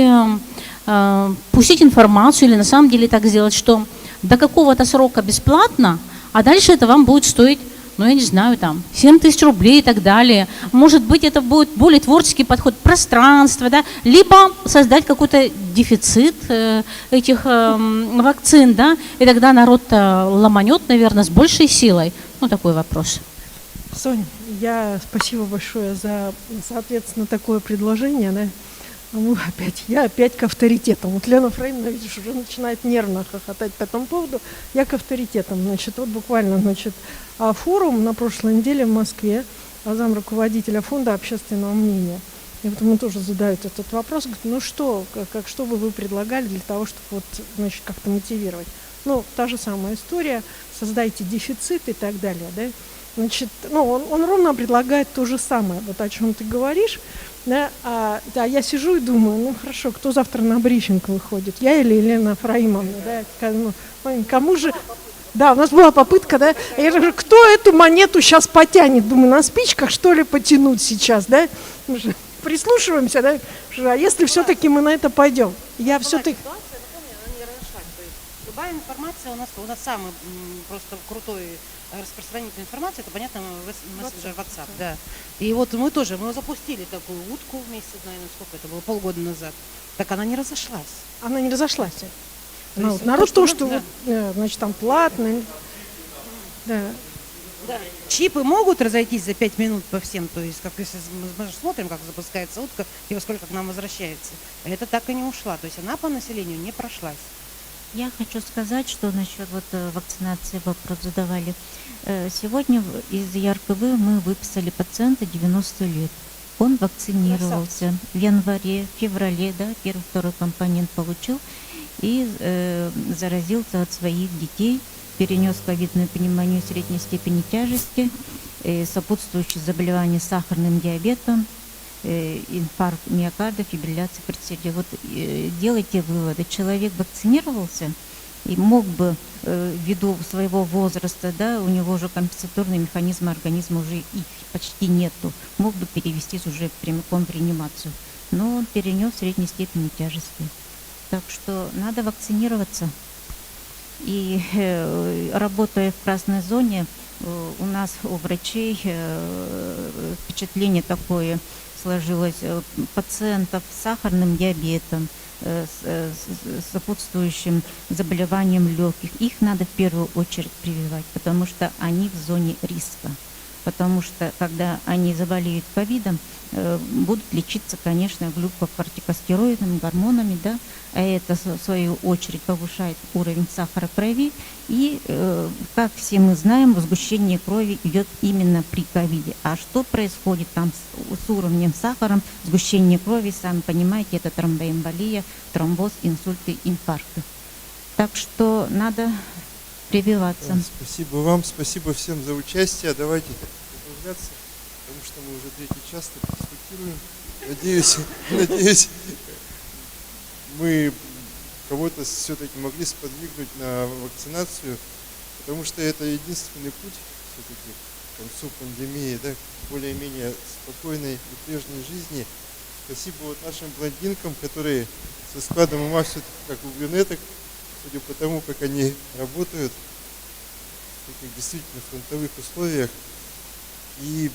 пустить информацию или на самом деле так сделать, что до какого-то срока бесплатно, а дальше это вам будет стоить, ну, я не знаю, там, 7 тысяч рублей и так далее. Может быть, это будет более творческий подход, пространство, да, либо создать какой-то дефицит этих вакцин, да, и тогда народ ломанет, наверное, с большей силой. Ну, такой вопрос. Соня, спасибо большое за, соответственно, такое предложение, да. Я опять к авторитетам. Вот Лена Фраимовна, видишь, уже начинает нервно хохотать по этому поводу. Я к авторитетам. Значит, вот буквально, форум на прошлой неделе в Москве, замруководителя фонда общественного мнения. И вот ему тоже задают этот вопрос. Говорит, ну что, что бы вы предлагали для того, чтобы как-то мотивировать? Ну, та же самая история, создайте дефицит и так далее, да. Значит, он ровно предлагает то же самое, вот о чем ты говоришь. Да, я сижу и думаю, ну хорошо, кто завтра на брифинг выходит, я или Елена Фраимовна, да, кому же, да, у нас была попытка, да, я говорю, кто эту монету сейчас потянет, думаю, на спичках что ли потянуть сейчас, да, мы же прислушиваемся, да, а если все-таки мы на это пойдем, я все-таки... Любая информация у нас самый просто крутой распространитель информации, это, понятно, мессенджер WhatsApp, да. И вот мы запустили такую утку вместе, наверное, сколько это было, полгода назад. Так она не разошлась. Она не разошлась. Народ то, что, значит, там платно. Да. Да. Чипы могут разойтись за 5 минут по всем, то есть, как если мы же смотрим, как запускается утка и во сколько к нам возвращается. Это так и не ушла, то есть она по населению не прошлась. Я хочу сказать, что насчет вакцинации вопрос задавали. Сегодня из ЯРКВ мы выписали пациента 90 лет. Он вакцинировался в январе, феврале, да, первый-второй компонент получил и заразился от своих детей, перенес ковидную пневмонию средней степени тяжести, сопутствующие заболевания сахарным диабетом, инфаркт миокарда, фибрилляция предсердия. Вот делайте выводы. Человек вакцинировался и мог бы, ввиду своего возраста, да, у него уже компенсаторные механизмы организма уже их почти нету, мог бы перевестись уже прямиком в реанимацию. Но он перенес средней степени тяжести. Так что надо вакцинироваться. И работая в красной зоне, у нас, у врачей, впечатление такое сложилось, пациентов с сахарным диабетом, с сопутствующим заболеванием легких, их надо в первую очередь прививать, потому что они в зоне риска. Потому что, когда они заболеют ковидом, будут лечиться, конечно, глюкокортикостероидными гормонами, да, а это, в свою очередь, повышает уровень сахара в крови. И, как все мы знаем, сгущение крови идет именно при ковиде. А что происходит там с уровнем сахара, сгущение крови, сами понимаете, это тромбоэмболия, тромбоз, инсульты, инфаркты. Так что надо прививаться. Спасибо вам, спасибо всем за участие. Давайте продолжаться, потому что мы уже третий час дискутируем. Надеюсь, мы кого-то все-таки могли сподвигнуть на вакцинацию, потому что это единственный путь все-таки к концу пандемии, да, к более-менее спокойной и прежней жизни. Спасибо нашим блондинкам, которые со складом ума все-таки как у брюнеток, судя по тому, как они работают в таких действительно фронтовых условиях. И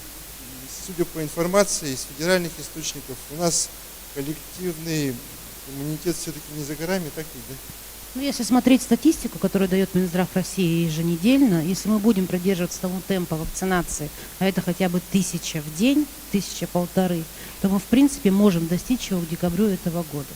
судя по информации из федеральных источников, у нас коллективный иммунитет все-таки не за горами, так ведь, да? Ну, если смотреть статистику, которую дает Минздрав России еженедельно, если мы будем придерживаться того темпа вакцинации, а это хотя бы 1000 в день, 1000-1500, то мы, в принципе, можем достичь его к декабрю этого года.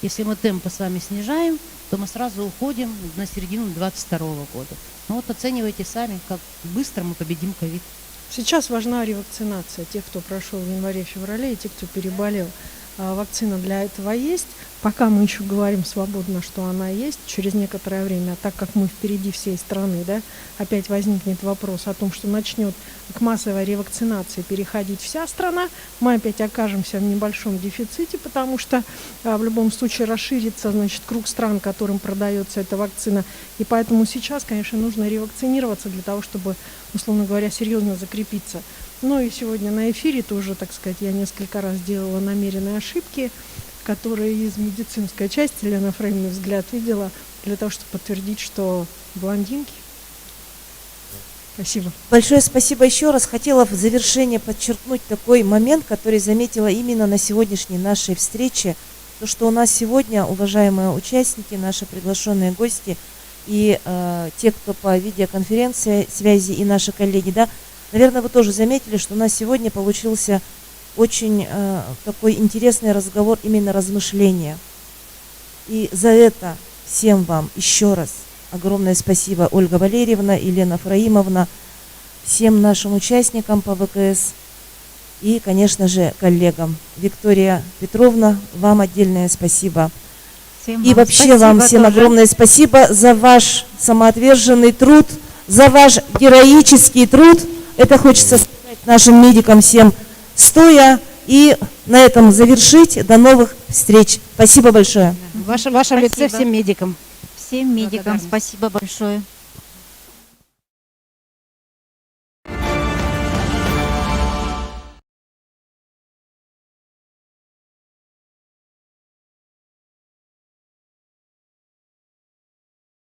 Если мы темпы с вами снижаем, то мы сразу уходим на середину 2022 года. Ну вот оценивайте сами, как быстро мы победим ковид. Сейчас важна ревакцинация тех, кто прошел в январе-феврале, и тех, кто переболел. Вакцина для этого есть. Пока мы еще говорим свободно, что она есть, через некоторое время, так как мы впереди всей страны, да, опять возникнет вопрос о том, что начнет к массовой ревакцинации переходить вся страна, мы опять окажемся в небольшом дефиците, потому что в любом случае расширится, значит, круг стран, которым продается эта вакцина. И поэтому сейчас, конечно, нужно ревакцинироваться для того, чтобы, условно говоря, серьезно закрепиться Ну и сегодня на эфире тоже, так сказать, я несколько раз делала намеренные ошибки, которые из медицинской части Лена Фреймный взгляд видела, для того, чтобы подтвердить, что блондинки. Спасибо. Большое спасибо еще раз. Хотела в завершение подчеркнуть такой момент, который заметила именно на сегодняшней нашей встрече. То, что у нас сегодня, уважаемые участники, наши приглашенные гости и те, кто по видеоконференции связи, и наши коллеги, да, наверное, вы тоже заметили, что у нас сегодня получился очень такой интересный разговор, именно размышления. И за это всем вам еще раз огромное спасибо, Ольга Валерьевна, Елена Фраимовна, всем нашим участникам по ВКС и, конечно же, коллегам. Виктория Петровна, вам отдельное спасибо. Всем И вам вообще спасибо вам всем тоже. огромное спасибо за ваш самоотверженный труд, за ваш героический труд. Это хочется сказать нашим медикам всем стоя. И на этом завершить. До новых встреч. Спасибо большое. В вашем лице Спасибо. всем медикам. Всем медикам Благодарны. спасибо большое.